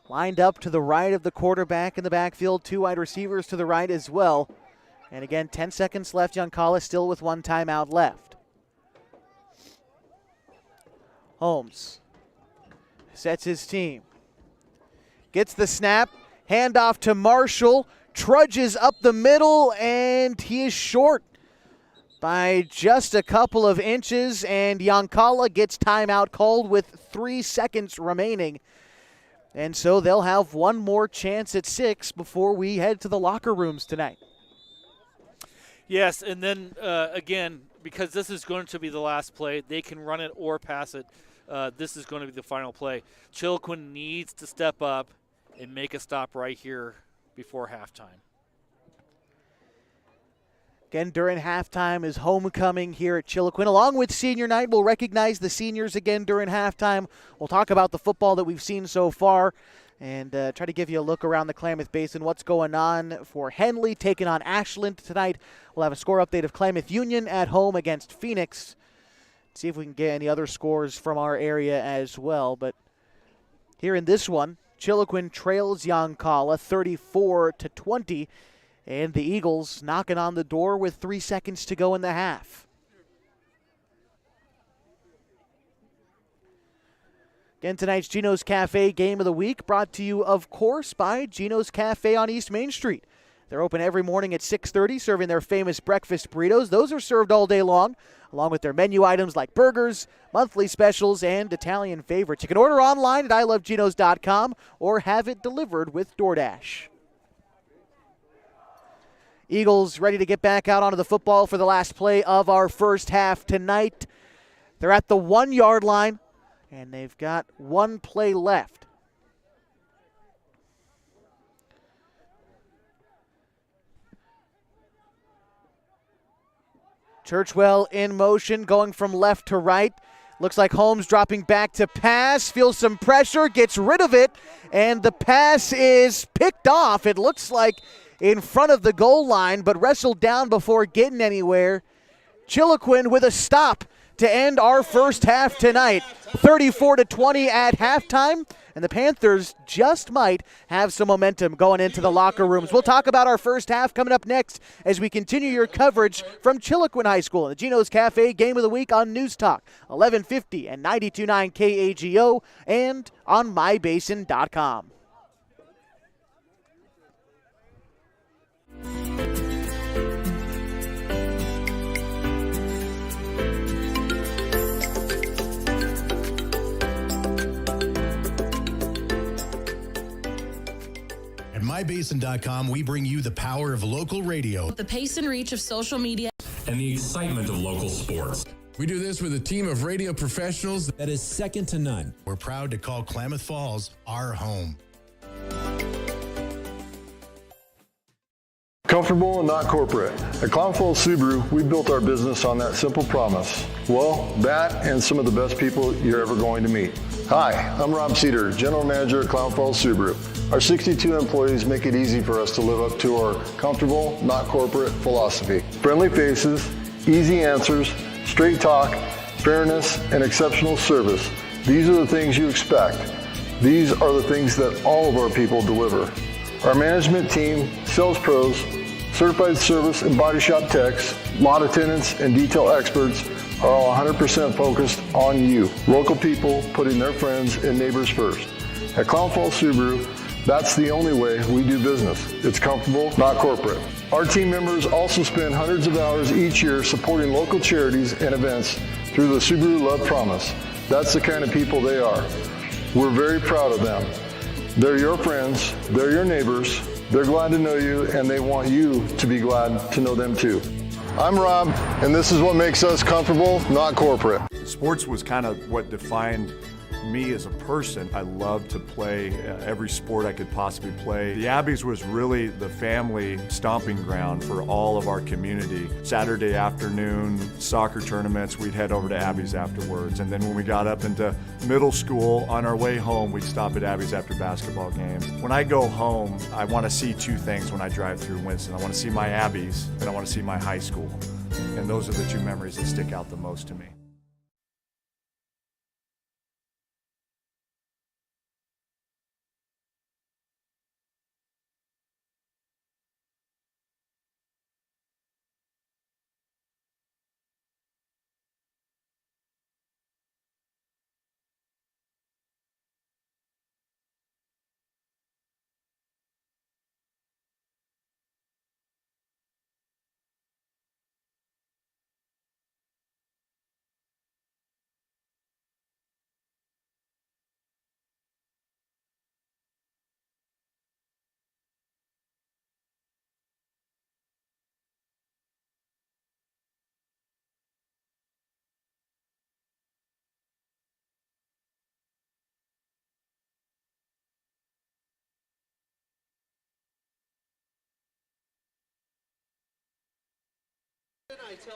lined up to the right of the quarterback in the backfield, 2 wide receivers to the right as well. And again, 10 seconds left. Yoncalla still with 1 timeout left. Holmes sets his team. Gets the snap. Handoff to Marshall. Trudges up the middle, and he is short by just a couple of inches. And Yoncalla gets timeout called with 3 seconds remaining. And so they'll have one more chance at 6 before we head to the locker rooms tonight. Yes, and then, again, because this is going to be the last play, they can run it or pass it. This is going to be the final play. Chiloquin needs to step up and make a stop right here before halftime. Again, during halftime is homecoming here at Chiloquin. Along with senior night, we'll recognize the seniors again during halftime. We'll talk about the football that we've seen so far and try to give you a look around the Klamath Basin, what's going on for Henley taking on Ashland tonight. We'll have a score update of Klamath Union at home against Phoenix. See if we can get any other scores from our area as well. But here in this one, Chiloquin trails Yoncalla 34-20, and the Eagles knocking on the door with 3 seconds to go in the half. Again, tonight's Gino's Cafe Game of the Week brought to you, of course, by Gino's Cafe on East Main Street. They're open every morning at 6:30, serving their famous breakfast burritos. Those are served all day long, along with their menu items like burgers, monthly specials, and Italian favorites. You can order online at iloveginos.com or have it delivered with DoorDash. Eagles ready to get back out onto the football for the last play of our first half tonight. They're at the 1-yard line, and they've got 1 play left. Churchwell in motion, going from left to right. Looks like Holmes dropping back to pass, feels some pressure, gets rid of it, and the pass is picked off. It looks like in front of the goal line, but wrestled down before getting anywhere. Chiloquin with a stop to end our first half tonight. 34-20 at halftime, and the Panthers just might have some momentum going into the locker rooms. We'll talk about our first half coming up next as we continue your coverage from Chiloquin High School and the Geno's Cafe Game of the Week on News Talk 1150 and 92.9 KAGO and on mybasin.com. At mybasin.com, we bring you the power of local radio, The pace and reach of social media, and the excitement of local sports. We do this with a team of radio professionals that is second to none. We're proud to call Klamath Falls our home. Comfortable and not corporate. At Klamath Falls Subaru, we built our business on that simple promise. Well, that and some of the best people you're ever going to meet. Hi, I'm Rob Cedar, General Manager at Klamath Falls Subaru. Our 62 employees make it easy for us to live up to our comfortable, not corporate philosophy. Friendly faces, easy answers, straight talk, fairness, and exceptional service. These are the things you expect. These are the things that all of our people deliver. Our management team, sales pros, certified service and body shop techs, lot attendants, and detail experts are all 100% focused on you. Local people putting their friends and neighbors first. At Klamath Falls Subaru, that's the only way we do business. It's comfortable, not corporate. Our team members also spend hundreds of hours each year supporting local charities and events through the Subaru Love Promise. That's the kind of people they are. We're very proud of them. They're your friends, they're your neighbors, they're glad to know you, and they want you to be glad to know them too. I'm Rob, and this is what makes us comfortable, not corporate. Sports was kind of what defined me as a person. I loved to play every sport I could possibly play. The Abbeys was really the family stomping ground for all of our community. Saturday afternoon, soccer tournaments, we'd head over to Abbeys afterwards. And then when we got up into middle school, on our way home, we'd stop at Abbeys after basketball games. When I go home, I want to see two things when I drive through Winston. I want to see my Abbeys, and I want to see my high school. And those are the two memories that stick out the most to me.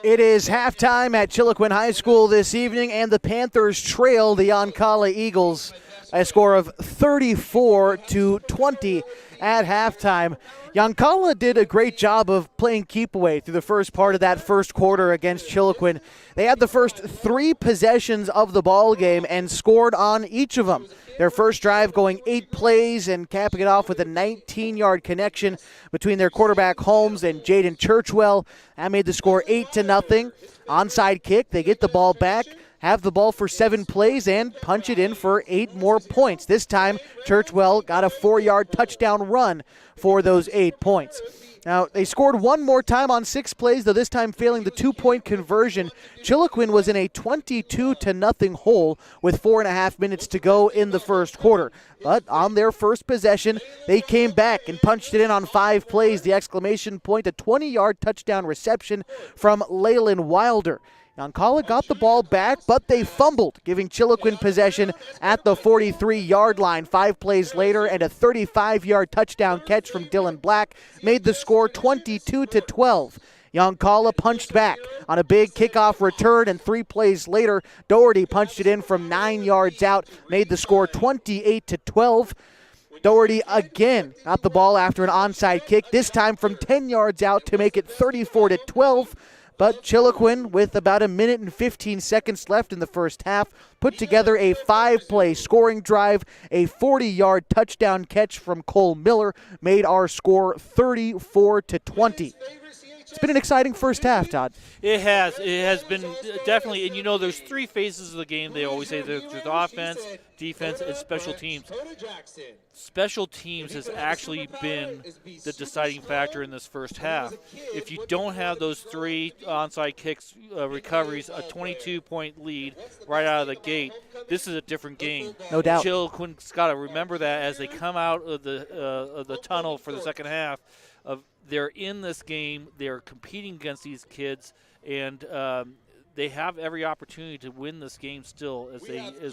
It is halftime at Chiloquin High School this evening, and the Panthers trail the Yoncalla Eagles by a score of 34-20 at halftime. Yoncalla did a great job of playing keep away through the first part of that first quarter against Chiloquin. They had the first 3 possessions of the ball game and scored on each of them. Their first drive going 8 plays and capping it off with a 19-yard connection between their quarterback Holmes and Jaden Churchwell. That made the score 8-0. Onside kick, they get the ball back, have the ball for 7 plays, and punch it in for 8 more points. This time, Churchwell got a 4-yard touchdown run for those 8 points. Now, they scored one more time on 6 plays, though this time failing the 2-point conversion. Chiloquin was in a 22-0 hole with 4.5 minutes to go in the first quarter. But on their first possession, they came back and punched it in on 5 plays. The exclamation point, a 20-yard touchdown reception from Leyland Wilder. Yoncalla got the ball back, but they fumbled, giving Chiloquin possession at the 43-yard line. 5 plays later, and a 35-yard touchdown catch from Dylan Black made the score 22-12. Yoncalla punched back on a big kickoff return, and 3 plays later, Doherty punched it in from 9 yards out, made the score 28-12. Doherty again got the ball after an onside kick, this time from 10 yards out to make it 34-12. But Chiloquin, with about a minute and 15 seconds left in the first half, put together a 5-play scoring drive. A 40-yard touchdown catch from Cole Miller made our score 34-20. It's been an exciting first half, Todd. It has. It has been definitely. And, there's 3 phases of the game. They always say there's offense, defense, and special teams. Special teams has actually been the deciding factor in this first half. If you don't have those 3 onside kicks, recoveries, a 22-point lead right out of the gate, this is a different game. No doubt. Chiloquin's got to remember that as they come out of the tunnel for the second half. They're in this game. They're competing against these kids, and they have every opportunity to win this game still as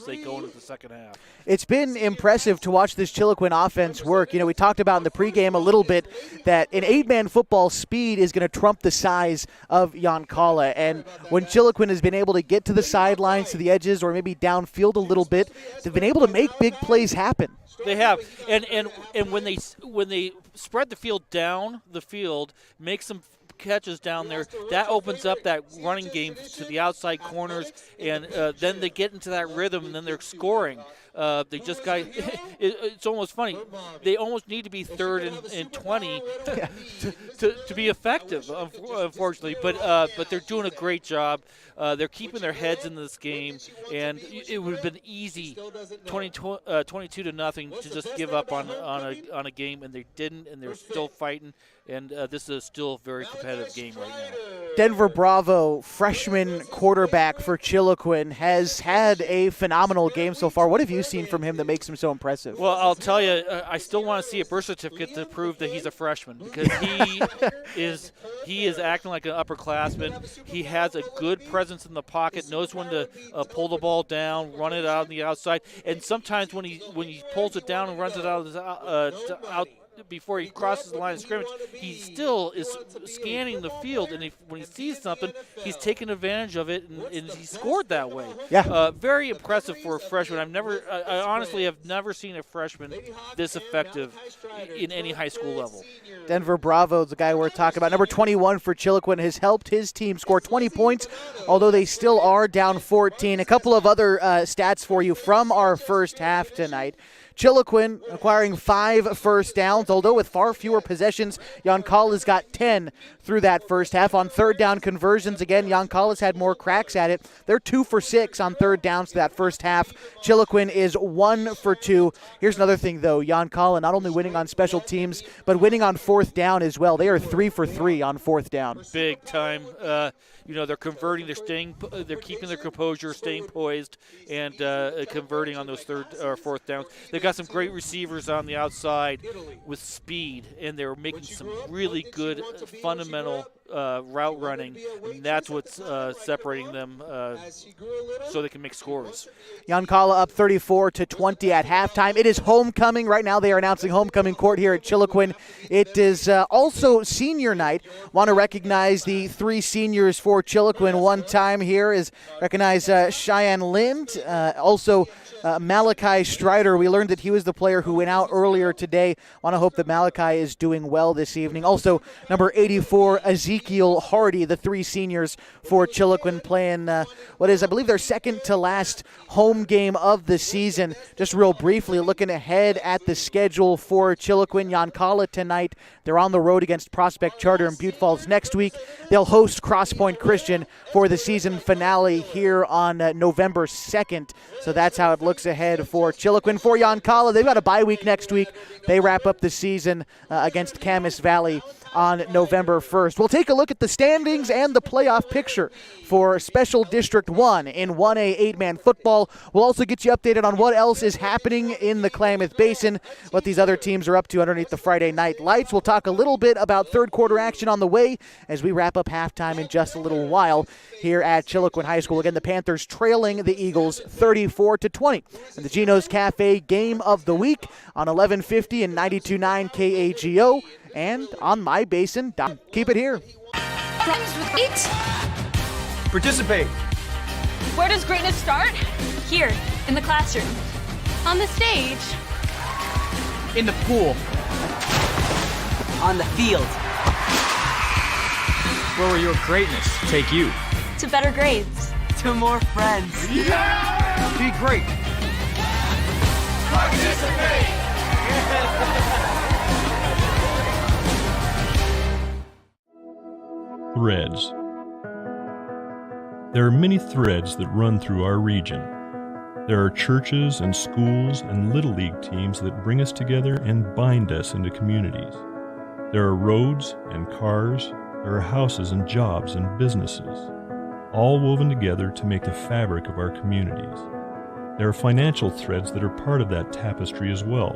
they go into the second half. It's been impressive to watch this Chiloquin offense work. We talked about in the pregame a little bit that in 8-man football, speed is going to trump the size of Yoncalla. And when Chiloquin has been able to get to the sidelines, to the edges, or maybe downfield a little bit, they've been able to make big plays happen. They have, and when they spread the field down the field, make some catches down there, that opens up that running game to the outside corners, and then they get into that rhythm, and then they're scoring. They just got. It's almost funny. They almost need to be 3rd and 20 to be effective, unfortunately. But they're doing a great job. They're keeping their heads in this game, and it would have been easy, 22-0, to just give up on a game, and they didn't, and they're still fighting. And this is still a very competitive game right now. Denver Bravo, freshman quarterback for Chiloquin, has had a phenomenal game so far. What have you seen from him that makes him so impressive? Well, I'll tell you, I still want to see a birth certificate to prove that he's a freshman, because he is acting like an upperclassman. He has a good presence in the pocket, knows when to pull the ball down, run it out on the outside, and sometimes when he pulls it down and runs it out before he crosses the line of scrimmage, he still is scanning the field, and when he sees something, he's taking advantage of it, and he scored that way. Yeah. Very impressive for a freshman. I honestly have never seen a freshman this effective in any high school level. Denver Bravo, the guy we're talking about, number 21 for Chiloquin, has helped his team score 20 points, although they still are down 14. A couple of other stats for you from our first half tonight. Chiloquin acquiring 5 first downs, although with far fewer possessions. Yoncalla's got 10 through that first half. On third down conversions, again, Yoncalla's had more cracks at it. They're 2 for 6 on third downs to that first half. Chiloquin is 1 for 2. Here's another thing, though. Yoncalla not only winning on special teams, but winning on fourth down as well. They are 3 for 3 on fourth down. Big time. They're converting. They're keeping their composure, staying poised, and converting on those third or fourth downs. They've got some great receivers on the outside with speed, and they're making some really good fundamental route running, and that's what's separating them so they can make scores. Yoncalla up 34-20 at halftime. It is homecoming. Right now they are announcing homecoming court here at Chiloquin. It is also senior night. Want to recognize the 3 seniors for Chiloquin. One time here is recognize Cheyenne Lind, also Malachi Strider. We learned that he was the player who went out earlier today. Want to hope that Malachi is doing well this evening. Also, number 84, Ezekiel Hardy, the 3 seniors for Chiloquin playing I believe their second to last home game of the season. Just real briefly, looking ahead at the schedule for Chiloquin. Yoncalla tonight. They're on the road against Prospect Charter in Butte Falls next week. They'll host Cross Point Christian for the season finale here on November 2nd. So that's how it looks ahead for Chiloquin. For Yoncalla, they've got a bye week next week. They wrap up the season against Camas Valley on November 1st. We'll take a look at the standings and the playoff picture for Special District 1 in 1A 8-man football. We'll also get you updated on what else is happening in the Klamath Basin, what these other teams are up to underneath the Friday night lights. We'll talk a little bit about third quarter action on the way as we wrap up halftime in just a little while here at Chiloquin High School. Again, the Panthers trailing the Eagles 34-20. And the Geno's Cafe Game of the Week on 1150 and 92.9 KAGO and on MyBasin. Keep it here. Friends with great. Participate. Where does greatness start? Here, in the classroom. On the stage. In the pool. On the field. Where will your greatness take you? To better grades. To more friends. Be great. Participate! Threads. There are many threads that run through our region. There are churches and schools and little league teams that bring us together and bind us into communities. There are roads and cars. There are houses and jobs and businesses, all woven together to make the fabric of our communities. There are financial threads that are part of that tapestry as well.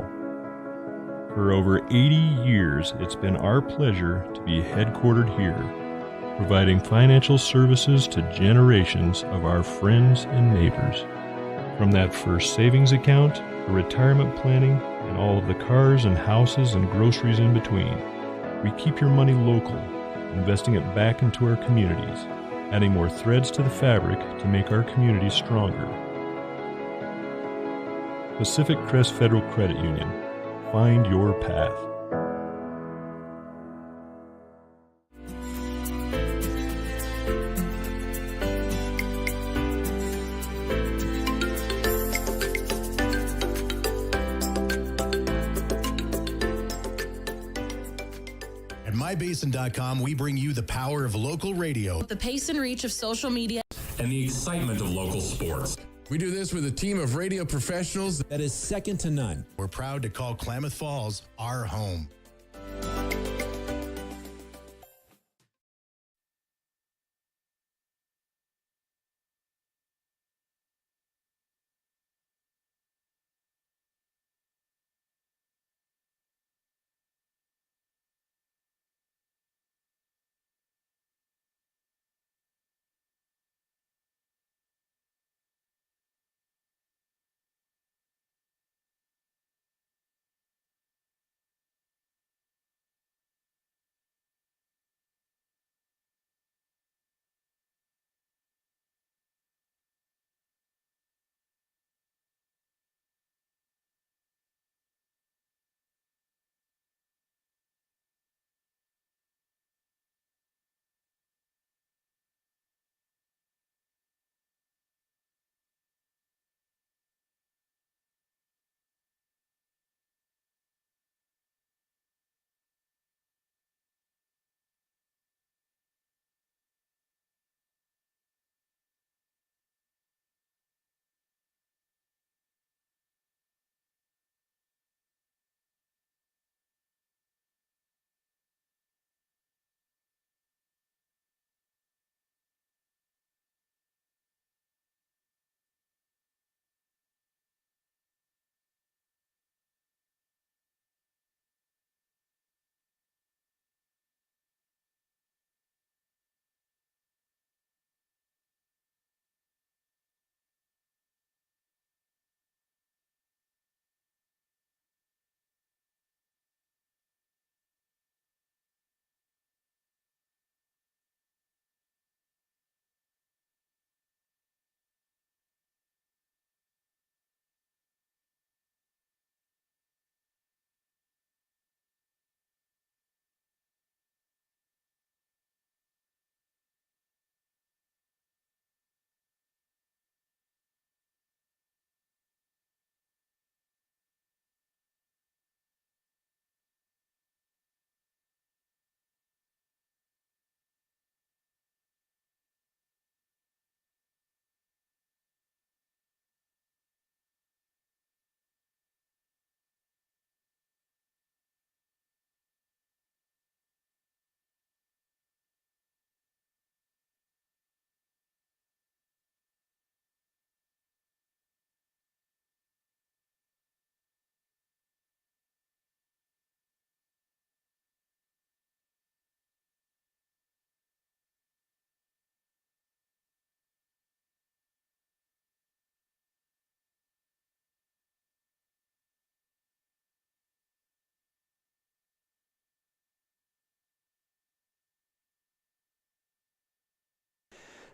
For over 80 years, it's been our pleasure to be headquartered here, providing financial services to generations of our friends and neighbors. From that first savings account, to retirement planning, and all of the cars and houses and groceries in between, we keep your money local, investing it back into our communities, adding more threads to the fabric to make our communities stronger. Pacific Crest Federal Credit Union. Find your path. At MyBasin.com, we bring you the power of local radio. The pace and reach of social media. And the excitement of local sports. We do this with a team of radio professionals that is second to none. We're proud to call Klamath Falls our home.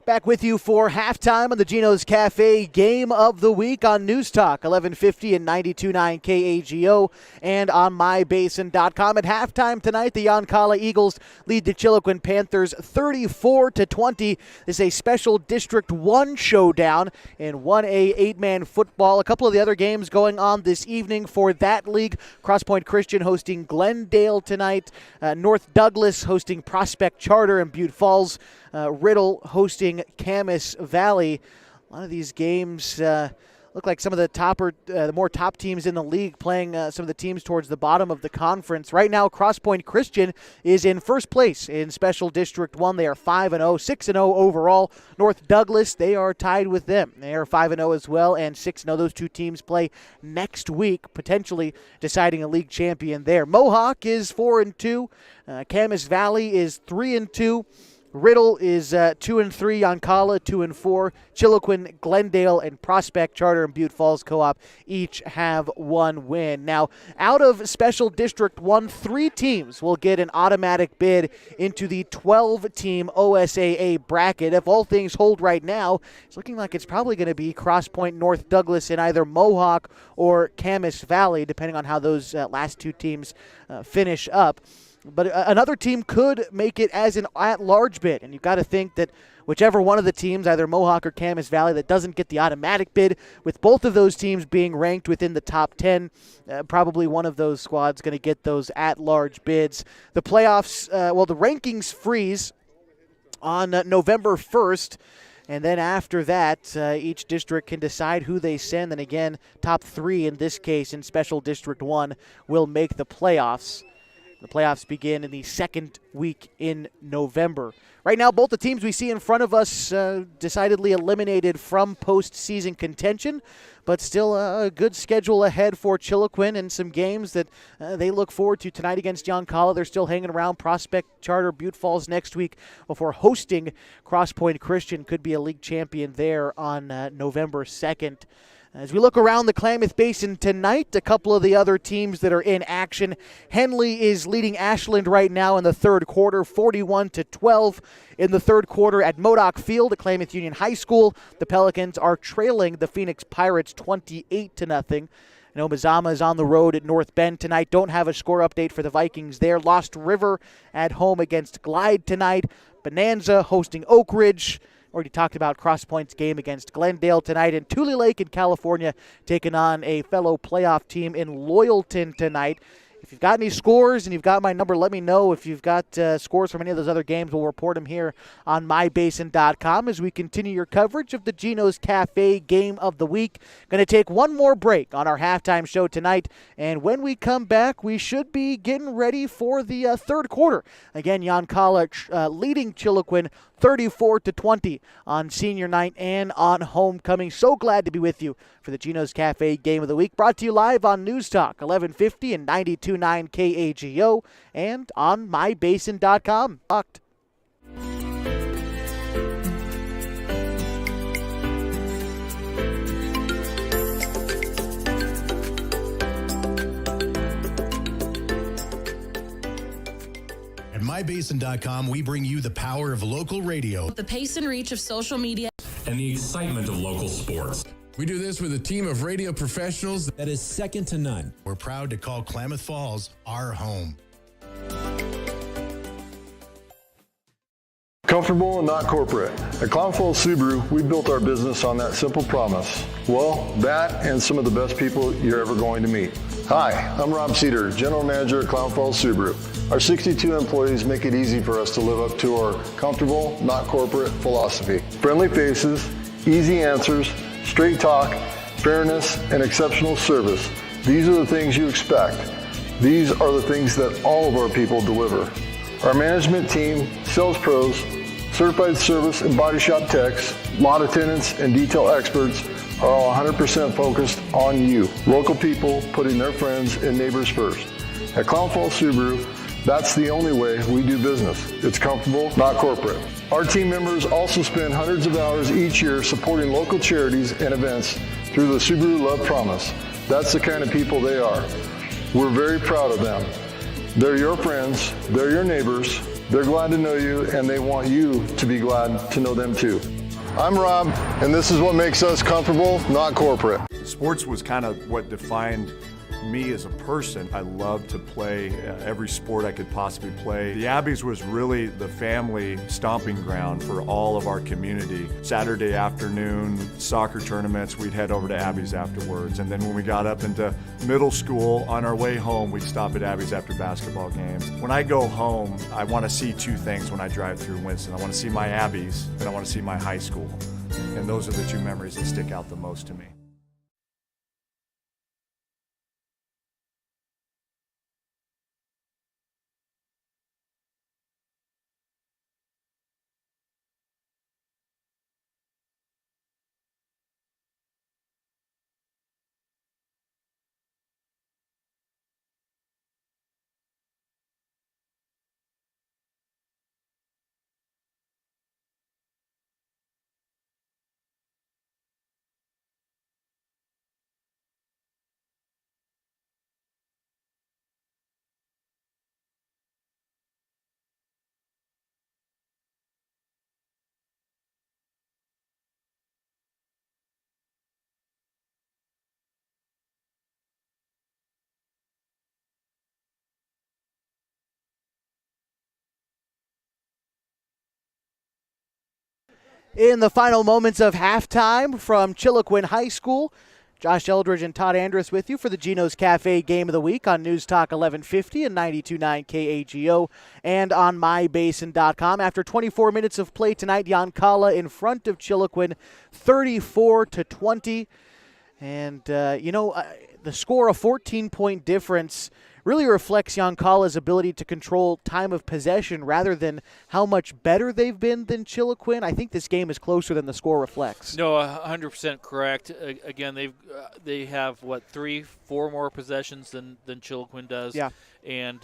Back with you for halftime on the Geno's Cafe Game of the Week on News Talk 1150 and 92.9 KAGO and on mybasin.com. At halftime tonight, the Yoncalla Eagles lead the Chiloquin Panthers 34-20. This is a special District 1 showdown in 1A 8-man football. A couple of the other games going on this evening for that league. Cross Point Christian hosting Glendale tonight. North Douglas hosting Prospect Charter in Butte Falls. Riddle hosting Camas Valley. A lot of these games look like some of the more top teams in the league playing some of the teams towards the bottom of the conference. Right now, Cross Point Christian is in first place in Special District 1. They are 5-0, 6-0 overall. North Douglas, they are tied with them. They are 5-0 as well and 6-0. Those two teams play next week, potentially deciding a league champion there. Mohawk is 4-2. Camas Valley is 3-2. Riddle is 2-3, Yoncalla 2-4, Chiloquin, Glendale, and Prospect Charter and Butte Falls Co-op each have one win. Now, out of Special District 1, 3 teams will get an automatic bid into the 12-team OSAA bracket. If all things hold right now, it's looking like it's probably going to be Cross Point, North Douglas, and either Mohawk or Camas Valley, depending on how those last two teams finish up. But another team could make it as an at-large bid, and you've got to think that whichever one of the teams, either Mohawk or Camas Valley, that doesn't get the automatic bid, with both of those teams being ranked within the top 10, probably one of those squads going to get those at-large bids. The playoffs, the rankings freeze on November 1st. And then after that, each district can decide who they send. And again, top 3 in this case in Special District 1 will make the playoffs. The playoffs begin in the second week in November. Right now, both the teams we see in front of us decidedly eliminated from postseason contention, but still a good schedule ahead for Chiloquin and some games that they look forward to tonight against Yoncalla. They're still hanging around Prospect Charter, Butte Falls next week before hosting Cross Point Christian. Could be a league champion there on November 2nd. As we look around the Klamath Basin tonight, a couple of the other teams that are in action. Henley is leading Ashland right now in the third quarter, 41-12. In the third quarter at Modoc Field at Klamath Union High School, the Pelicans are trailing the Phoenix Pirates 28-0. And Omazama is on the road at North Bend tonight. Don't have a score update for the Vikings there. Lost River at home against Glide tonight. Bonanza hosting Oak Ridge. Already talked about Cross Point's game against Glendale tonight, and Tule Lake in California taking on a fellow playoff team in Loyalton tonight. If you've got any scores and you've got my number, let me know. If you've got scores from any of those other games, we'll report them here on mybasin.com as we continue your coverage of the Geno's Cafe Game of the Week. Going to take one more break on our halftime show tonight, and when we come back, we should be getting ready for the third quarter. Again, Yoncalla leading Chiloquin 34-20 on senior night and on homecoming. So glad to be with you for the Geno's Cafe Game of the Week, brought to you live on News Talk 1150 and 92.9 KAGO and on mybasin.com. Locked. At mybasin.com, we bring you the power of local radio, the pace and reach of social media, and the excitement of local sports. We do this with a team of radio professionals that is second to none. We're proud to call Klamath Falls our home. Comfortable and not corporate. At Klamath Falls Subaru, we built our business on that simple promise. Well, that and some of the best people you're ever going to meet. Hi, I'm Rob Cedar, General Manager at Klamath Falls Subaru. Our 62 employees make it easy for us to live up to our comfortable, not corporate philosophy. Friendly faces, easy answers, straight talk, fairness, and exceptional service. These are the things you expect. These are the things that all of our people deliver. Our management team, sales pros, certified service and body shop techs, lot attendants, and detail experts are all 100% focused on you. Local people putting their friends and neighbors first. At Klamath Falls Subaru, that's the only way we do business. It's comfortable, not corporate. Our team members also spend hundreds of hours each year supporting local charities and events through the Subaru Love Promise. That's the kind of people they are. We're very proud of them. They're your friends, they're your neighbors, They're glad to know you, and they want you to be glad to know them too. I'm Rob, and this is what makes us comfortable, not corporate. Sports was kind of what defined me as a person. I loved to play every sport I could possibly play. The Abbeys was really the family stomping ground for all of our community. Saturday afternoon, soccer tournaments, we'd head over to Abbeys afterwards. And then when we got up into middle school, on our way home, we'd stop at Abbeys after basketball games. When I go home, I want to see two things when I drive through Winston. I want to see my Abbeys, and I want to see my high school. And those are the two memories that stick out the most to me. In the final moments of halftime from Chiloquin High School, Josh Eldridge and Todd Andrus with you for the Geno's Cafe Game of the Week on News Talk 1150 and 92.9 KAGO and on mybasin.com. After 24 minutes of play tonight, Yoncalla in front of Chiloquin 34-20. And, the score, a 14-point difference, really reflects Yoncalla's ability to control time of possession rather than how much better they've been than Chiloquin. I think this game is closer than the score reflects. No, 100% correct. Again, they have, 3-4 more possessions than Chiloquin does. Yeah. And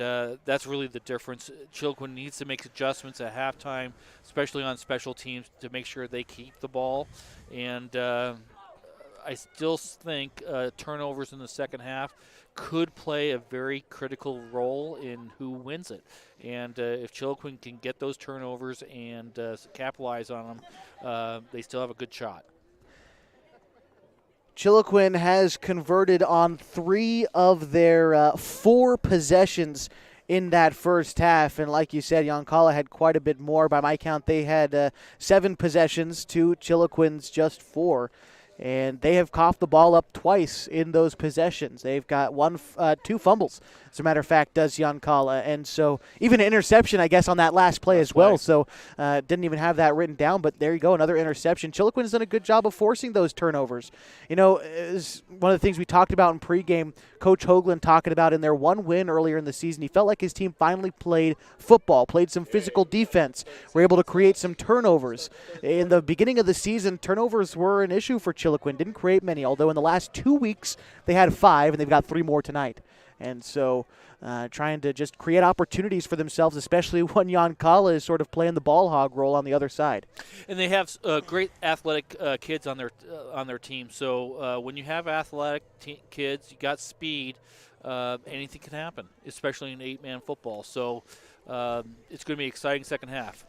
that's really the difference. Chiloquin needs to make adjustments at halftime, especially on special teams, to make sure they keep the ball. And I still think turnovers in the second half could play a very critical role in who wins it. And if Chiloquin can get those turnovers and capitalize on them, they still have a good shot. Chiloquin has converted on 3 of their 4 possessions in that first half. And like you said, Yoncalla had quite a bit more. By my count, they had 7 possessions to Chiloquin's just 4. And they have coughed the ball up twice in those possessions. They've got 2 fumbles, as a matter of fact, does Yoncalla. And so even an interception, I guess, on that last play as well. So didn't even have that written down, but there you go, another interception. Chiloquin has done a good job of forcing those turnovers. One of the things we talked about in pregame, Coach Hoagland talking about in their one win earlier in the season, he felt like his team finally played football, played some physical defense, were able to create some turnovers. In the beginning of the season, turnovers were an issue for Chiloquin. Didn't create many, although in the last 2 weeks they had 5, and they've got 3 more tonight. And so trying to just create opportunities for themselves, especially when Yoncalla is sort of playing the ball hog role on the other side. And they have great athletic kids on their team. So when you have athletic kids, you got speed, anything can happen, especially in 8-man football. So it's going to be an exciting second half.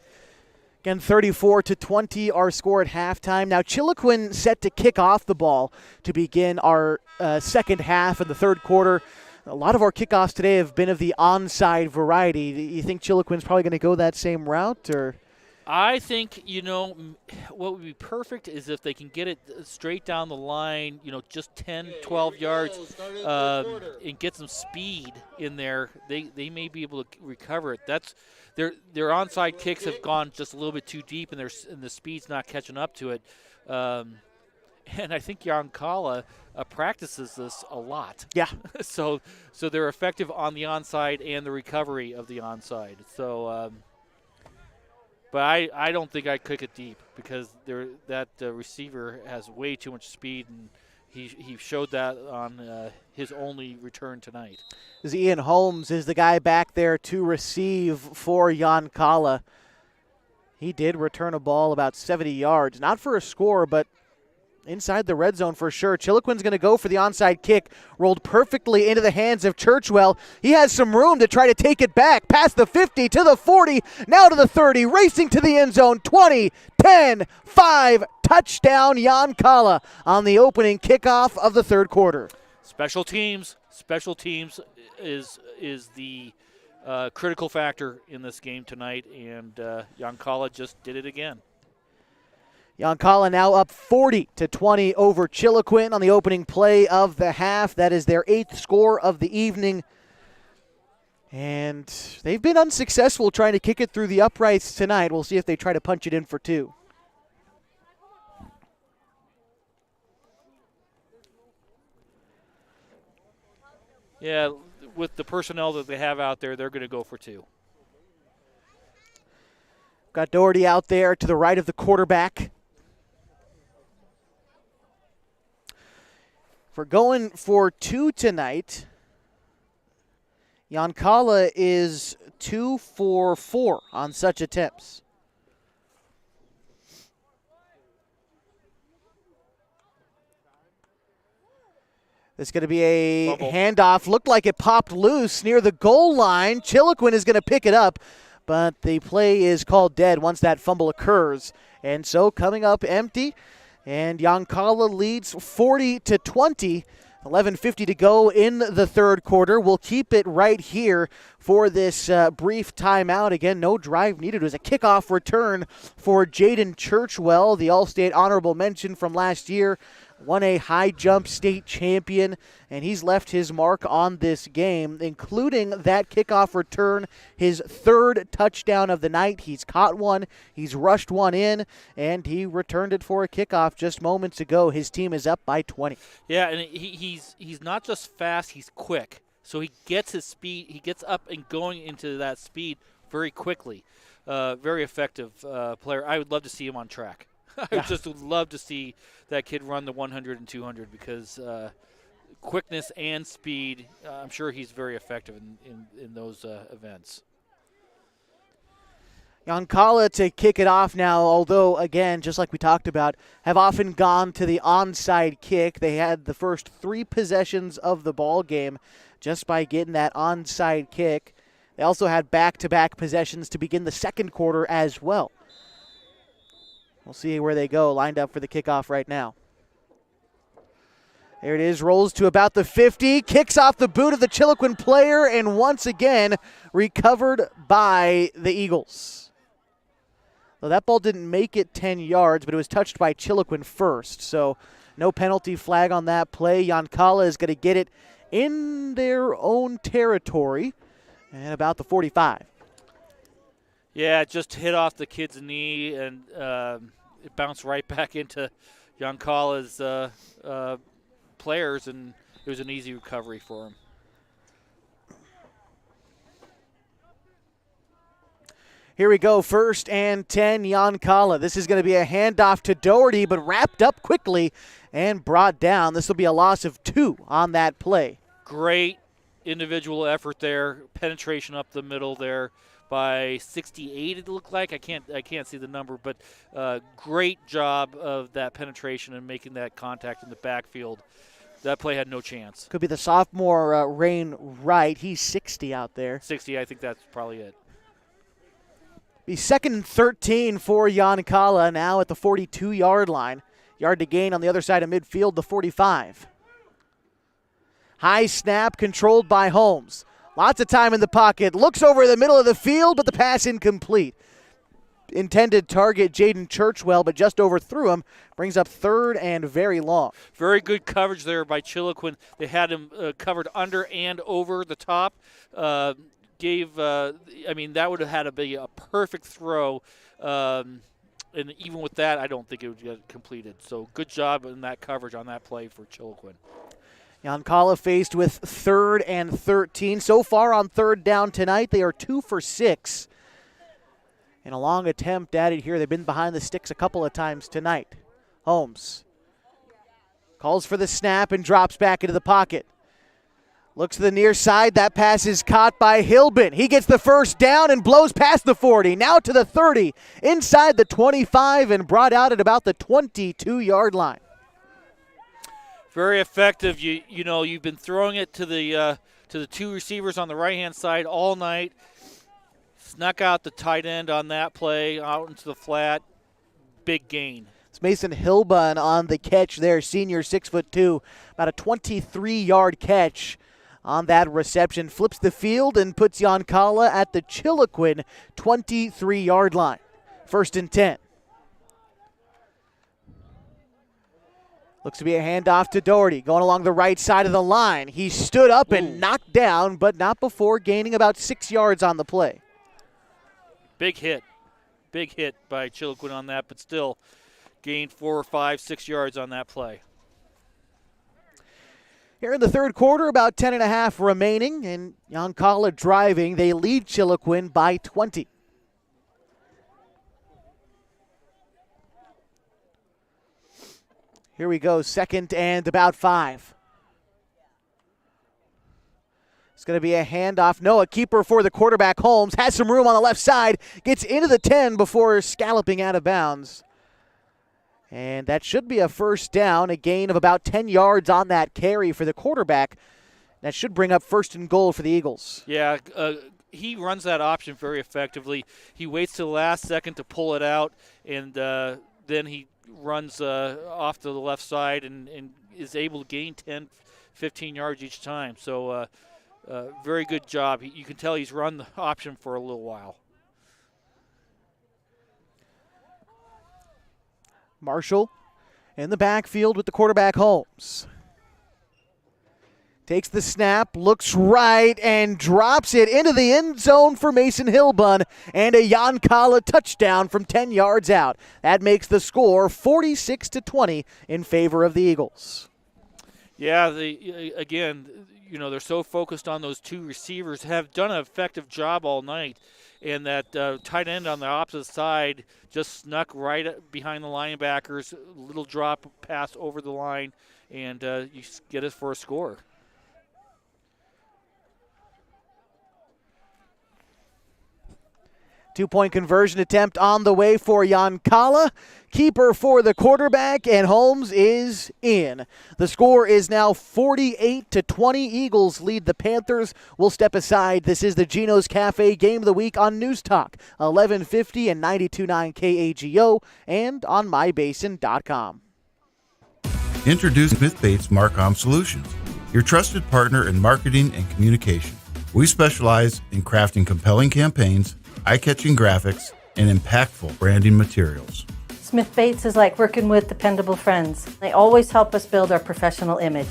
Again, 34-20 our score at halftime. Now Chiloquin set to kick off the ball to begin our second half in the third quarter. A lot of our kickoffs today have been of the onside variety. You think Chiloquin's probably going to go that same route, or? I think, what would be perfect is if they can get it straight down the line, just 10, 12 yards, and get some speed in there. They may be able to recover it. Their onside kicks have gone just a little bit too deep, and the speed's not catching up to it. And I think Yoncalla practices this a lot. Yeah. So they're effective on the onside and the recovery of the onside. So, but I don't think I'd kick it deep because that receiver has way too much speed, and he showed that on his only return tonight. Ian Holmes is the guy back there to receive for Yoncalla. He did return a ball about 70 yards, not for a score, but inside the red zone for sure. Chiloquin's going to go for the onside kick. Rolled perfectly into the hands of Churchwell. He has some room to try to take it back. Past the 50 to the 40, now to the 30, racing to the end zone. 20, 10, 5, touchdown Yoncalla on the opening kickoff of the third quarter. Special teams is the critical factor in this game tonight, and Yoncalla just did it again. Yoncalla now up 40-20 over Chiloquin on the opening play of the half. That is their 8th score of the evening. And they've been unsuccessful trying to kick it through the uprights tonight. We'll see if they try to punch it in for 2. Yeah, with the personnel that they have out there, they're going to go for 2. Got Doherty out there to the right of the quarterback. For going for 2 tonight, Yoncalla is 2 for 4 on such attempts. This is going to be a handoff. Looked like it popped loose near the goal line. Chiloquin is going to pick it up, but the play is called dead once that fumble occurs. And so coming up empty, and Yoncalla leads 40-20. 11:50 to go in the third quarter. We'll keep it right here for this brief timeout. Again, no drive needed. It was a kickoff return for Jaden Churchwell, the All-State honorable mention from last year. Won a high jump state champion, and he's left his mark on this game, including that kickoff return, his 3rd touchdown of the night. He's caught one, he's rushed one in, and he returned it for a kickoff just moments ago. His team is up by 20. Yeah, and he's not just fast, he's quick. So he gets his speed, he gets up and going into that speed very quickly. Very effective player. I would love to see him on track. I just would love to see that kid run the 100 and 200 because quickness and speed, I'm sure he's very effective in those events. Yoncalla to kick it off now, although, again, just like we talked about, have often gone to the onside kick. They had the first 3 possessions of the ball game just by getting that onside kick. They also had back-to-back possessions to begin the second quarter as well. We'll see where they go, lined up for the kickoff right now. There it is, rolls to about the 50, kicks off the boot of the Chiloquin player, and once again recovered by the Eagles. Well, that ball didn't make it 10 yards, but it was touched by Chiloquin first, so no penalty flag on that play. Yoncalla is going to get it in their own territory and about the 45. Yeah, it just hit off the kid's knee, and it bounced right back into Yoncalla's players, and it was an easy recovery for him. Here we go, 1st and 10, Yoncalla. This is going to be a handoff to Doherty, but wrapped up quickly and brought down. This will be a loss of 2 on that play. Great individual effort there, penetration up the middle there by 68, it looked like. I can't see the number, but great job of that penetration and making that contact in the backfield. That play had no chance. Could be the sophomore Rain Wright. He's 60 out there. 60, I think that's probably it. Be 2nd and 13 for Yoncalla now at the 42-yard line. Yard to gain on the other side of midfield, the 45. High snap controlled by Holmes. Lots of time in the pocket. Looks over the middle of the field, but the pass incomplete. Intended target Jaden Churchwell, but just overthrew him. Brings up 3rd and very long. Very good coverage there by Chiloquin. They had him covered under and over the top. That would have had to be a perfect throw. And even with that, I don't think it would get completed. So good job in that coverage on that play for Chiloquin. Yoncalla faced with 3rd and 13. So far on 3rd down tonight, they are 2 for 6. And a long attempt at it here. They've been behind the sticks a couple of times tonight. Holmes calls for the snap and drops back into the pocket. Looks to the near side. That pass is caught by Hilbin. He gets the first down and blows past the 40. Now to the 30. Inside the 25 and brought out at about the 22-yard line. Very effective. You've been throwing it to the two receivers on the right-hand side all night. Snuck out the tight end on that play, out into the flat. Big gain. It's Mason Hilbun on the catch there, senior, 6'2", about a 23-yard catch on that reception. Flips the field and puts Yoncalla at the Chiloquin 23-yard line. 1st and 10. Looks to be a handoff to Doherty, going along the right side of the line. He stood up and knocked down, but not before gaining about 6 yards on the play. Big hit by Chiloquin on that, but still gained 4 or 5, 6 yards on that play. Here in the third quarter, about 10.5 remaining, and Yoncalla driving. They lead Chiloquin by 20. Here we go, 2nd and about 5. It's going to be a handoff. No, a keeper for the quarterback. Holmes has some room on the left side. Gets into the 10 before scalloping out of bounds. And that should be a first down, a gain of about 10 yards on that carry for the quarterback. That should bring up 1st and goal for the Eagles. Yeah, he runs that option very effectively. He waits till the last second to pull it out, and then he runs off to the left side and is able to gain 10, 15 yards each time. So very good job. You can tell he's run the option for a little while. Marshall in the backfield with the quarterback, Holmes. Takes the snap, looks right, and drops it into the end zone for Mason Hilbun, and a Yoncalla touchdown from 10 yards out. That makes the score 46-20 in favor of the Eagles. Yeah, they're so focused on those two receivers, have done an effective job all night, and that tight end on the opposite side just snuck right behind the linebackers, little drop pass over the line, and you get us for a score. Two-point conversion attempt on the way for Yoncalla. Keeper for the quarterback, and Holmes is in. The score is now 48-20. Eagles lead the Panthers. We'll step aside. This is the Geno's Cafe Game of the Week on News Talk, 1150 and 92.9 KAGO, and on mybasin.com. Introduce Smith Bates Marcom Solutions, your trusted partner in marketing and communication. We specialize in crafting compelling campaigns, eye-catching graphics, and impactful branding materials. Smith Bates is like working with dependable friends. They always help us build our professional image.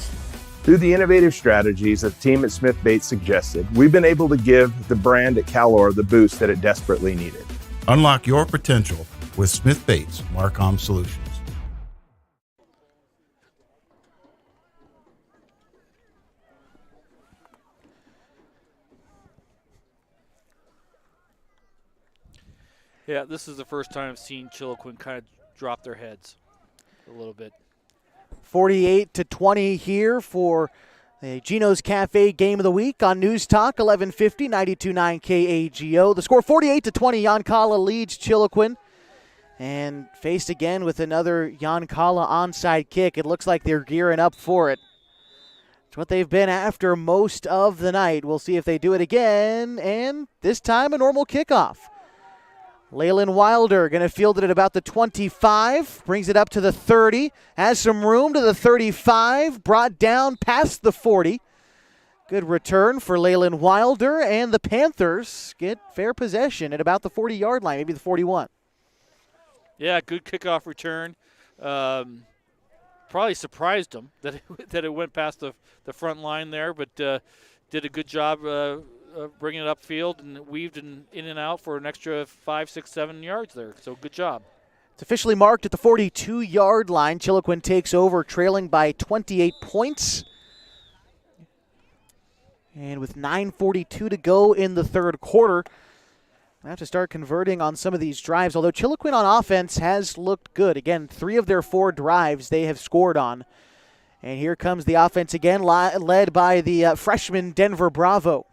Through the innovative strategies that the team at Smith Bates suggested, we've been able to give the brand at Calor the boost that it desperately needed. Unlock your potential with Smith Bates Marcom Solutions. Yeah, this is the first time I've seen Chiloquin kind of drop their heads a little bit. 48-20 here for the Geno's Cafe Game of the Week on News Talk, 1150, 92.9 KAGO. The score 48-20, Yoncalla leads Chiloquin. And faced again with another Yoncalla onside kick. It looks like they're gearing up for it. It's what they've been after most of the night. We'll see if they do it again, and this time a normal kickoff. Leyland Wilder going to field it at about the 25, brings it up to the 30, has some room to the 35, brought down past the 40. Good return for Leyland Wilder, and the Panthers get fair possession at about the 40-yard line, maybe the 41. Yeah, good kickoff return. Probably surprised them that it went past the front line there, but did a good job bringing it upfield and weaved in and out for an extra 5, 6, 7 yards there. So good job. It's officially marked at the 42-yard line. Chiloquin takes over, trailing by 28 points. And with 9:42 to go in the third quarter, I have to start converting on some of these drives, although Chiloquin on offense has looked good. Again, 3 of their 4 drives they have scored on. And here comes the offense again, led by the freshman Denver Bravo.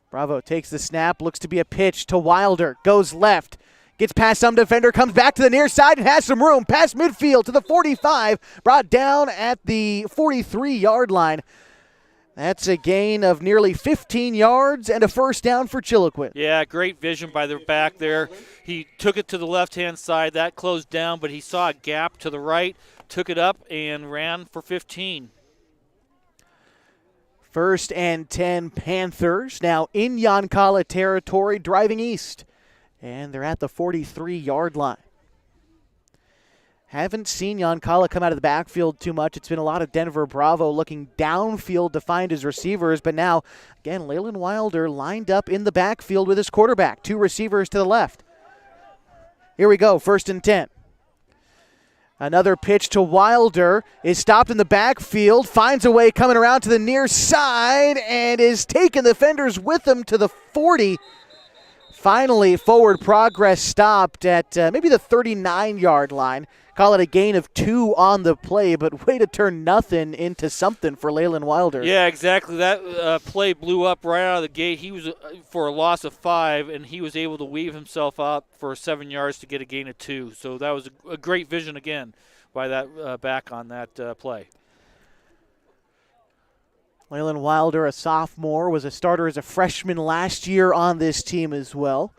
Bravo takes the snap, looks to be a pitch to Wilder, goes left, Gets past some defender, comes back to the near side and has some room. Past midfield to the 45, brought down at the 43-yard line. That's a gain of nearly 15 yards and a first down for Chiloquin. Yeah, great vision by the back there. He took it to the left-hand side. That closed down, but he saw a gap to the right, took it up, and ran for 15. 1st and 10 Panthers, now in Yoncalla territory, driving east. And they're at the 43-yard line. Haven't seen Yoncalla come out of the backfield too much. It's been a lot of Denver Bravo looking downfield to find his receivers. But now, again, Leyland Wilder lined up in the backfield with his quarterback. 2 receivers to the left. Here we go, 1st and 10. Another pitch to Wilder is stopped in the backfield, finds a way coming around to the near side, and is taking the defenders with him to the 40. Finally, forward progress stopped at maybe the 39-yard line. Call it a gain of 2 on the play, but way to turn nothing into something for Leyland Wilder. Yeah, exactly. That play blew up right out of the gate. He was for a loss of 5, and he was able to weave himself up for 7 yards to get a gain of 2. So that was a great vision again by that back on that play. Leyland Wilder, a sophomore, was a starter as a freshman last year on this team as well.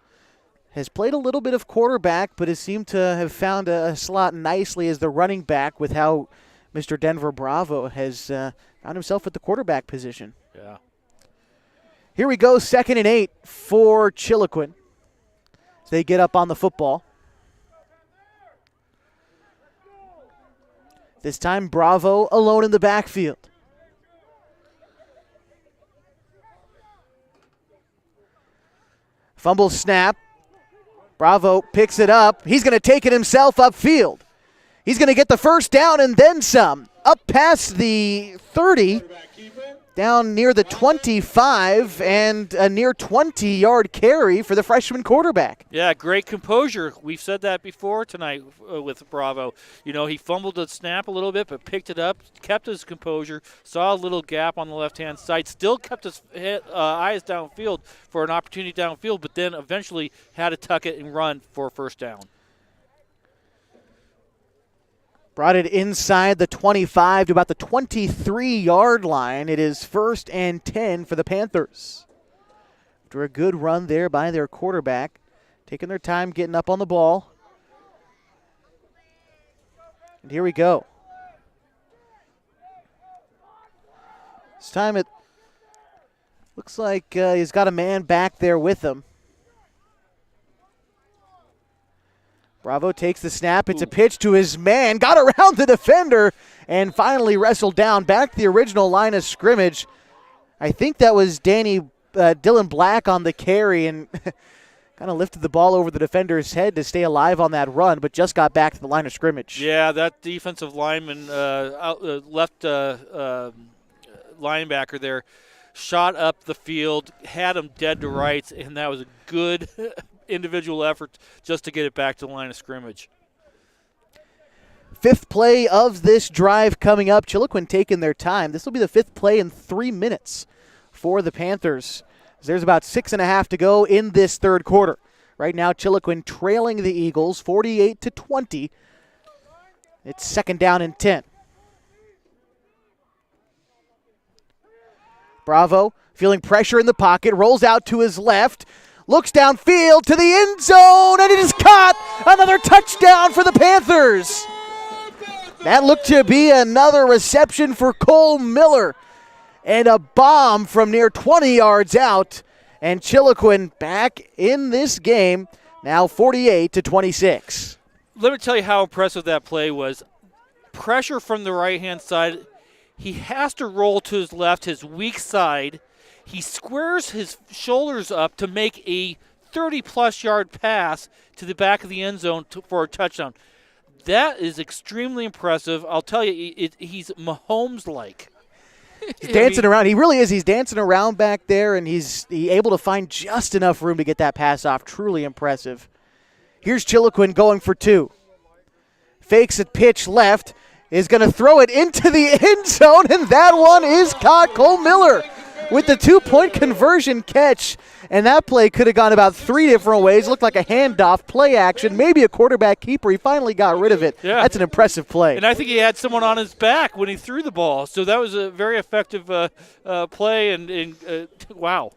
Has played a little bit of quarterback, but has seemed to have found a slot nicely as the running back with how Mr. Denver Bravo has found himself at the quarterback position. Yeah. Here we go, 2nd and 8 for Chiloquin. They get up on the football. This time Bravo alone in the backfield. Fumble snap. Bravo picks it up. He's going to take it himself upfield. He's going to get the first down and then some. Up past the 30, down near the 25, and a near 20-yard carry for the freshman quarterback. Yeah, great composure. We've said that before tonight with Bravo. You know, he fumbled the snap a little bit, but picked it up, kept his composure, saw a little gap on the left-hand side, still kept his eyes downfield for an opportunity downfield, but then eventually had to tuck it and run for a first down. Brought it inside the 25 to about the 23-yard line. It is 1st and 10 for the Panthers. After a good run there by their quarterback, taking their time getting up on the ball. And here we go. This time it looks like he's got a man back there with him. Bravo takes the snap. It's a pitch to his man. Got around the defender and finally wrestled down back to the original line of scrimmage. I think that was Dylan Black on the carry and kind of lifted the ball over the defender's head to stay alive on that run, but just got back to the line of scrimmage. Yeah, that defensive lineman, left linebacker there, shot up the field, had him dead to rights, and that was a good individual effort just to get it back to the line of scrimmage. 5th play of this drive coming up. Chiloquin taking their time. This will be the 5th play in 3 minutes for the Panthers. There's about 6.5 to go in this 3rd quarter. Right now, Chiloquin trailing the Eagles 48-20. It's 2nd down and 10. Bravo feeling pressure in the pocket, rolls out to his left, looks downfield to the end zone, and it is caught. Another touchdown for the Panthers. That looked to be another reception for Cole Miller. And a bomb from near 20 yards out. And Chiloquin back in this game, now 48-26. Let me tell you how impressive that play was. Pressure from the right-hand side. He has to roll to his left, his weak side. He squares his shoulders up to make a 30-plus yard pass to the back of the end zone for a touchdown. That is extremely impressive. I'll tell you, he's Mahomes-like. He's dancing around. He really is. He's dancing around back there, and he's able to find just enough room to get that pass off. Truly impressive. Here's Chiloquin going for 2. Fakes a pitch left. Is going to throw it into the end zone, and that one is caught. Cole Miller with the 2-point conversion catch. And that play could have gone about 3 different ways. Looked like a handoff, play action, maybe a quarterback keeper. He finally got rid of it. Yeah. That's an impressive play. And I think he had someone on his back when he threw the ball. So that was a very effective play. And wow.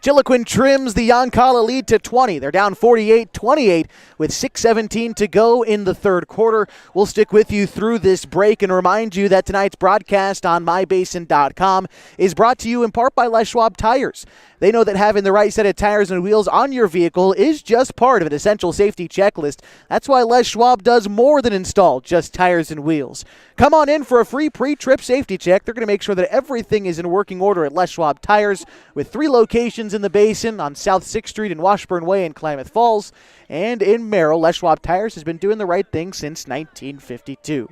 Chiloquin trims the Yoncalla lead to 20. They're down 48-28 with 6:17 to go in the third quarter. We'll stick with you through this break and remind you that tonight's broadcast on mybasin.com is brought to you in part by Les Schwab Tires. They know that having the right set of tires and wheels on your vehicle is just part of an essential safety checklist. That's why Les Schwab does more than install just tires and wheels. Come on in for a free pre-trip safety check. They're going to make sure that everything is in working order at Les Schwab Tires, with 3 locations in the Basin on South 6th Street and Washburn Way in Klamath Falls. And in Merrill, Les Schwab Tires has been doing the right thing since 1952.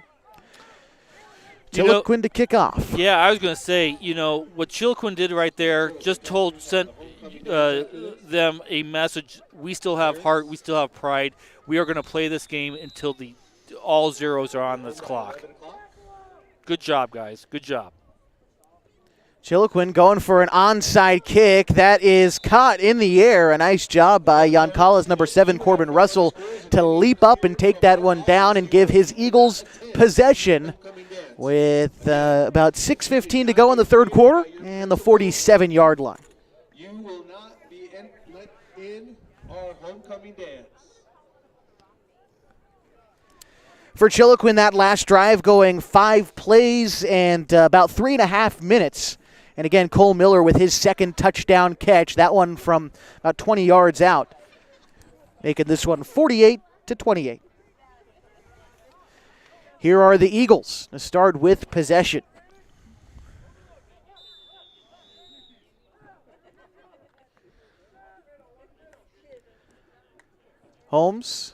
Chiloquin to kick off. Yeah, I was going to say, what Chiloquin did right there just sent them a message. We still have heart. We still have pride. We are going to play this game until all zeros are on this clock. Good job, guys. Good job. Chiloquin going for an onside kick. That is caught in the air. A nice job by Yoncalla's number 7, Corbin Russell, to leap up and take that one down and give his Eagles possession with about 6:15 to go in the third quarter and the 47-yard line. You will not be let in our homecoming dance. For Chiloquin, that last drive going 5 plays and about 3.5 minutes. And again, Cole Miller with his second touchdown catch, that one from about 20 yards out, making this one 48-28. Here are the Eagles to start with possession. Holmes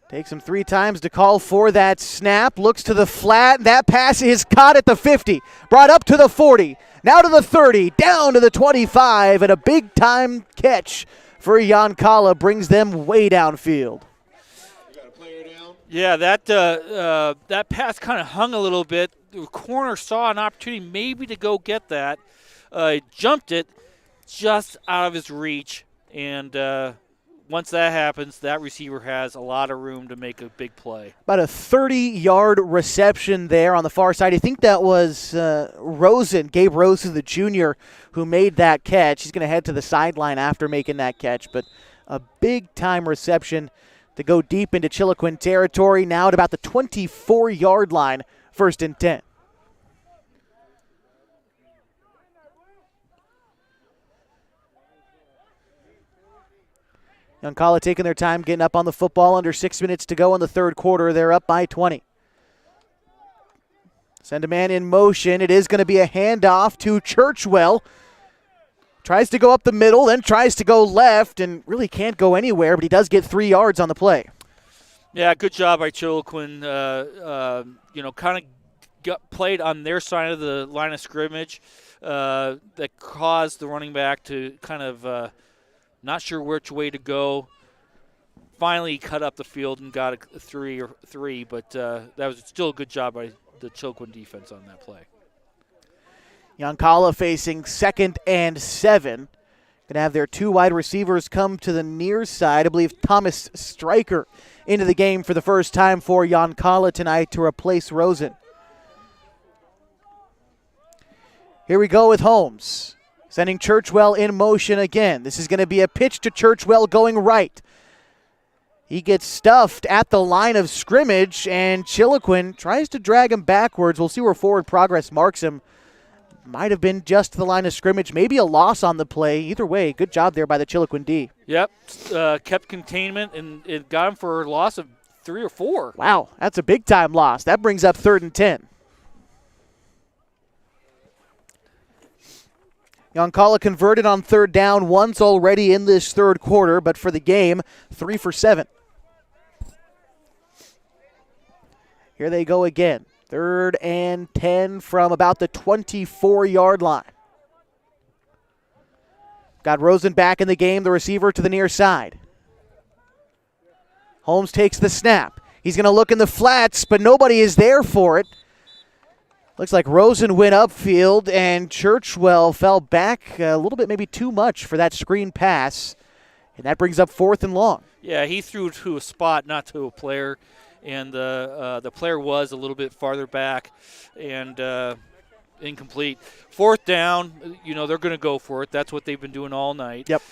takes him 3 times to call for that snap. Looks to the flat. That pass is caught at the 50. Brought up to the 40. Now to the 30. Down to the 25. And a big-time catch for Yoncalla brings them way downfield. Yeah, that pass kind of hung a little bit. The corner saw an opportunity maybe to go get that. Jumped it just out of his reach. And once that happens, that receiver has a lot of room to make a big play. About a 30-yard reception there on the far side. I think that was Gabe Rosen, the junior, who made that catch. He's going to head to the sideline after making that catch. But a big-time reception to go deep into Chiloquin territory. Now at about the 24-yard line, 1st and 10. Yoncalla taking their time getting up on the football. Under 6 minutes to go in the third quarter. They're up by 20. Send a man in motion. It is going to be a handoff to Churchwell. Tries to go up the middle, then tries to go left, and really can't go anywhere, but he does get 3 yards on the play. Yeah, good job by Chiloquin. Kind of played on their side of the line of scrimmage that caused the running back to kind of not sure which way to go. Finally, he cut up the field and got a 3, but that was still a good job by the Chiloquin defense on that play. Yoncalla facing 2nd and 7. Going to have their 2 wide receivers come to the near side. I believe Thomas Stryker into the game for the first time for Yoncalla tonight to replace Rosen. Here we go with Holmes. Sending Churchwell in motion again. This is going to be a pitch to Churchwell going right. He gets stuffed at the line of scrimmage, and Chiloquin tries to drag him backwards. We'll see where forward progress marks him. Might have been just the line of scrimmage, maybe a loss on the play. Either way, good job there by the Chiloquin D. Yep, kept containment, and it got him for a loss of 3 or 4. Wow, that's a big-time loss. That brings up 3rd and 10. Yoncalla converted on 3rd down once already in this third quarter, but for the game, 3 for 7. Here they go again. 3rd and 10 from about the 24-yard line. Got Rosen back in the game, the receiver to the near side. Holmes takes the snap. He's going to look in the flats, but nobody is there for it. Looks like Rosen went upfield, and Churchwell fell back a little bit, maybe too much for that screen pass. And that brings up 4th and long. Yeah, he threw to a spot, not to a player. And the player was a little bit farther back and incomplete. 4th down, they're going to go for it. That's what they've been doing all night. Yep.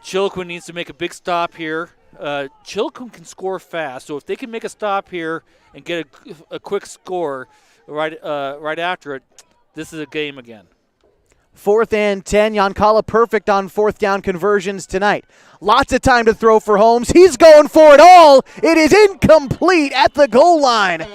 Chiloquin needs to make a big stop here. Chiloquin can score fast, so if they can make a stop here and get a quick score right after it, this is a game again. 4th and 10. Yoncalla perfect on 4th down conversions tonight. Lots of time to throw for Holmes. He's going for it all. It is incomplete at the goal line.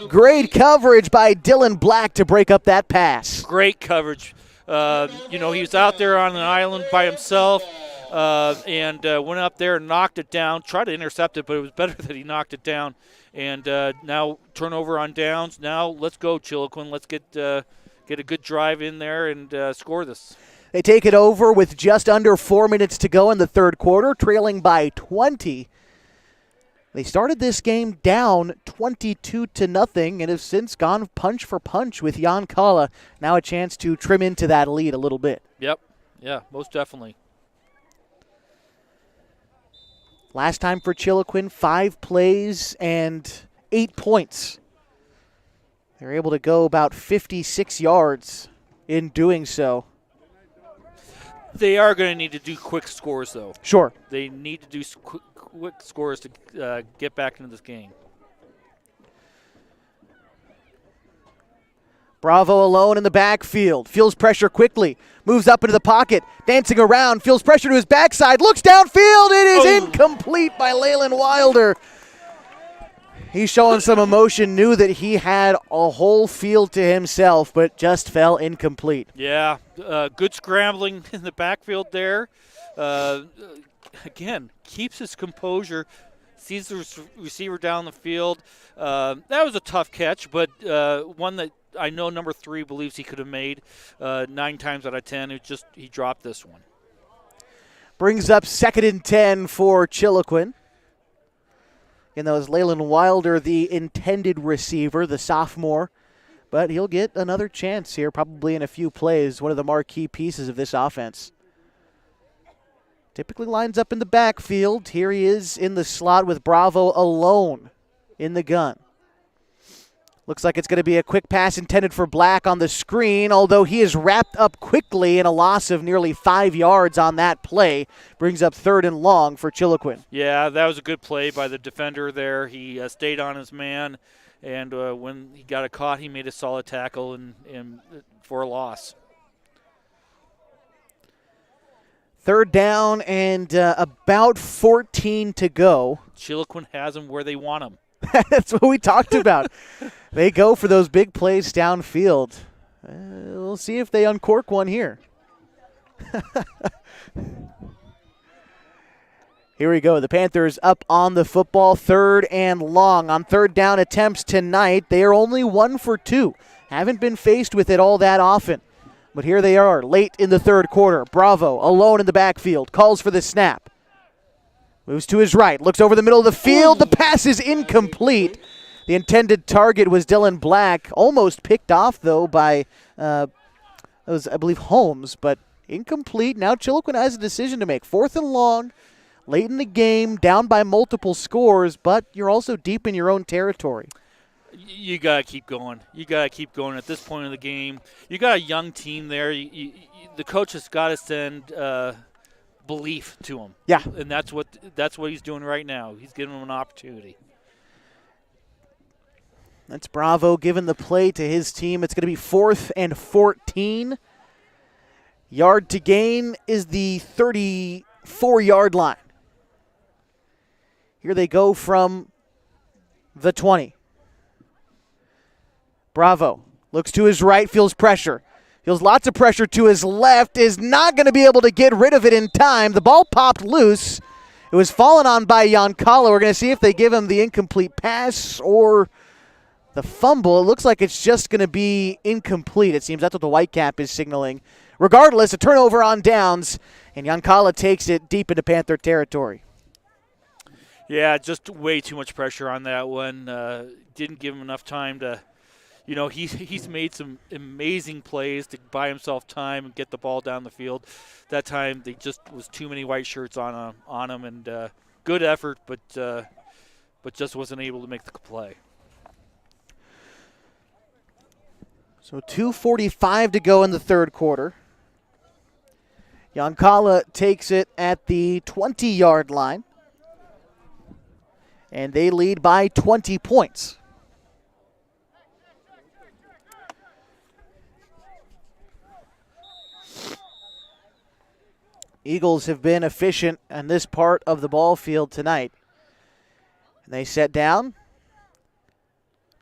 Great coverage by Dylan Black to break up that pass. Great coverage. He was out there on an island by himself and went up there and knocked it down. Tried to intercept it, but it was better that he knocked it down. And now turnover on downs. Now let's go, Chiloquin. Let's get a good drive in there and score this. They take it over with just under 4 minutes to go in the third quarter, trailing by 20. They started this game down 22-0 and have since gone punch for punch with Yoncalla. Now a chance to trim into that lead a little bit. Yep. Yeah, most definitely. Last time for Chiloquin, 5 plays and 8 points. They're able to go about 56 yards in doing so. They are going to need to do quick scores, though. Sure. They need to do quick scores to get back into this game. Bravo alone in the backfield. Feels pressure quickly. Moves up into the pocket. Dancing around. Feels pressure to his backside. Looks downfield. It is incomplete by Leyland Wilder. He's showing some emotion, knew that he had a whole field to himself, but just fell incomplete. Yeah, good scrambling in the backfield there. Again, keeps his composure, sees the receiver down the field. That was a tough catch, but one that I know number 3 believes he could have made 9 times out of 10. He dropped this one. Brings up 2nd and 10 for Chiloquin. And that was Leyland Wilder, the intended receiver, the sophomore. But he'll get another chance here, probably in a few plays, one of the marquee pieces of this offense. Typically lines up in the backfield. Here he is in the slot with Bravo alone in the gun. Looks like it's going to be a quick pass intended for Black on the screen, although he is wrapped up quickly in a loss of nearly 5 yards on that play. Brings up 3rd and long for Chiloquin. Yeah, that was a good play by the defender there. He stayed on his man, and when he got it caught, he made a solid tackle and for a loss. 3rd down and about 14 to go. Chiloquin has them where they want them. That's what we talked about. They go for those big plays downfield. We'll see if they uncork one here. Here we go. The Panthers up on the football, 3rd and long. On 3rd down attempts tonight, they are only 1 for 2. Haven't been faced with it all that often. But here they are late in the 3rd quarter. Bravo alone in the backfield. Calls for the snap. Moves to his right. Looks over the middle of the field. The pass is incomplete. The intended target was Dylan Black. Almost picked off, though, by, I believe, Holmes. But incomplete. Now Chiloquin has a decision to make. 4th and long. Late in the game. Down by multiple scores. But you're also deep in your own territory. You got to keep going. You got to keep going at this point in the game. You got a young team there. The coach has got to send belief to him. Yeah. And that's what he's doing right now. He's giving him an opportunity. That's Bravo giving the play to his team. It's going to be 4th and 14. Yard to gain is the 34-yard line. Here they go from the 20. Bravo looks to his right, feels pressure. Feels lots of pressure to his left, is not going to be able to get rid of it in time. The ball popped loose. It was fallen on by Yoncalla. We're going to see if they give him the incomplete pass or the fumble. It looks like it's just going to be incomplete. It seems that's what the Whitecap is signaling. Regardless, a turnover on downs, and Yoncalla takes it deep into Panther territory. Yeah, just way too much pressure on that one. Didn't give him enough time to, you know, he's made some amazing plays to buy himself time and get the ball down the field. That time, they just was too many white shirts on him, and good effort, but just wasn't able to make the play. So 2:45 to go in the third quarter. Yoncalla takes it at the 20-yard line, and they lead by 20 points. Eagles have been efficient in this part of the ball field tonight. And they set down.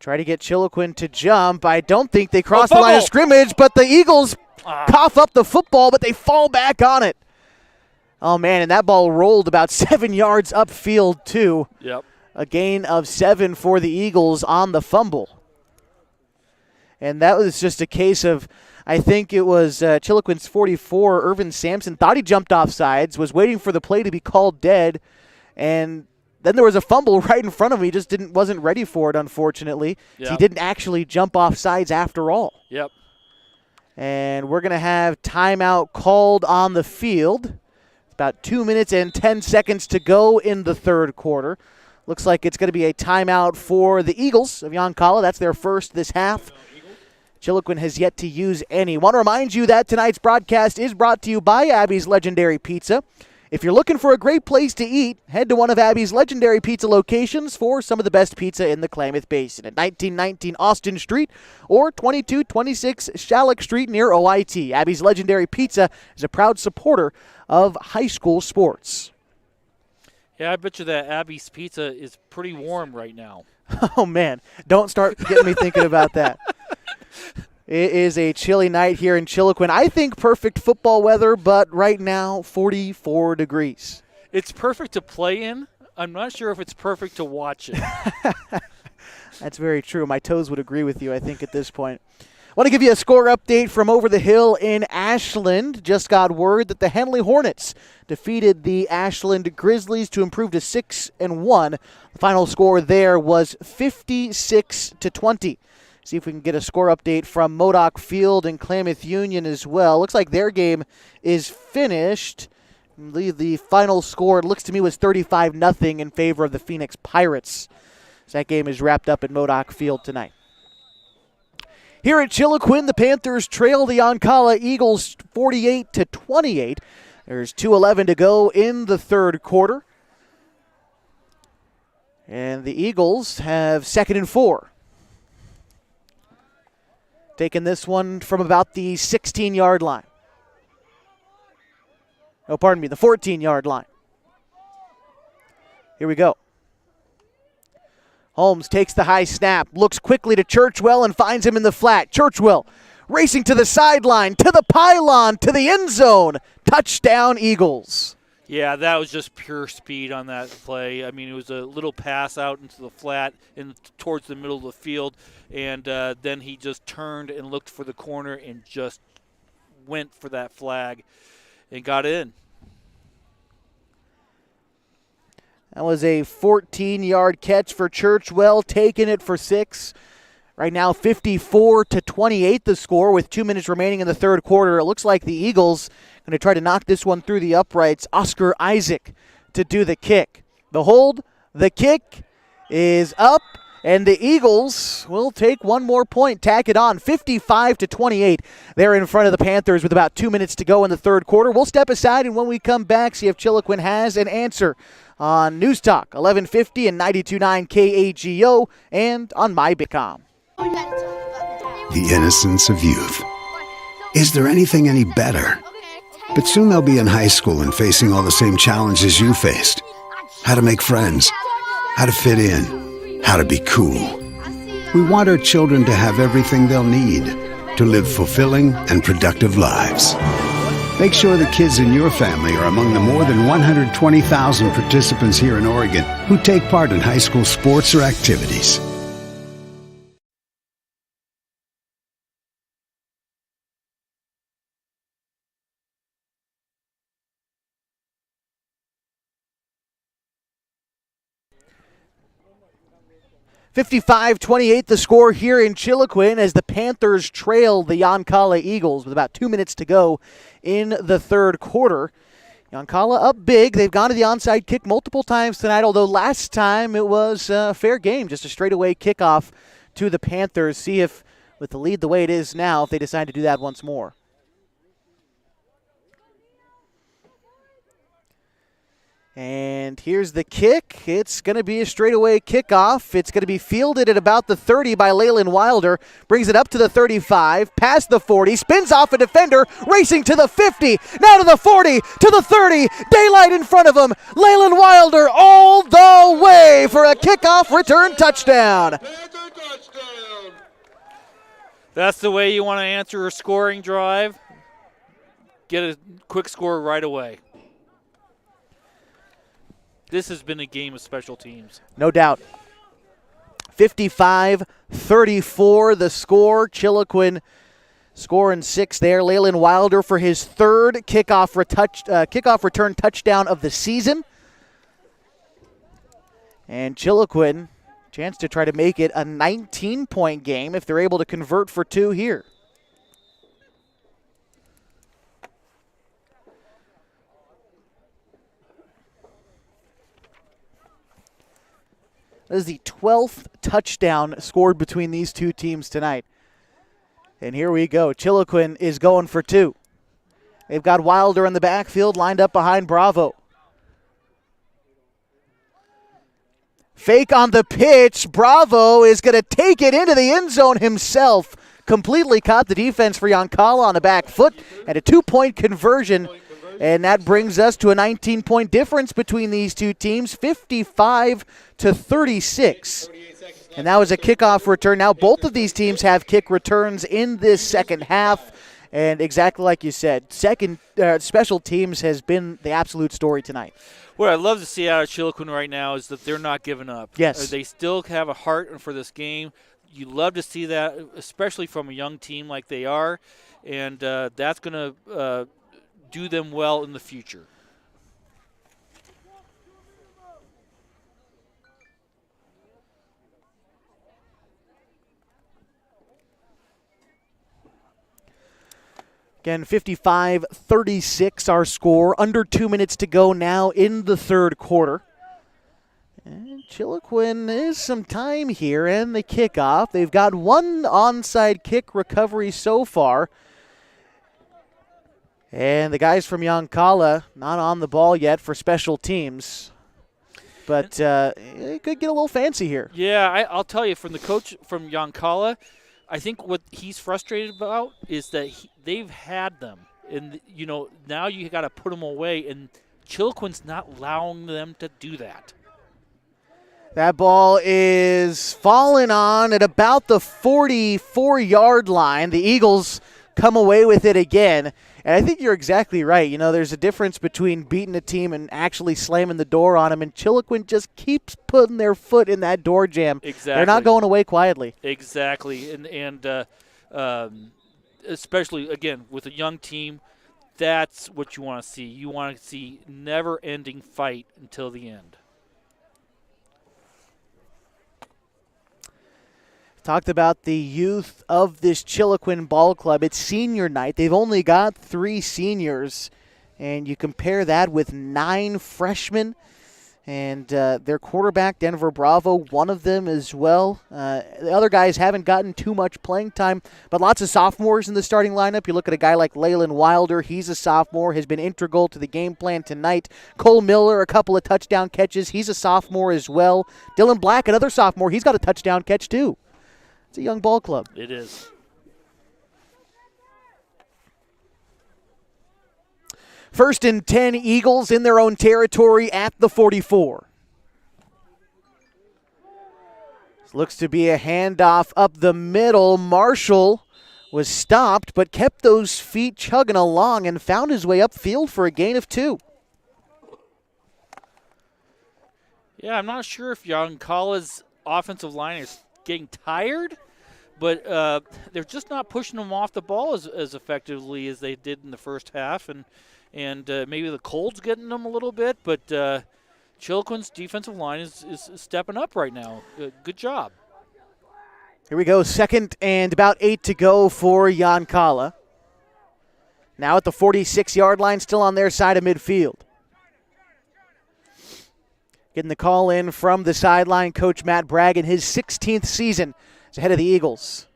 Try to get Chiloquin to jump. I don't think they cross the line of scrimmage, but the Eagles cough up the football, but they fall back on it. Oh, man, and that ball rolled about 7 yards upfield, too. Yep. A gain of 7 for the Eagles on the fumble. And that was just a case of, I think it was Chiloquin's 44, Irvin Sampson, thought he jumped off sides, was waiting for the play to be called dead, and then there was a fumble right in front of him. He just wasn't ready for it, unfortunately. Yep. So he didn't actually jump off sides after all. Yep. And we're going to have timeout called on the field. About 2 minutes and 10 seconds to go in the third quarter. Looks like it's going to be a timeout for the Eagles of Yoncalla. That's their first this half. Chiloquin has yet to use any. Want to remind you that tonight's broadcast is brought to you by Abby's Legendary Pizza. If you're looking for a great place to eat, head to one of Abby's Legendary Pizza locations for some of the best pizza in the Klamath Basin at 1919 Austin Street or 2226 Shalleck Street near OIT. Abby's Legendary Pizza is a proud supporter of high school sports. Yeah, I bet you that Abby's Pizza is pretty warm right now. Oh, man. Don't start getting me thinking about that. It is a chilly night here in Chiloquin. I think perfect football weather, but right now, 44 degrees. It's perfect to play in. I'm not sure if it's perfect to watch it. That's very true. My toes would agree with you, I think, at this point. I want to give you a score update from over the hill in Ashland. Just got word that the Henley Hornets defeated the Ashland Grizzlies to improve to 6-1. The final score there was 56-20. See if we can get a score update from Modoc Field and Klamath Union as well. Looks like their game is finished. The final score, it looks to me, was 35-0 in favor of the Phoenix Pirates. So that game is wrapped up at Modoc Field tonight. Here at Chiloquin, the Panthers trail the Yoncalla Eagles 48-28. There's 2:11 to go in the third quarter. And the Eagles have 2nd and 4. Taking this one from about the 16-yard line. Oh, pardon me, the 14-yard line. Here we go. Holmes takes the high snap, looks quickly to Churchwell and finds him in the flat. Churchwell racing to the sideline, to the pylon, to the end zone. Touchdown, Eagles. Yeah, that was just pure speed on that play. I mean, it was a little pass out into the flat and towards the middle of the field, and then he just turned and looked for the corner and just went for that flag and got in. That was a 14-yard catch for Churchwell, taking it for 6. Right now, 54-28 the score with 2 minutes remaining in the third quarter. It looks like the Eagles going to try to knock this one through the uprights. Oscar Isaac to do the kick. The hold, the kick is up, and the Eagles will take one more point, tack it on, 55-28. They're in front of the Panthers with about 2 minutes to go in the third quarter. We'll step aside, and when we come back, see if Chiloquin has an answer on News Talk 1150 and 92.9 KAGO and on MyBitcom. The innocence of youth. Is there anything any better? But soon they'll be in high school and facing all the same challenges you faced. How to make friends, how to fit in, how to be cool. We want our children to have everything they'll need to live fulfilling and productive lives. Make sure the kids in your family are among the more than 120,000 participants here in Oregon who take part in high school sports or activities. 55-28 the score here in Chiloquin as the Panthers trail the Yoncalla Eagles with about 2 minutes to go in the third quarter. Yoncalla up big. They've gone to the onside kick multiple times tonight, although last time it was a fair game, just a straightaway kickoff to the Panthers. See if, with the lead the way it is now, if they decide to do that once more. And here's the kick. It's going to be a straightaway kickoff. It's going to be fielded at about the 30 by Leyland Wilder. Brings it up to the 35, past the 40, spins off a defender, racing to the 50, now to the 40, to the 30. Daylight in front of him. Leyland Wilder all the way for a kickoff return touchdown. That's the way you want to answer a scoring drive. Get a quick score right away. This has been a game of special teams. No doubt. 55-34 the score. Chiloquin scoring 6 there. Leyland Wilder for his third kickoff return touchdown of the season. And Chiloquin, chance to try to make it a 19-point game if they're able to convert for 2 here. That is the 12th touchdown scored between these two teams tonight. And here we go. Chiloquin is going for 2. They've got Wilder in the backfield lined up behind Bravo. Fake on the pitch. Bravo is going to take it into the end zone himself. Completely caught the defense for Yoncalla on the back foot and a 2-point conversion. And that brings us to a 19-point difference between these two teams, 55-36. And that was a kickoff return. Now both of these teams have kick returns in this second half. And exactly like you said, special teams has been the absolute story tonight. What I'd love to see out of Chiloquin right now is that they're not giving up. Yes. They still have a heart for this game. You love to see that, especially from a young team like they are. And that's going to do them well in the future. Again, 55-36 our score. Under 2 minutes to go now in the third quarter. And Chiloquin is some time here and the kickoff. They've got one onside kick recovery so far. And the guys from Yoncalla not on the ball yet for special teams. But it could get a little fancy here. Yeah, I'll tell you, from the coach from Yoncalla, I think what he's frustrated about is that they've had them. And, now you got to put them away. And Chiloquin's not allowing them to do that. That ball is falling on at about the 44-yard line. The Eagles come away with it again. And I think you're exactly right. There's a difference between beating a team and actually slamming the door on them. And Chiloquin just keeps putting their foot in that door jam. Exactly. They're not going away quietly. Exactly. And especially, again, with a young team, that's what you want to see. You want to see never-ending fight until the end. Talked about the youth of this Chiloquin ball club. It's senior night. They've only got 3 seniors, and you compare that with 9 freshmen. And their quarterback, Denver Bravo, one of them as well. The other guys haven't gotten too much playing time, but lots of sophomores in the starting lineup. You look at a guy like Leyland Wilder. He's a sophomore, has been integral to the game plan tonight. Cole Miller, a couple of touchdown catches. He's a sophomore as well. Dylan Black, another sophomore. He's got a touchdown catch too. It's a young ball club. It is. First and 10 Eagles in their own territory at the 44. This looks to be a handoff up the middle. Marshall was stopped but kept those feet chugging along and found his way upfield for a gain of 2. Yeah, I'm not sure if Yoncalla's offensive line is getting tired, but they're just not pushing them off the ball as effectively as they did in the first half, and maybe the cold's getting them a little bit, but Chiloquin's defensive line is stepping up right now. Good job. Here we go, 2nd and about 8 to go for Yoncalla. Now at the 46-yard line, still on their side of midfield. Getting the call in from the sideline, Coach Matt Bragg in his 16th season is ahead of the Eagles.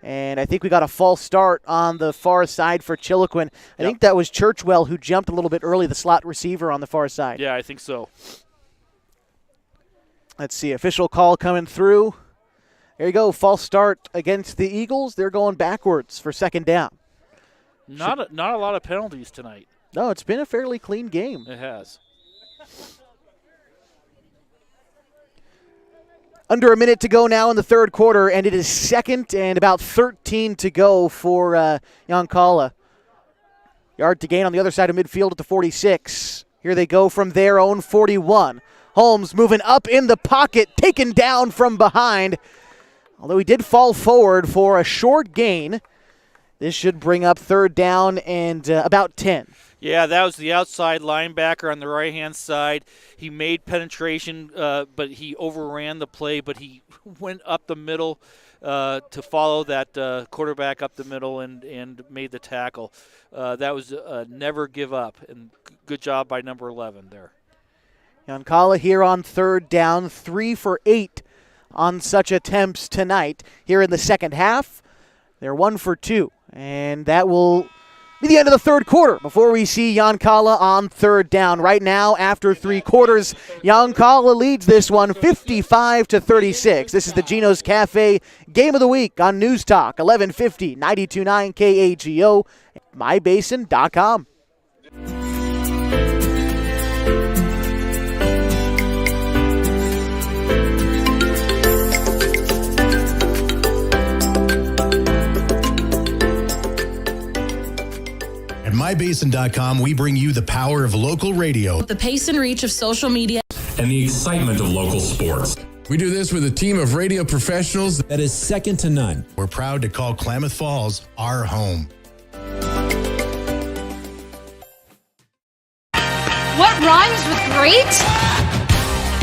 And I think we got a false start on the far side for Chiloquin. I think that was Churchwell who jumped a little bit early, the slot receiver on the far side. Yeah, I think so. Let's see, official call coming through. There you go, false start against the Eagles. They're going backwards for 2nd down. Not a lot of penalties tonight. No, it's been a fairly clean game. It has. Under a minute to go now in the 3rd quarter, and it is 2nd and about 13 to go for Yoncalla. Yard to gain on the other side of midfield at the 46. Here they go from their own 41. Holmes moving up in the pocket, taken down from behind. Although he did fall forward for a short gain, this should bring up 3rd down and about 10. Yeah, that was the outside linebacker on the right-hand side. He made penetration, but he overran the play, but he went up the middle to follow that quarterback up the middle and made the tackle. That was never give up, and good job by number 11 there. Yoncalla here on 3rd down, 3 for 8 on such attempts tonight. Here in the 2nd half, they're 1 for 2. And that will be the end of the 3rd quarter before we see Yoncalla on 3rd down. Right now, after 3 quarters, Yoncalla leads this one 55-36. This is the Geno's Cafe Game of the Week on News Talk, 1150, 92.9 KAGO, mybasin.com. At mybasin.com, we bring you the power of local radio, The pace and reach of social media, and the excitement of local sports. We do this with a team of radio professionals that is second to none. We're proud to call Klamath Falls our home. What rhymes with great?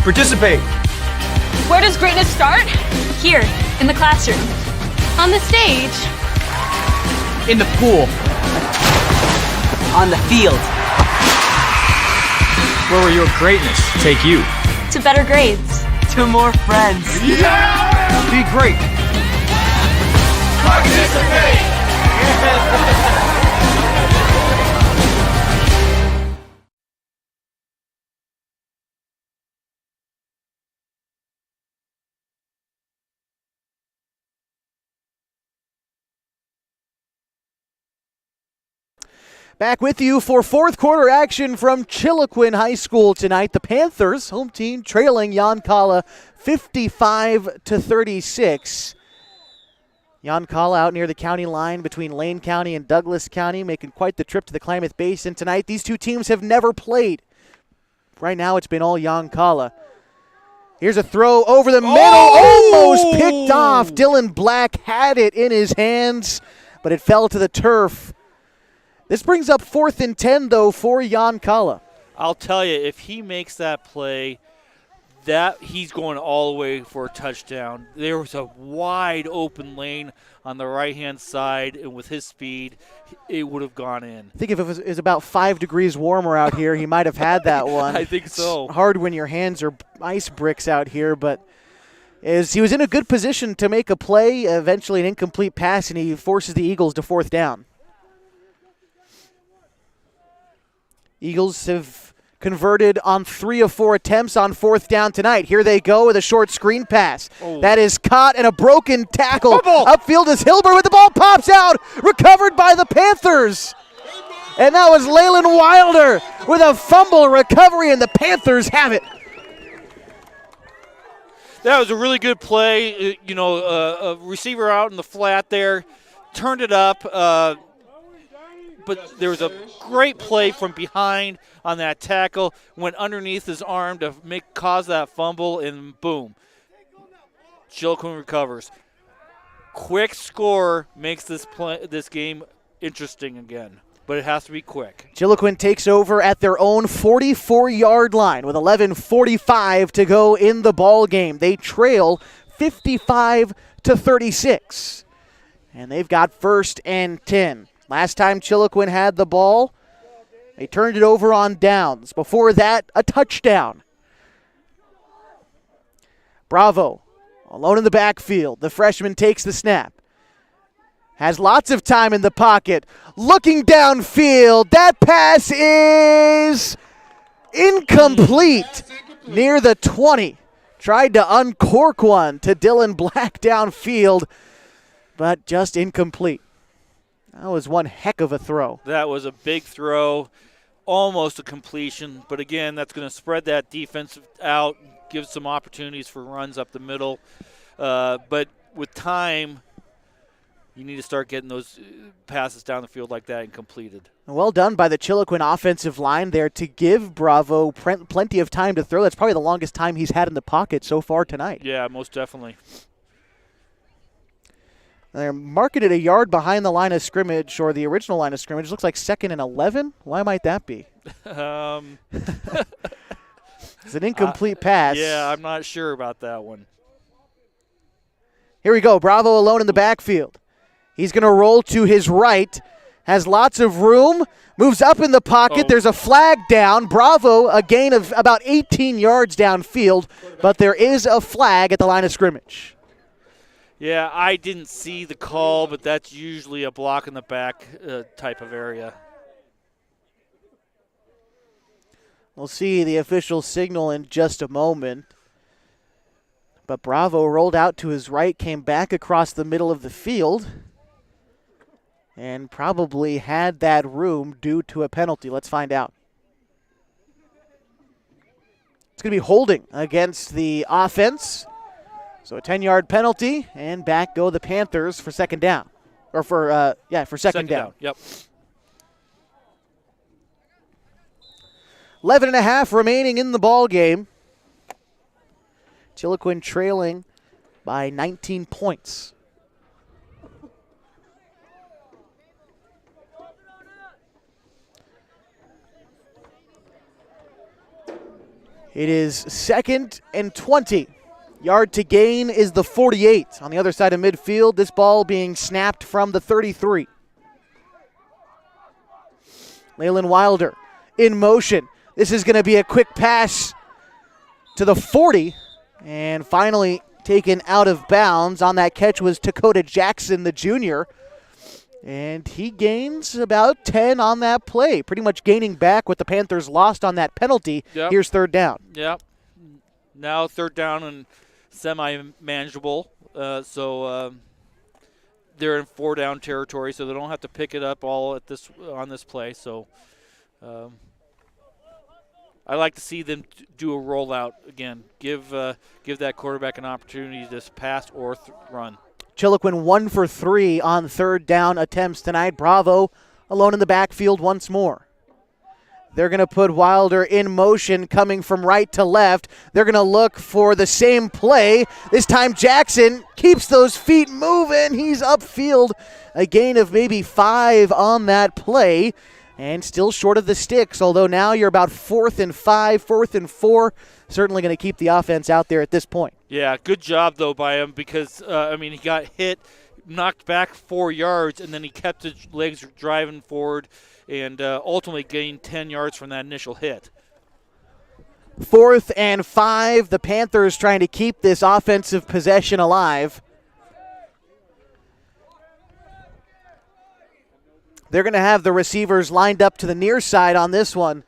Participate. Where does greatness start? Here, in the classroom. On the stage. In the pool. On the field. Where will your greatness take you? To better grades. To more friends. Yeah! Be great. Participate! Back with you for 4th quarter action from Chiloquin High School tonight. The Panthers, home team, trailing Yoncalla 55-36. Yoncalla out near the county line between Lane County and Douglas County, making quite the trip to the Klamath Basin tonight. These two teams have never played. Right now it's been all Yoncalla. Here's a throw over the middle, almost picked off. Dylan Black had it in his hands, but it fell to the turf. This brings up 4th and 10, though, for Yoncalla. I'll tell you, if he makes that play, that he's going all the way for a touchdown. There was a wide open lane on the right-hand side, and with his speed, it would have gone in. I think if it was about 5 degrees warmer out here, he might have had that one. I think so. It's hard when your hands are ice bricks out here, but as he was in a good position to make a play, eventually an incomplete pass, and he forces the Eagles to 4th down. Eagles have converted on 3 of 4 attempts on 4th down tonight. Here they go with a short screen pass. That is caught and a broken tackle. Upfield is Hilbert with the ball, pops out, recovered by the Panthers. And that was Leyland Wilder with a fumble recovery, and the Panthers have it. That was a really good play. A receiver out in the flat there, turned it up. But there was a great play from behind on that tackle, went underneath his arm to cause that fumble, and boom. Chiloquin recovers. Quick score makes this game interesting again, but it has to be quick. Chiloquin takes over at their own 44-yard line with 11:45 to go in the ball game. They trail 55-36. And they've got 1st and 10. Last time Chiloquin had the ball, they turned it over on downs. Before that, a touchdown. Bravo, alone in the backfield. The freshman takes the snap. Has lots of time in the pocket. Looking downfield. That pass is incomplete. Near the 20. Tried to uncork one to Dylan Black downfield, but just incomplete. That was one heck of a throw. That was a big throw, almost a completion. But again, that's going to spread that defense out, give some opportunities for runs up the middle. But with time, you need to start getting those passes down the field like that and completed. Well done by the Chiloquin offensive line there to give Bravo plenty of time to throw. That's probably the longest time he's had in the pocket so far tonight. Yeah, most definitely. They're marking it a yard behind the line of scrimmage, or the original line of scrimmage. Looks like 2nd and 11. Why might that be? It's an incomplete pass. Yeah, I'm not sure about that one. Here we go. Bravo alone in the backfield. He's going to roll to his right. Has lots of room. Moves up in the pocket. There's a flag down. Bravo, a gain of about 18 yards downfield, but there is a flag at the line of scrimmage. Yeah, I didn't see the call, but that's usually a block in the back type of area. We'll see the official signal in just a moment. But Bravo rolled out to his right, came back across the middle of the field, and probably had that room due to a penalty. Let's find out. It's going to be holding against the offense. So a 10-yard penalty, and back go the Panthers for second down. Or for second down. Yep. 11.5 remaining in the ball game. Chiloquin trailing by 19 points. It is 2nd and 20. Yard to gain is the 48. On the other side of midfield, this ball being snapped from the 33. Leyland Wilder in motion. This is going to be a quick pass to the 40. And finally taken out of bounds. On that catch was Dakota Jackson, the junior. And he gains about 10 on that play. Pretty much gaining back what the Panthers lost on that penalty. Yep. Here's third down. Yep. Now third down and semi-manageable. So they're in 4-down territory, so they don't have to pick it up all on this play. So I like to see them do a rollout again. Give that quarterback an opportunity to pass or run. Chiloquin 1 for 3 on third down attempts tonight. Bravo alone in the backfield once more. They're going to put Wilder in motion, coming from right to left. They're going to look for the same play. This time Jackson keeps those feet moving. He's upfield. A gain of maybe 5 on that play. And still short of the sticks, although now you're about 4th and 5, 4th and 4. Certainly going to keep the offense out there at this point. Yeah, good job, though, by him because, he got hit, knocked back 4 yards, and then he kept his legs driving forward and ultimately gained 10 yards from that initial hit. 4th and 5. The Panthers trying to keep this offensive possession alive. They're going to have the receivers lined up to the near side on this one.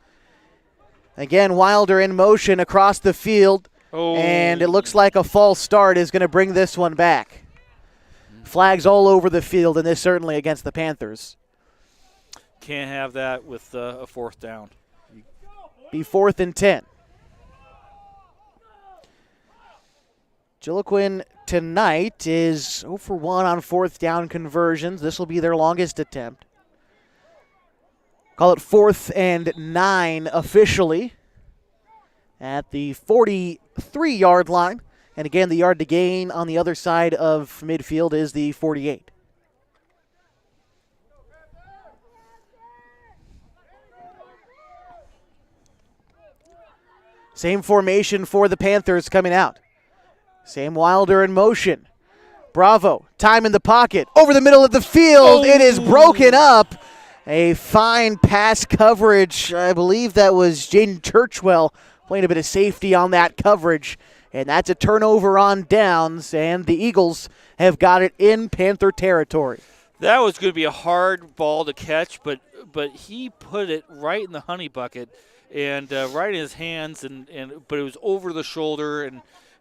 Again, Wilder in motion across the field. And it looks like a false start is going to bring this one back. Flags all over the field, and this certainly against the Panthers. Can't have that with a 4th down. Be 4th and 10. Chiloquin tonight is 0 for 1 on 4th down conversions. This will be their longest attempt. Call it 4th and 9 officially at the 43-yard line. And again, the yard to gain on the other side of midfield is the 48. Same formation for the Panthers coming out. Same Wilder in motion. Bravo, time in the pocket, over the middle of the field. It is broken up. A fine pass coverage. I believe that was Jaden Churchwell playing a bit of safety on that coverage. And that's a turnover on downs, and the Eagles have got it in Panther territory. That was going to be a hard ball to catch, but he put it right in the honey bucket and right in his hands, but it was over the shoulder,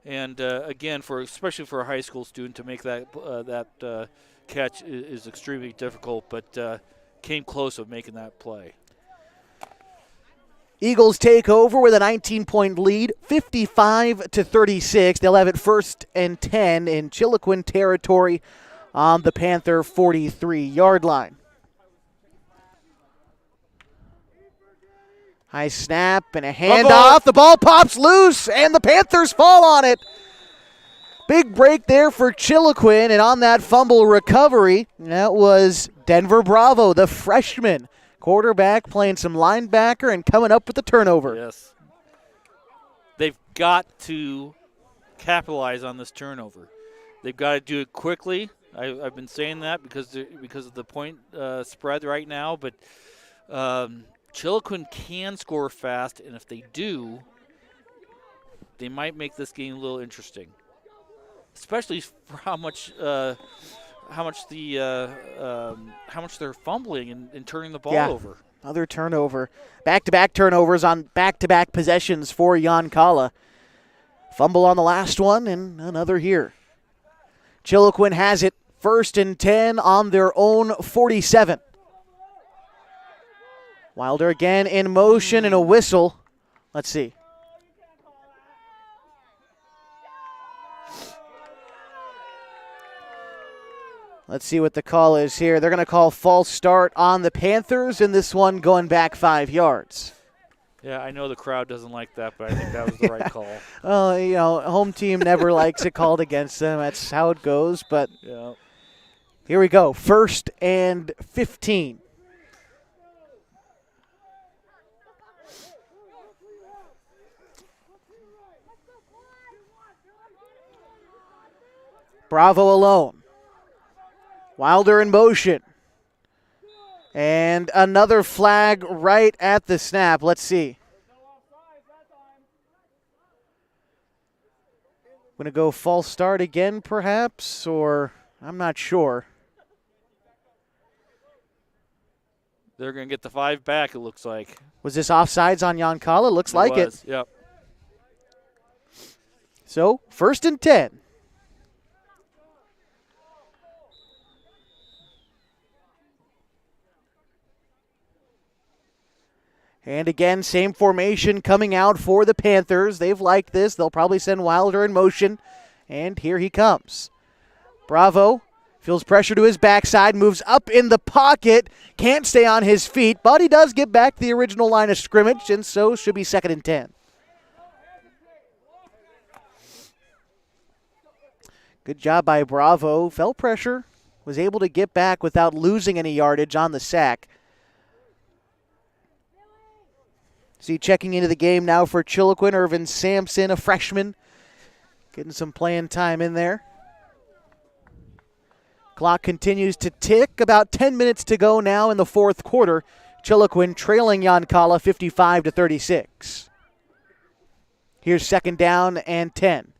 and again, especially for a high school student to make that catch is extremely difficult, but came close of making that play. Eagles take over with a 19-point lead, 55-36. They'll have it 1st and 10 in Chiloquin territory on the Panther 43-yard line. High snap and a handoff. The ball pops loose, and the Panthers fall on it. Big break there for Chiloquin, and on that fumble recovery, that was Denver Bravo, the freshman quarterback, playing some linebacker and coming up with the turnover. Yes. They've got to capitalize on this turnover. They've got to do it quickly. I've been saying that because of the point spread right now, but Chiloquin can score fast, and if they do, they might make this game a little interesting, especially for how much they're fumbling and turning the ball over. Another turnover. Back-to-back turnovers on back-to-back possessions for Yoncalla. Fumble on the last one and another here. Chiloquin has it 1st and 10 on their own 47. Wilder again in motion and a whistle. Let's see. Let's see what the call is here. They're going to call false start on the Panthers, and this one going back 5 yards. Yeah, I know the crowd doesn't like that, but I think that was the right call. Well, home team never likes it called against them. That's how it goes, but here we go. 1st and 15. Bravo alone. Wilder in motion. And another flag right at the snap. Let's see. Going to go false start again, perhaps, or I'm not sure. They're going to get the 5 back, it looks like. Was this offsides on Yoncalla? Looks like it. Yep. So, 1st and 10. And again, same formation coming out for the Panthers. They've liked this. They'll probably send Wilder in motion. And here he comes. Bravo feels pressure to his backside, moves up in the pocket, can't stay on his feet, but he does get back to the original line of scrimmage, and so should be 2nd and 10. Good job by Bravo. Felt pressure, was able to get back without losing any yardage on the sack. See, checking into the game now for Chiloquin, Irvin Sampson, a freshman, getting some playing time in there. Clock continues to tick. About 10 minutes to go now in the 4th quarter. Chiloquin trailing Yoncalla 55-36. Here's 2nd down and 10.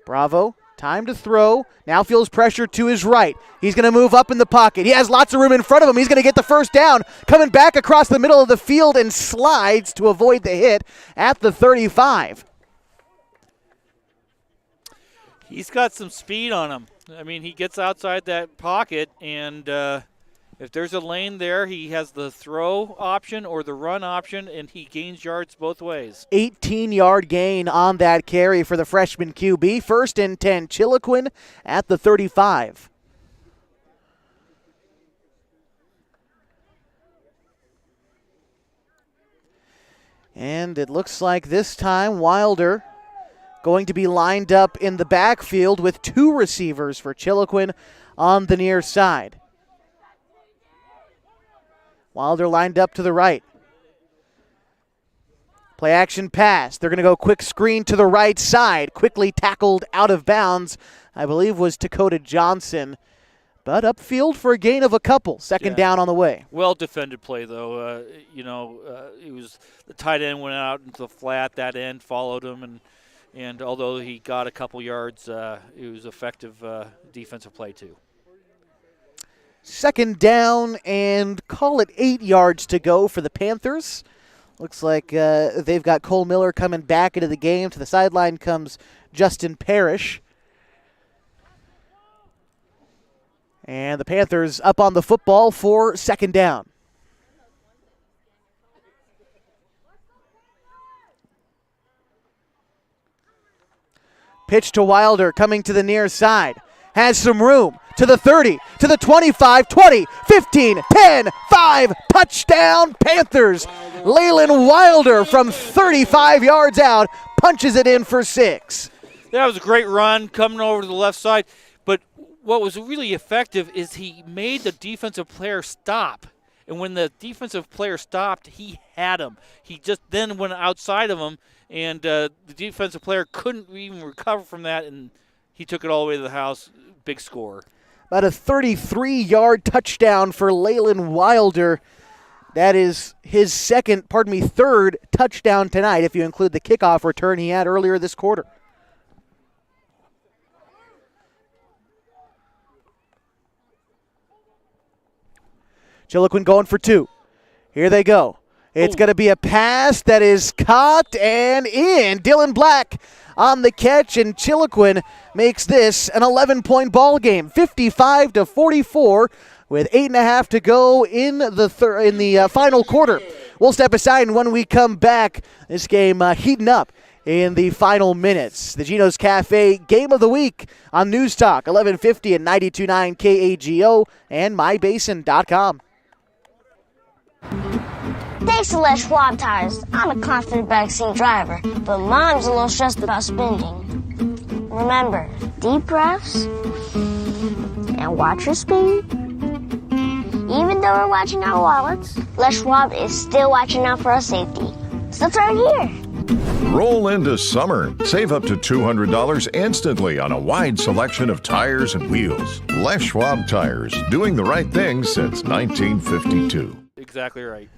Bravo. Time to throw. Now feels pressure to his right. He's going to move up in the pocket. He has lots of room in front of him. He's going to get the 1st down. Coming back across the middle of the field and slides to avoid the hit at the 35. He's got some speed on him. I mean, he gets outside that pocket, and if there's a lane there, he has the throw option or the run option, and he gains yards both ways. 18-yard gain on that carry for the freshman QB. 1st and 10, Chiloquin at the 35. And it looks like this time Wilder going to be lined up in the backfield with 2 receivers for Chiloquin on the near side. Wilder lined up to the right. Play action pass. They're going to go quick screen to the right side. Quickly tackled out of bounds, I believe was Dakota Johnson. But upfield for a gain of a couple. Second down on the way. Well defended play, though. It was the tight end went out into the flat. That end followed him, and although he got a couple yards, it was effective defensive play too. Second down and call it 8 yards to go for the Panthers. Looks like they've got Cole Miller coming back into the game. To the sideline comes Justin Parrish. And the Panthers up on the football for second down. Pitch to Wilder, coming to the near side. Has some room. To the 30, to the 25, 20, 15, 10, 5. Touchdown, Panthers. Leyland Wilder from 35 yards out punches it in for 6. That was a great run coming over to the left side. But what was really effective is he made the defensive player stop. And when the defensive player stopped, he had him. He just then went outside of him, and the defensive player couldn't even recover from that, and he took it all the way to the house. Big score. About a 33-yard touchdown for Leyland Wilder. That is his third touchdown tonight, if you include the kickoff return he had earlier this quarter. Chiloquin going for 2. Here they go. It's going to be a pass that is caught and in. Dylan Black on the catch, and Chiloquin makes this an 11-point ball game, 55-44, with 8.5 to go in the final quarter. We'll step aside, and when we come back, this game heating up in the final minutes. The Geno's Cafe Game of the Week on News Talk 1150 and 92.9 KAGO and mybasin.com. Thanks to Les Schwab Tires, I'm a confident backseat driver, but Mom's a little stressed about spending. Remember, deep breaths and watch your speed. Even though we're watching our wallets, Les Schwab is still watching out for our safety. So turn here. Roll into summer. Save up to $200 instantly on a wide selection of tires and wheels. Les Schwab Tires, doing the right thing since 1952. Exactly right.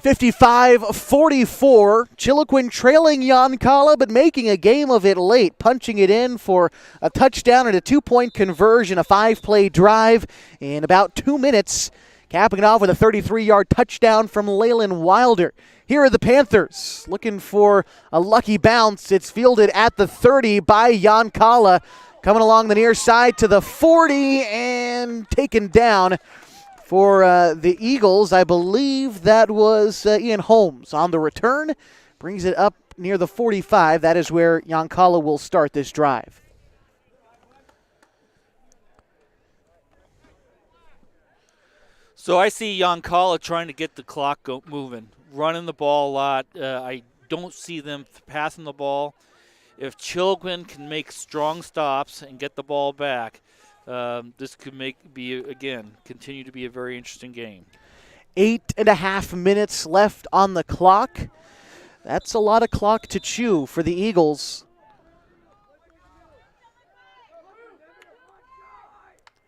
(55-44). Chiloquin trailing Yoncalla, but making a game of it late, punching it in for a touchdown and a 2-point conversion, a 5-play drive in about 2 minutes, capping it off with a 33-yard touchdown from Leyland Wilder. Here are the Panthers looking for a lucky bounce. It's fielded at the 30 by Yoncalla, coming along the near side to the 40 and taken down. For the Eagles, I believe that was Ian Holmes on the return. Brings it up near the 45. That is where Yoncalla will start this drive. So I see Yoncalla trying to get the clock moving, running the ball a lot. I don't see them passing the ball. If Chiloquin can make strong stops and get the ball back, this could continue to be a very interesting game. 8.5 minutes left on the clock. That's a lot of clock to chew for the Eagles.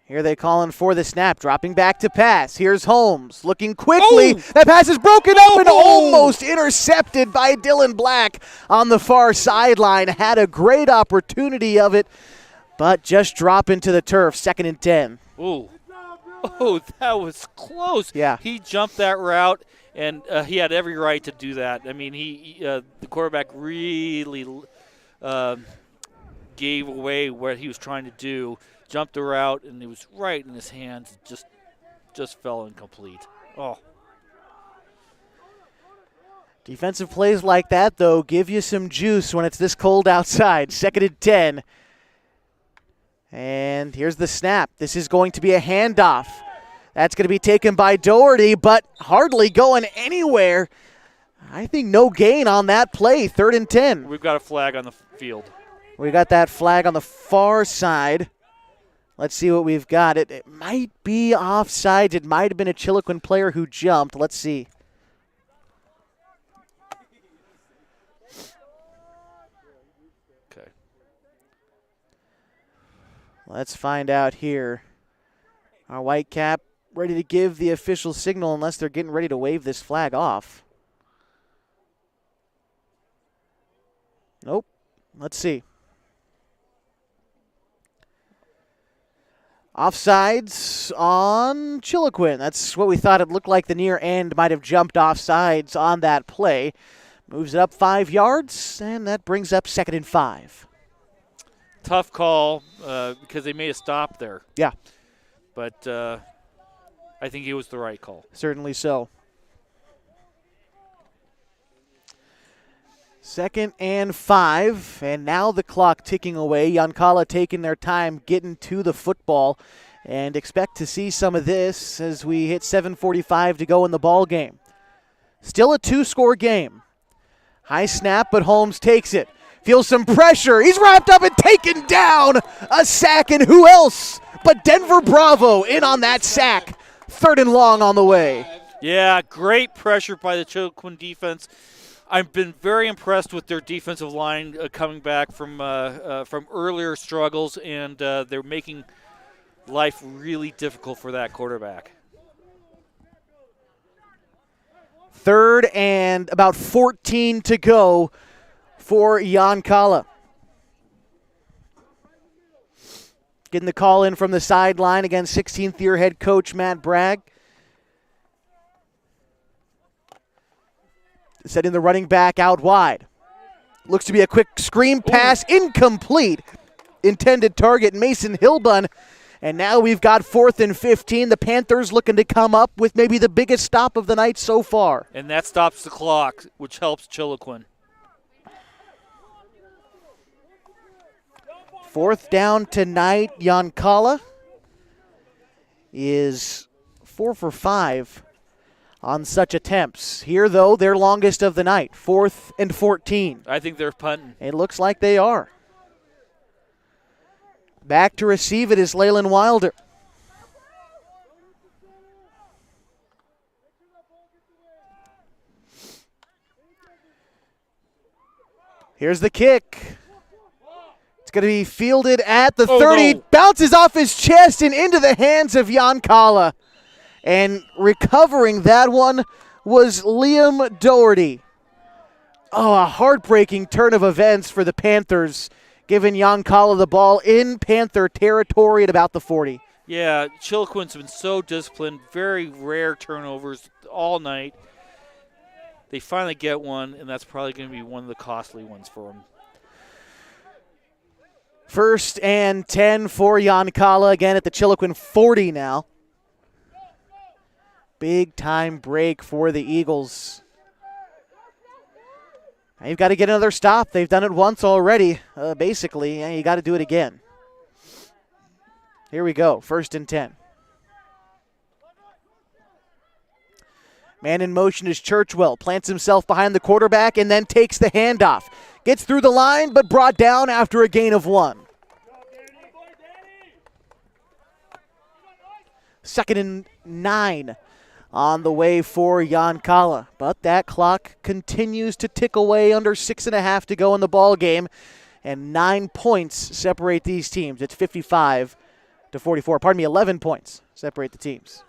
Here they calling for the snap, dropping back to pass. Here's Holmes looking quickly. Oh! That pass is broken up and almost intercepted by Dylan Black on the far sideline. Had a great opportunity of it, but just drop into the turf, 2nd and 10. Ooh. Oh, that was close. Yeah. He jumped that route, and he had every right to do that. I mean, the quarterback really gave away what he was trying to do, jumped the route, and it was right in his hands. Just fell incomplete. Oh. Defensive plays like that, though, give you some juice when it's this cold outside. 2nd and 10. And here's the snap. This is going to be a handoff. That's going to be taken by Doherty, but hardly going anywhere. I think no gain on that play, 3rd and 10. We've got a flag on the field. We got that flag on the far side. Let's see what we've got. It might be offsides. It might have been a Chiloquin player who jumped. Let's see. Okay. Let's find out here. Our white cap ready to give the official signal unless they're getting ready to wave this flag off. Nope. Let's see. Offsides on Chiloquin. That's what we thought it looked like. The near end might have jumped offsides on that play. Moves it up 5 yards, and that brings up 2nd and 5. Tough call because they made a stop there. Yeah. But I think it was the right call. Certainly so. 2nd and 5, and now the clock ticking away. Yoncalla taking their time getting to the football, and expect to see some of this as we hit 7:45 to go in the ball game. Still a 2-score game. High snap, but Holmes takes it. Feels some pressure. He's wrapped up and taken down. A sack, and who else but Denver Bravo in on that sack. 3rd and long on the way. Yeah, great pressure by the Chiloquin defense. I've been very impressed with their defensive line coming back from earlier struggles, and they're making life really difficult for that quarterback. 3rd and about 14 to go for Yoncalla. Getting the call in from the sideline against 16th-year head coach Matt Bragg. Setting the running back out wide. Looks to be a quick screen pass, incomplete. Intended target Mason Hilbun. And now we've got 4th and 15. The Panthers looking to come up with maybe the biggest stop of the night so far. And that stops the clock, which helps Chiloquin. 4th down tonight. Yoncalla is 4 for 5 on such attempts. Here, though, their longest of the night, 4th and 14. I think they're punting. It looks like they are. Back to receive it is Leyland Wilder. Here's the kick. It's going to be fielded at the 30. No. Bounces off his chest and into the hands of Yoncalla. And recovering that one was Liam Doherty. Oh, a heartbreaking turn of events for the Panthers, giving Yoncalla the ball in Panther territory at about the 40. Yeah, Chiloquin's been so disciplined. Very rare turnovers all night. They finally get one, and that's probably going to be one of the costly ones for them. 1st and 10 for Yoncalla, again at the Chiloquin 40 now. Big time break for the Eagles. Now you've got to get another stop. They've done it once already, basically. You got to do it again. Here we go, 1st and 10. Man in motion is Churchwell. Plants himself behind the quarterback and then takes the handoff. Gets through the line, but brought down after a gain of 1. 2nd and 9 on the way for Yoncalla. But that clock continues to tick away, under 6.5 to go in the ball game. And 9 points separate these teams. It's 55 to 44. Pardon me, 11 points separate the teams.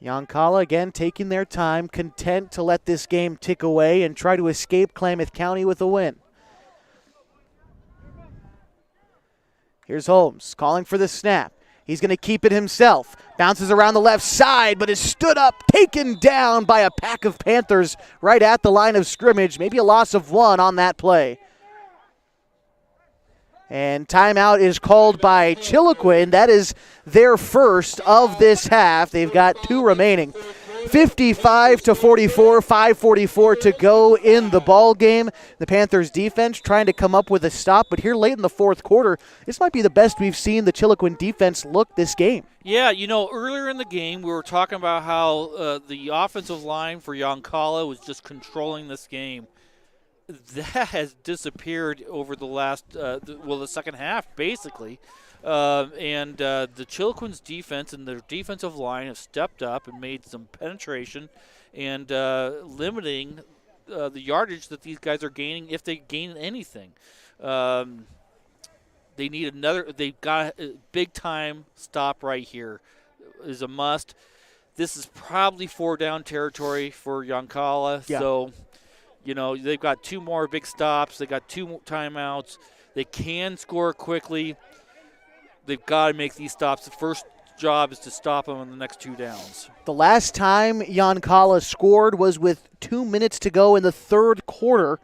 Yoncalla again taking their time, content to let this game tick away and try to escape Klamath County with a win. Here's Holmes calling for the snap. He's going to keep it himself. Bounces around the left side, but is stood up, taken down by a pack of Panthers right at the line of scrimmage. Maybe a loss of 1 on that play. And timeout is called by Chiloquin. That is their first of this half. They've got 2 remaining. 55-44, 5:44 to go in the ball game. The Panthers defense trying to come up with a stop, but here late in the fourth quarter, this might be the best we've seen the Chiloquin defense look this game. Yeah, earlier in the game we were talking about how the offensive line for Yoncalla was just controlling this game. That has disappeared over the last, the second half, basically. And the Chiloquin's defense and their defensive line have stepped up and made some penetration and limiting the yardage that these guys are gaining, if they gain anything. They need they've got a big-time stop right here is a must. This is probably 4-down territory for Yoncalla. Yeah. So, they've got 2 more big stops. They got 2 timeouts. They can score quickly. They've got to make these stops. The first job is to stop them on the next 2 downs. The last time Yoncalla scored was with 2 minutes to go in the third quarter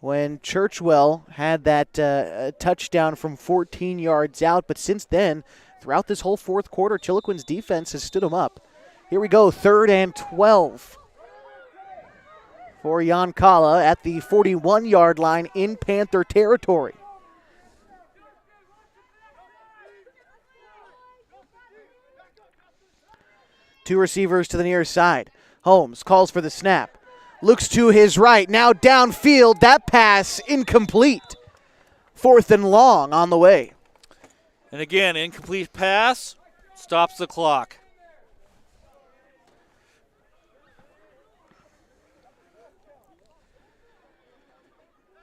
when Churchwell had that touchdown from 14 yards out. But since then, throughout this whole fourth quarter, Chiloquin's defense has stood them up. Here we go, 3rd and 12 for Yoncalla at the 41-yard line in Panther territory. Two receivers to the near side. Holmes calls for the snap. Looks to his right. Now downfield. That pass incomplete. 4th and long on the way. And again, incomplete pass stops the clock.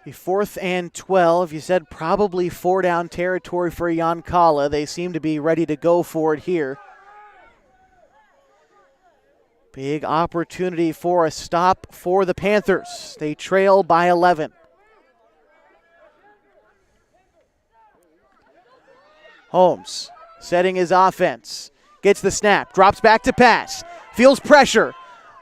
The 4th and 12. You said probably 4-down territory for Yoncalla. They seem to be ready to go for it here. Big opportunity for a stop for the Panthers. They trail by 11. Holmes setting his offense. Gets the snap. Drops back to pass. Feels pressure.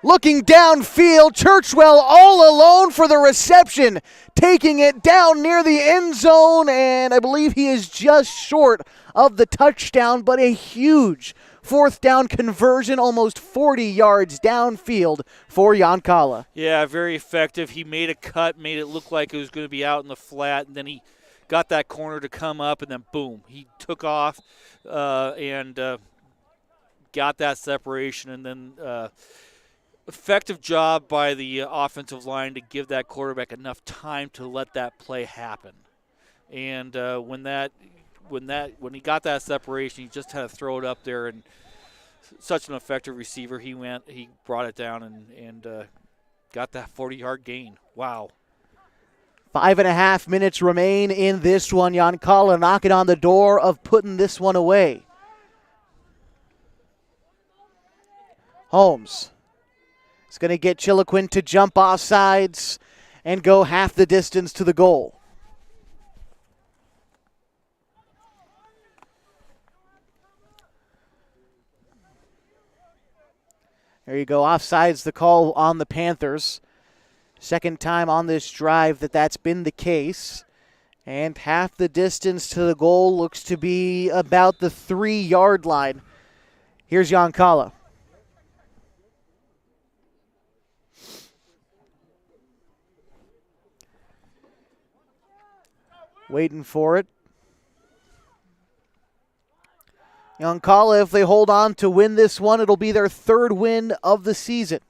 Looking downfield. Churchwell all alone for the reception. Taking it down near the end zone. And I believe he is just short of the touchdown, but a huge 4th down conversion, almost 40 yards downfield for Yoncalla. Yeah, very effective. He made a cut, made it look like it was going to be out in the flat, and then he got that corner to come up, and then boom, he took off and got that separation, and then effective job by the offensive line to give that quarterback enough time to let that play happen. And when he got that separation, he just had to throw it up there, and such an effective receiver. He brought it down and got that 40-yard gain. Wow. 5.5 minutes remain in this one. Yoncalla knocking on the door of putting this one away. Holmes is going to get Chiloquin to jump off sides and go half the distance to the goal. There you go. Offsides the call on the Panthers. Second time on this drive that's been the case. And half the distance to the goal looks to be about the 3-yard line. Here's Yoncalla. Waiting for it. Yoncalla, if they hold on to win this one, it'll be their 3rd win of the season.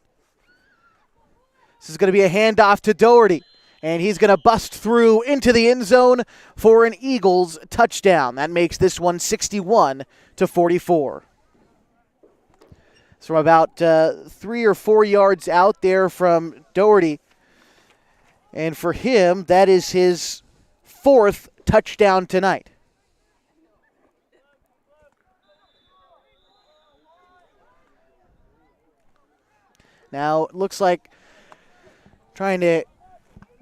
This is going to be a handoff to Doherty, and he's going to bust through into the end zone for an Eagles touchdown. That makes this one 61-44. It's from about 3 or 4 yards out there from Doherty, and for him, that is his 4th touchdown tonight. Now, it looks like trying to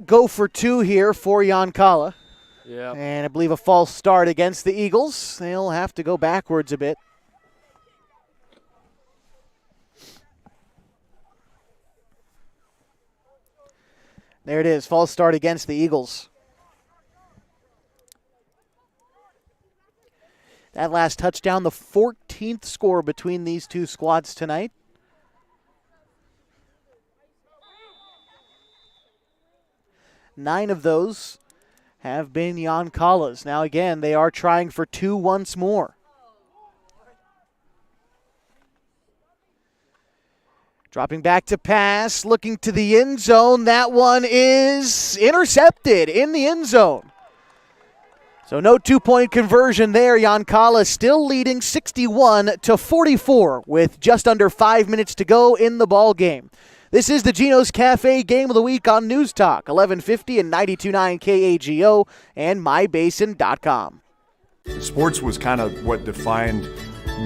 go for 2 here for Yoncalla. Yeah. And I believe a false start against the Eagles. They'll have to go backwards a bit. There it is, false start against the Eagles. That last touchdown, the 14th score between these two squads tonight. 9 of those have been Yoncalla's. Now again, they are trying for 2 once more. Dropping back to pass, looking to the end zone. That one is intercepted in the end zone. So no 2-point conversion there. Yoncalla still leading 61-44 with just under 5 minutes to go in the ball game. This is the Geno's Cafe Game of the Week on News Talk, 1150 and 92.9 KAGO and mybasin.com. Sports was kind of what defined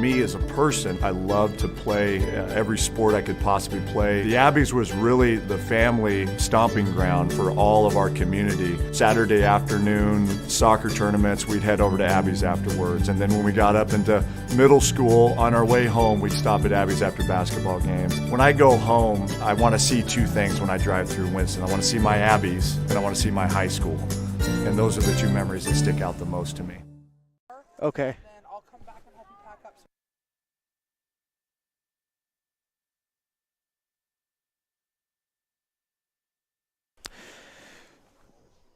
me as a person. I loved to play every sport I could possibly play. The Abbeys was really the family stomping ground for all of our community. Saturday afternoon, soccer tournaments, we'd head over to Abbeys afterwards. And then when we got up into middle school, on our way home, we'd stop at Abbeys after basketball games. When I go home, I want to see 2 things when I drive through Winston. I want to see my Abbeys, and I want to see my high school. And those are the 2 memories that stick out the most to me. Okay.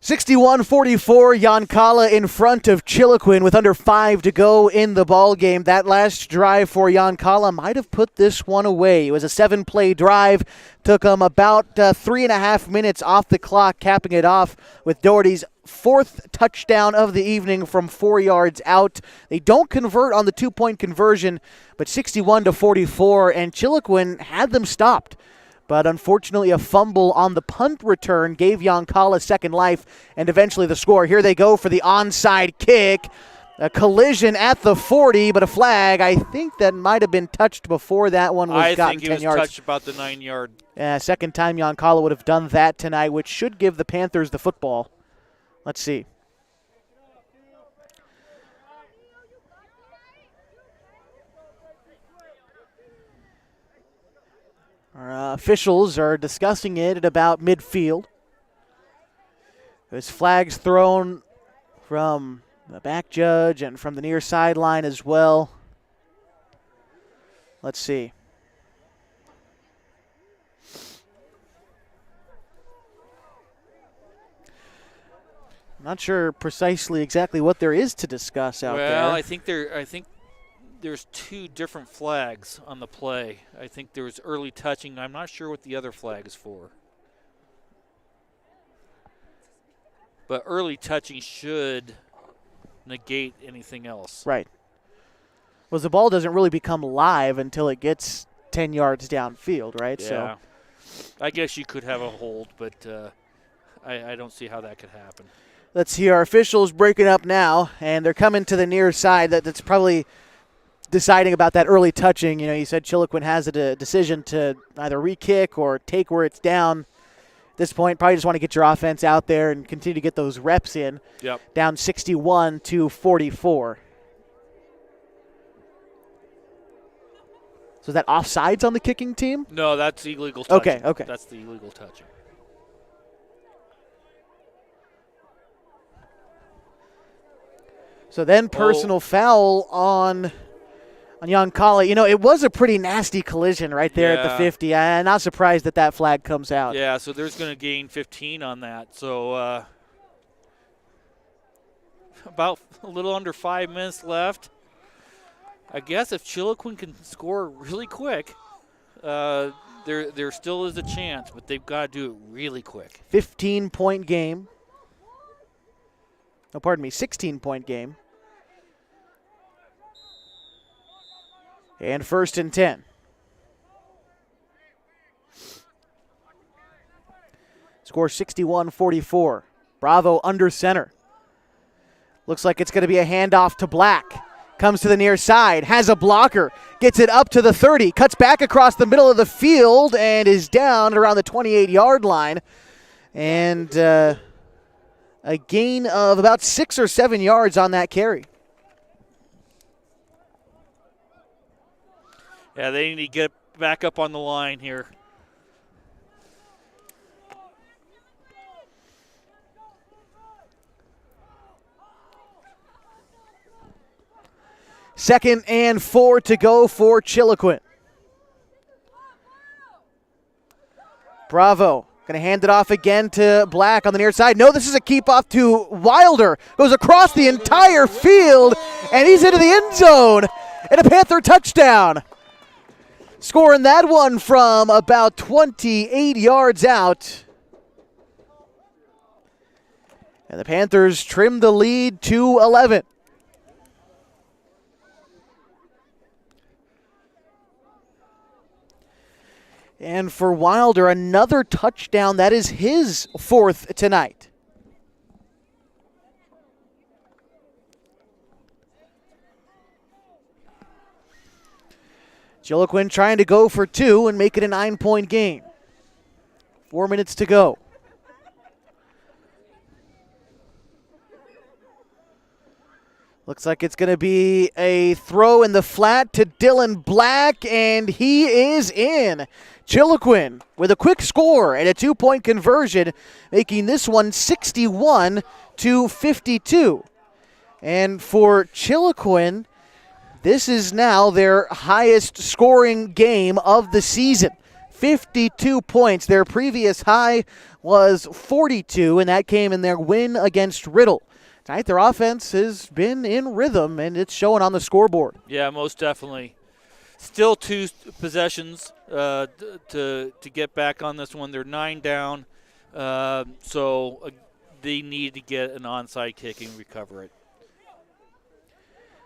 61-44, Yoncalla in front of Chiloquin with under 5 to go in the ball game. That last drive for Yoncalla might have put this one away. It was a 7-play drive. Took them about 3.5 minutes off the clock, capping it off with Doherty's 4th touchdown of the evening from 4 yards out. They don't convert on the 2-point conversion, but 61-44, and Chiloquin had them stopped. But unfortunately, a fumble on the punt return gave Yoncalla second life, and eventually the score. Here they go for the onside kick. A collision at the 40, but a flag. I think that might have been touched before that one was gotten 10 yards. I think he was touched about the 9-yard. Second time Yoncalla would have done that tonight, which should give the Panthers the football. Let's see. Our officials are discussing it at about midfield. There's flags thrown from the back judge and from the near sideline as well. Let's see. I'm not sure precisely exactly what there is to discuss out there. Well, I think there's 2 different flags on the play. I think there's early touching. I'm not sure what the other flag is for. But early touching should negate anything else. Right. Well, the ball doesn't really become live until it gets 10 yards downfield, right? Yeah. So I guess you could have a hold, but I don't see how that could happen. Let's see our officials breaking up now, and they're coming to the near side. That's probably deciding about that early touching. You know, you said Chiloquin has a decision to either re-kick or take where it's down. At this point, probably just want to get your offense out there and continue to get those reps in. Yep. Down 61-44. So is that offsides on the kicking team? No, that's illegal touching. Okay. That's the illegal touching. So then personal foul on Yoncalla. You know, it was a pretty nasty collision right there at the 50. I'm not surprised that flag comes out. Yeah, so there's going to gain 15 on that. So about a little under 5 minutes left. I guess if Chiloquin can score really quick, there still is a chance, but they've got to do it really quick. 15-point game. Oh, pardon me, 16-point game. And 1st and 10. Score 61-44. Bravo under center. Looks like it's going to be a handoff to Black. Comes to the near side, has a blocker, gets it up to the 30, cuts back across the middle of the field, and is down at around the 28-yard line. And a gain of about 6 or 7 yards on that carry. Yeah, they need to get back up on the line here. Second and 4 to go for Chiloquin. Bravo Going to hand it off again to Black on the near side. No, this is a keep off to Wilder. Goes across the entire field, and he's into the end zone. And a Panther touchdown. Scoring that one from about 28 yards out. And the Panthers trim the lead to 11. And for Wilder, another touchdown. That is his 4th tonight. Chiloquin trying to go for 2 and make it a 9-point game. 4 minutes to go. Looks like it's going to be a throw in the flat to Dylan Black, and he is in. Chiloquin with a quick score and a 2-point conversion, making this one 61-52. And for Chiloquin, this is now their highest scoring game of the season. 52 points. Their previous high was 42, and that came in their win against Riddle. Tonight, their offense has been in rhythm, and it's showing on the scoreboard. Yeah, most definitely. Still 2 possessions to get back on this one. They're 9 down, so they need to get an onside kick and recover it.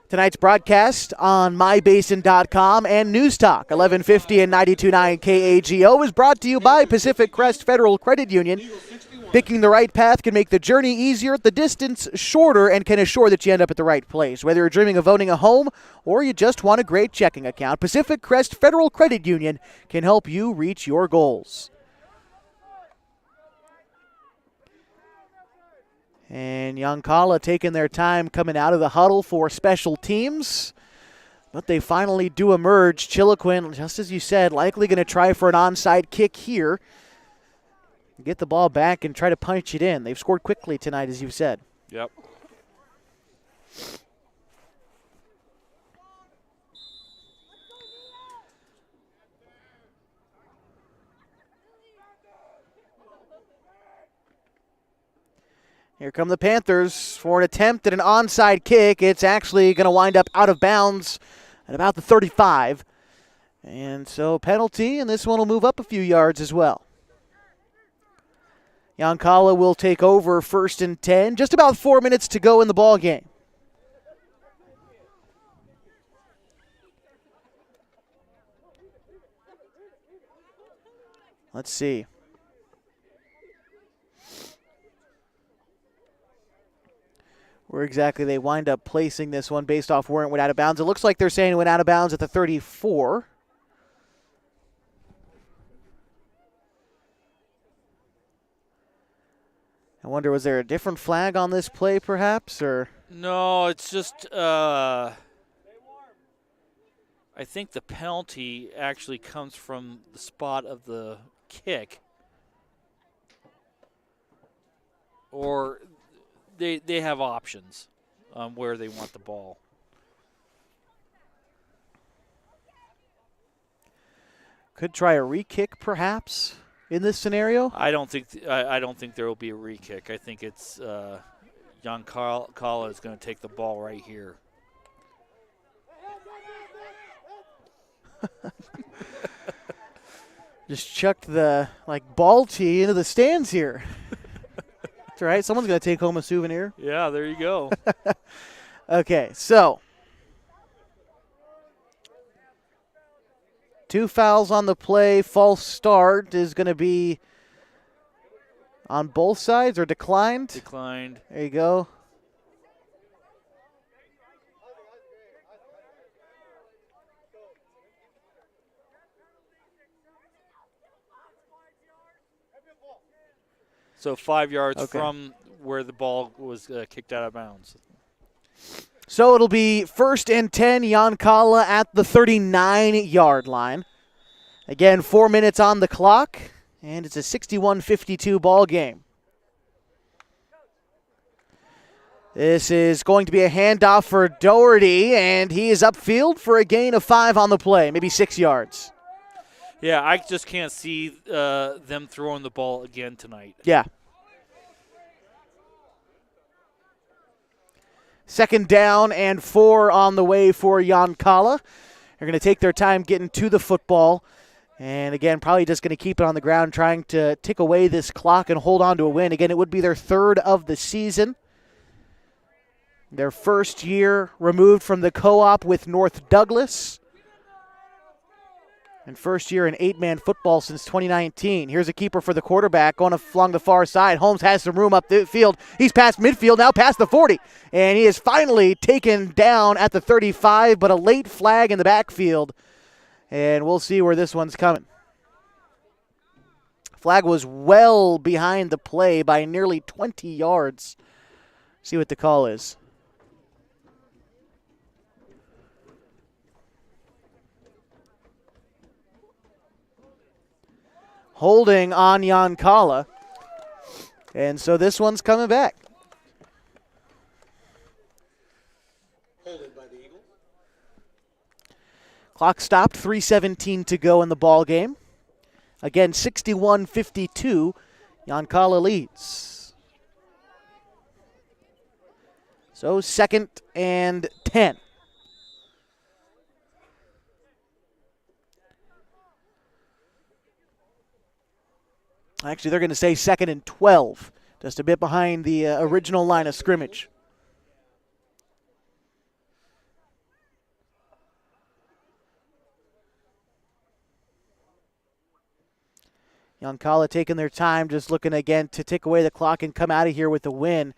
Tonight's broadcast on mybasin.com and News Talk 1150 and 92.9 KAGO is brought to you by Pacific Crest Federal Credit Union. Picking the right path can make the journey easier, the distance shorter, and can assure that you end up at the right place. Whether you're dreaming of owning a home or you just want a great checking account, Pacific Crest Federal Credit Union can help you reach your goals. And Yoncalla taking their time coming out of the huddle for special teams. But they finally do emerge. Chiloquin, just as you said, likely going to try for an onside kick here. Get the ball back and try to punch it in. They've scored quickly tonight, as you've said. Yep. Here come the Panthers for an attempt at an onside kick. It's actually going to wind up out of bounds at about the 35. And so penalty, and this one will move up a few yards as well. Yoncalla will take over 1st and 10. Just about 4 minutes to go in the ball game. Let's see. Where exactly they wind up placing this one based off where it went out of bounds. It looks like they're saying it went out of bounds at the 34. I wonder, was there a different flag on this play perhaps? Or no, it's just I think the penalty actually comes from the spot of the kick. Or they have options on where they want the ball. Could try a re-kick perhaps in this scenario. I don't think there will be a re-kick. I think it's Yoncalla is going to take the ball right here. Just chucked the ball tee into the stands here. That's right. Someone's going to take home a souvenir. Yeah, there you go. Okay, so 2 fouls on the play. False start is going to be on both sides or declined? Declined. There you go. So 5 yards from where the ball was kicked out of bounds. So it'll be 1st and 10, Yoncalla at the 39-yard line. Again, 4 minutes on the clock, and it's a 61-52 ball game. This is going to be a handoff for Doherty, and he is upfield for a gain of 5 on the play, maybe 6 yards. Yeah, I just can't see them throwing the ball again tonight. Yeah. Second down and 4 on the way for Yoncalla. They're going to take their time getting to the football. And again, probably just going to keep it on the ground, trying to tick away this clock and hold on to a win. Again, it would be their third of the season. Their first year removed from the co-op with North Douglas. And first year in 8-man football since 2019. Here's a keeper for the quarterback going along the far side. Holmes has some room up the field. He's past midfield, now past the 40. And he is finally taken down at the 35, but a late flag in the backfield. And we'll see where this one's coming. Flag was well behind the play by nearly 20 yards. See what the call is. Holding on Yoncalla. And so this one's coming back. Holding by the Eagles. Clock stopped, 3:17 to go in the ball game. Again, 61-52, Yoncalla leads. So 2nd and 10. Actually, they're going to say 2nd and 12, just a bit behind the original line of scrimmage. Yoncalla taking their time, just looking again to tick away the clock and come out of here with the win.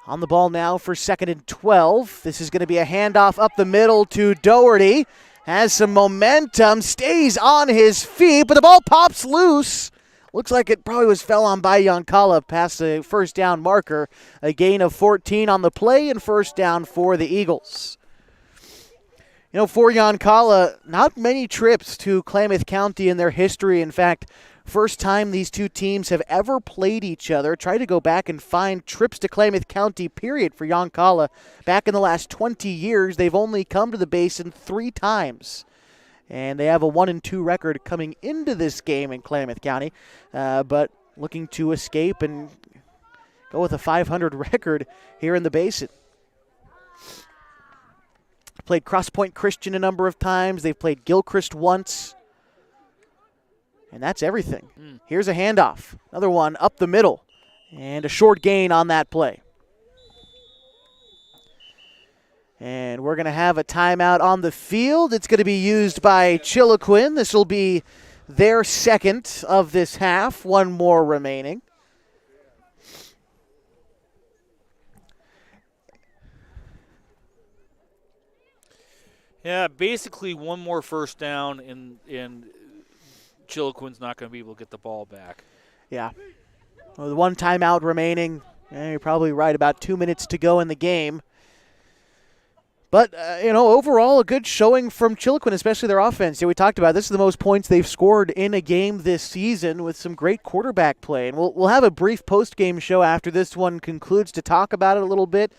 On the ball now for 2nd and 12. This is going to be a handoff up the middle to Doherty. Has some momentum, stays on his feet, but the ball pops loose. Looks like it probably fell on by Yoncalla past the first down marker. A gain of 14 on the play and first down for the Eagles. You know, for Yoncalla, not many trips to Klamath County in their history. In fact, first time these two teams have ever played each other. Try to go back and find trips to Klamath County, period, for Yoncalla. Back in the last 20 years, they've only come to the Basin 3 times. And they have a 1-2 record coming into this game in Klamath County, but looking to escape and go with a 500 record here in the Basin. Played Cross Point Christian a number of times. They've played Gilchrist once. And that's everything. Here's a handoff. Another one up the middle. And a short gain on that play. And we're going to have a timeout on the field. It's going to be used by Chiloquin. This will be their second of this half. One more remaining. Yeah, basically one more first down, and Chiloquin's not going to be able to get the ball back. Yeah. Well, the one timeout remaining. You're probably right, about 2 minutes to go in the game. But, overall a good showing from Chiloquin, especially their offense. We talked about this is the most points they've scored in a game this season with some great quarterback play. And we'll have a brief post-game show after this one concludes to talk about it a little bit.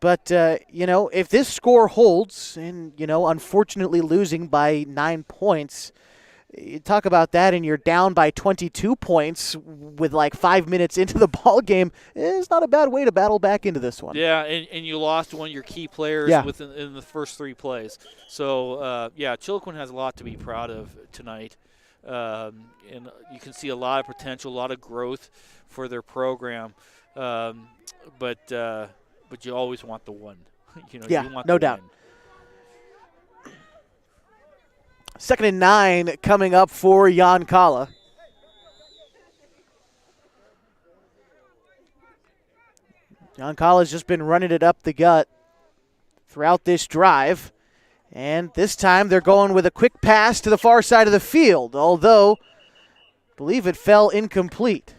But, if this score holds, and, unfortunately losing by 9 points, you talk about that and you're down by 22 points with like 5 minutes into the ball game. It's not a bad way to battle back into this one. Yeah, and you lost one of your key players in the first 3 plays. So, Chiloquin has a lot to be proud of tonight. And you can see a lot of potential, a lot of growth for their program. But you always want the one. You want no doubt. 2nd and 9 coming up for Yoncalla. Yoncalla's just been running it up the gut throughout this drive. And this time they're going with a quick pass to the far side of the field, although I believe it fell incomplete.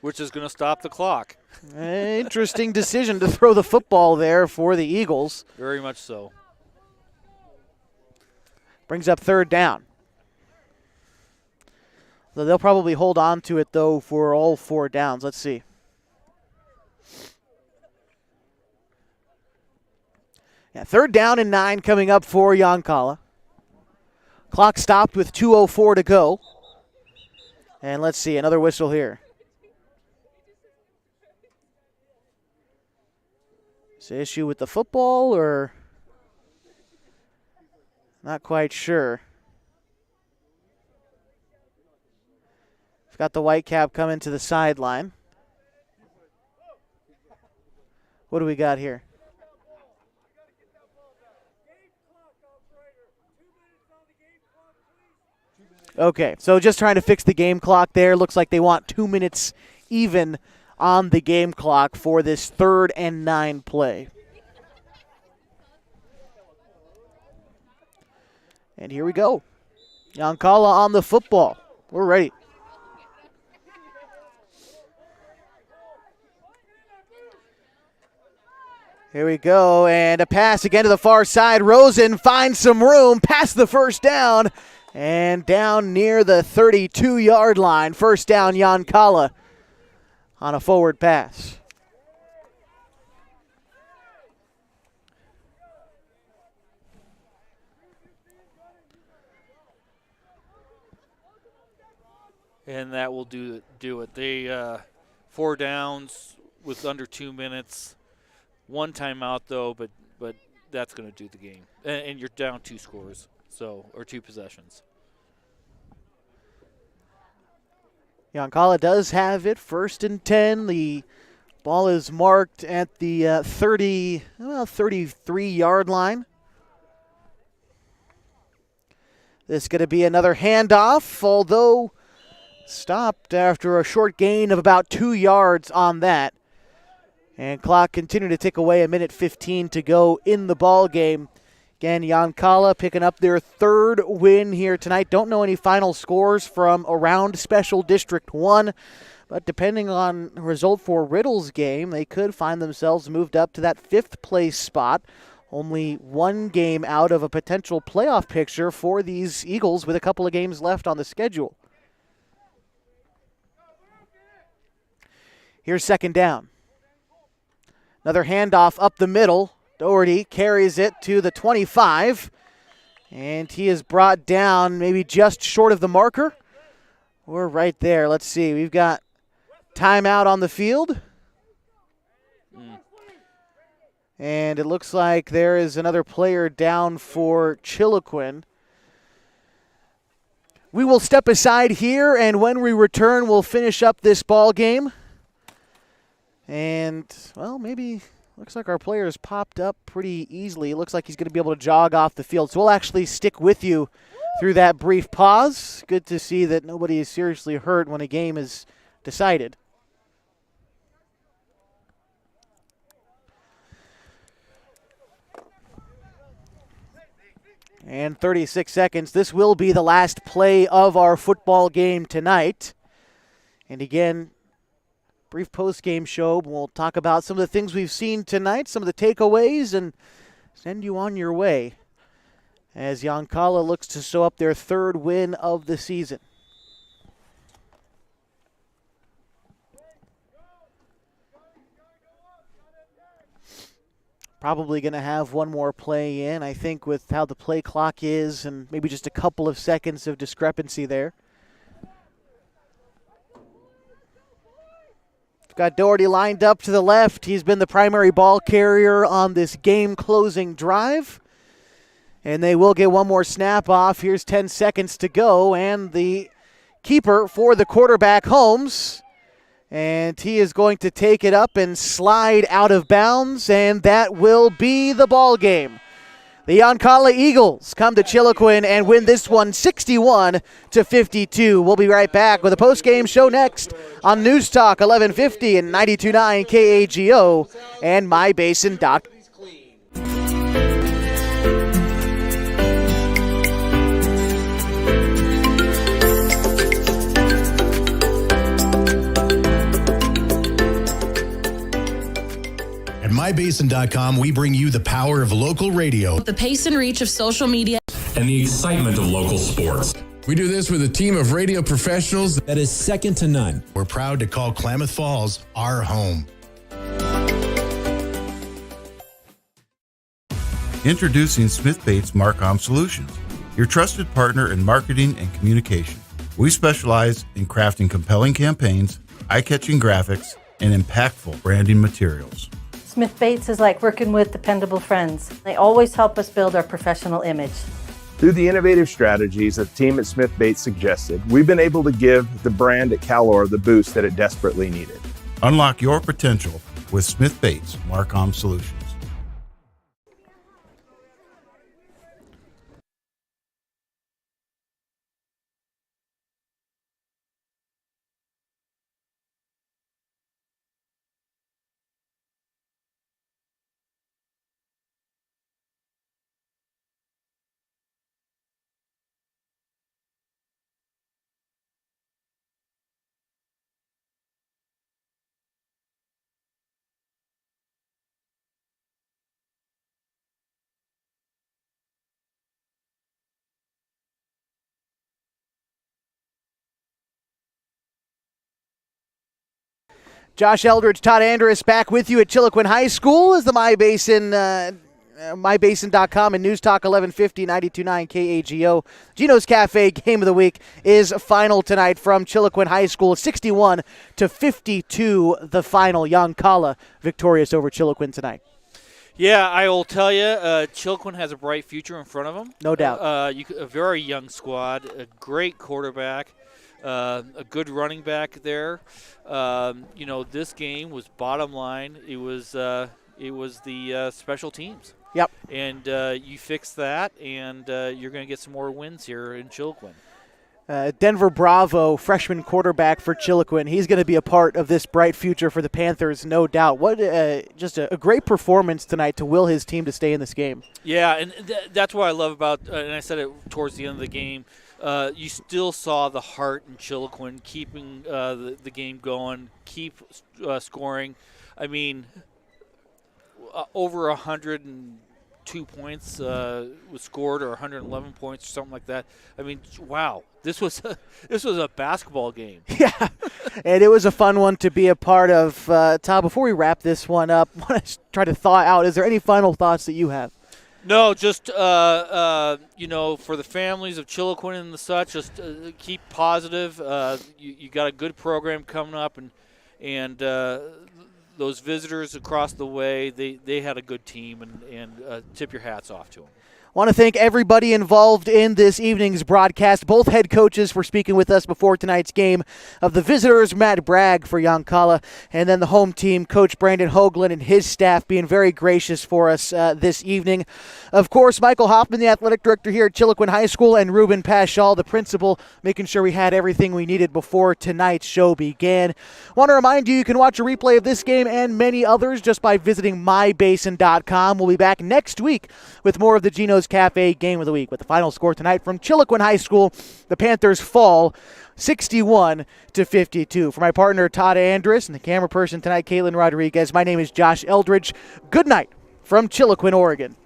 Which is going to stop the clock. Interesting decision to throw the football there for the Eagles. Very much so. Brings up 3rd down. So they'll probably hold on to it, though, for all 4 downs. Let's see. Yeah, 3rd down and 9 coming up for Yoncalla. Clock stopped with 2:04 to go. And let's see, another whistle here. Is the issue with the football or? Not quite sure. We've got the Whitecap coming to the sideline. What do we got here? Okay, so just trying to fix the game clock there. Looks like they want 2 minutes even on the game clock for this 3rd and 9 play. And here we go. Yoncalla on the football. We're ready. Here we go, and a pass again to the far side. Rosen finds some room, past the first down, and down near the 32-yard line. First down, Yoncalla on a forward pass. And that will do it. They 4 downs with under 2 minutes. 1 timeout though, but that's going to do the game. And you're down 2 scores, or 2 possessions. Yoncalla does have it, 1st and 10. The ball is marked at the 33-yard line. This is going to be another handoff, although stopped after a short gain of about 2 yards on that. And clock continued to tick away, 1:15 to go in the ball game. Again, Yoncalla picking up their 3rd win here tonight. Don't know any final scores from around Special District 1, but depending on the result for Riddle's game, they could find themselves moved up to that 5th place spot. Only 1 game out of a potential playoff picture for these Eagles with a couple of games left on the schedule. Here's 2nd down. Another handoff up the middle. Doherty carries it to the 25, and he is brought down maybe just short of the marker. We're right there. Let's see. We've got timeout on the field. And it looks like there is another player down for Chiloquin. We will step aside here, and when we return, we'll finish up this ball game. And, well, maybe looks like our player's popped up pretty easily. It looks like he's going to be able to jog off the field. So we'll actually stick with you through that brief pause. Good to see that nobody is seriously hurt when a game is decided. And 36 seconds. This will be the last play of our football game tonight. And again, brief post-game show. We'll talk about some of the things we've seen tonight, some of the takeaways, and send you on your way as Yoncalla looks to sew up their 3rd win of the season. Probably going to have 1 more play in, I think, with how the play clock is and maybe just a couple of seconds of discrepancy there. Got Doherty lined up to the left. He's been the primary ball carrier on this game-closing drive. And they will get 1 more snap off. Here's 10 seconds to go. And the keeper for the quarterback, Holmes. And he is going to take it up and slide out of bounds. And that will be the ball game. The Yoncalla Eagles come to Chiloquin and win this one 61-52. We'll be right back with a post-game show next on News Talk 1150 and 92.9 KAGO and MyBasin.com. At MyBasin.com, we bring you the power of local radio, The pace and reach of social media, and the excitement of local sports. We do this with a team of radio professionals that is second to none. We're proud to call Klamath Falls our home. Introducing Smith Bates Marcom Solutions. your trusted partner in marketing and communication. We specialize in crafting compelling campaigns, eye-catching graphics, and impactful branding materials. Smith Bates is like working with dependable friends. They always help us build our professional image. Through the innovative strategies that the team at Smith Bates suggested, we've been able to give the brand at Calor the boost that it desperately needed. Unlock your potential with Smith Bates Marcom Solutions. Josh Eldridge, Todd Andrus back with you at Chiloquin High School as the MyBasin.com and News Talk 1150, 92.9 KAGO. Gino's Cafe Game of the Week is final tonight from Chiloquin High School. 61-52 the final. Yoncalla victorious over Chiloquin tonight. Yeah, I will tell you, Chiloquin has a bright future in front of them. No doubt. A very young squad, a great quarterback. A good running back there. This game was bottom line. It was the special teams. Yep. And you fix that, and you're going to get some more wins here in Chiloquin. Denver Bravo, freshman quarterback for Chiloquin. He's going to be a part of this bright future for the Panthers, no doubt. What just a great performance tonight to will his team to stay in this game. Yeah, and that's what I love about, and I said it towards the end of the game, you still saw the heart in Chiloquin keeping the game going, keep scoring. I mean, over 102 points was scored, or 111 points, or something like that. I mean, wow, this was a basketball game. Yeah, and it was a fun one to be a part of. Todd, before we wrap this one up, I want to try to thaw out. Is there any final thoughts that you have? No, just, for the families of Chiloquin and the such, just keep positive. You got a good program coming up, and those visitors across the way, they had a good team, and tip your hats off to them. I want to thank everybody involved in this evening's broadcast. Both head coaches were speaking with us before tonight's game. Of the visitors, Matt Bragg for Yoncalla, and then the home team, Coach Brandon Hoagland and his staff being very gracious for us this evening. Of course, Michael Hoffman, the athletic director here at Chiloquin High School, and Ruben Paschal, the principal, making sure we had everything we needed before tonight's show began. I want to remind you can watch a replay of this game and many others just by visiting mybasin.com. We'll be back next week with more of the Gino's Cafe Game of the Week. With the final score tonight from Chiloquin High School, the Panthers fall 61-52. For my partner Todd Andrus and the camera person tonight, Caitlin Rodriguez, my name is Josh Eldridge. Good night from Chiloquin, Oregon.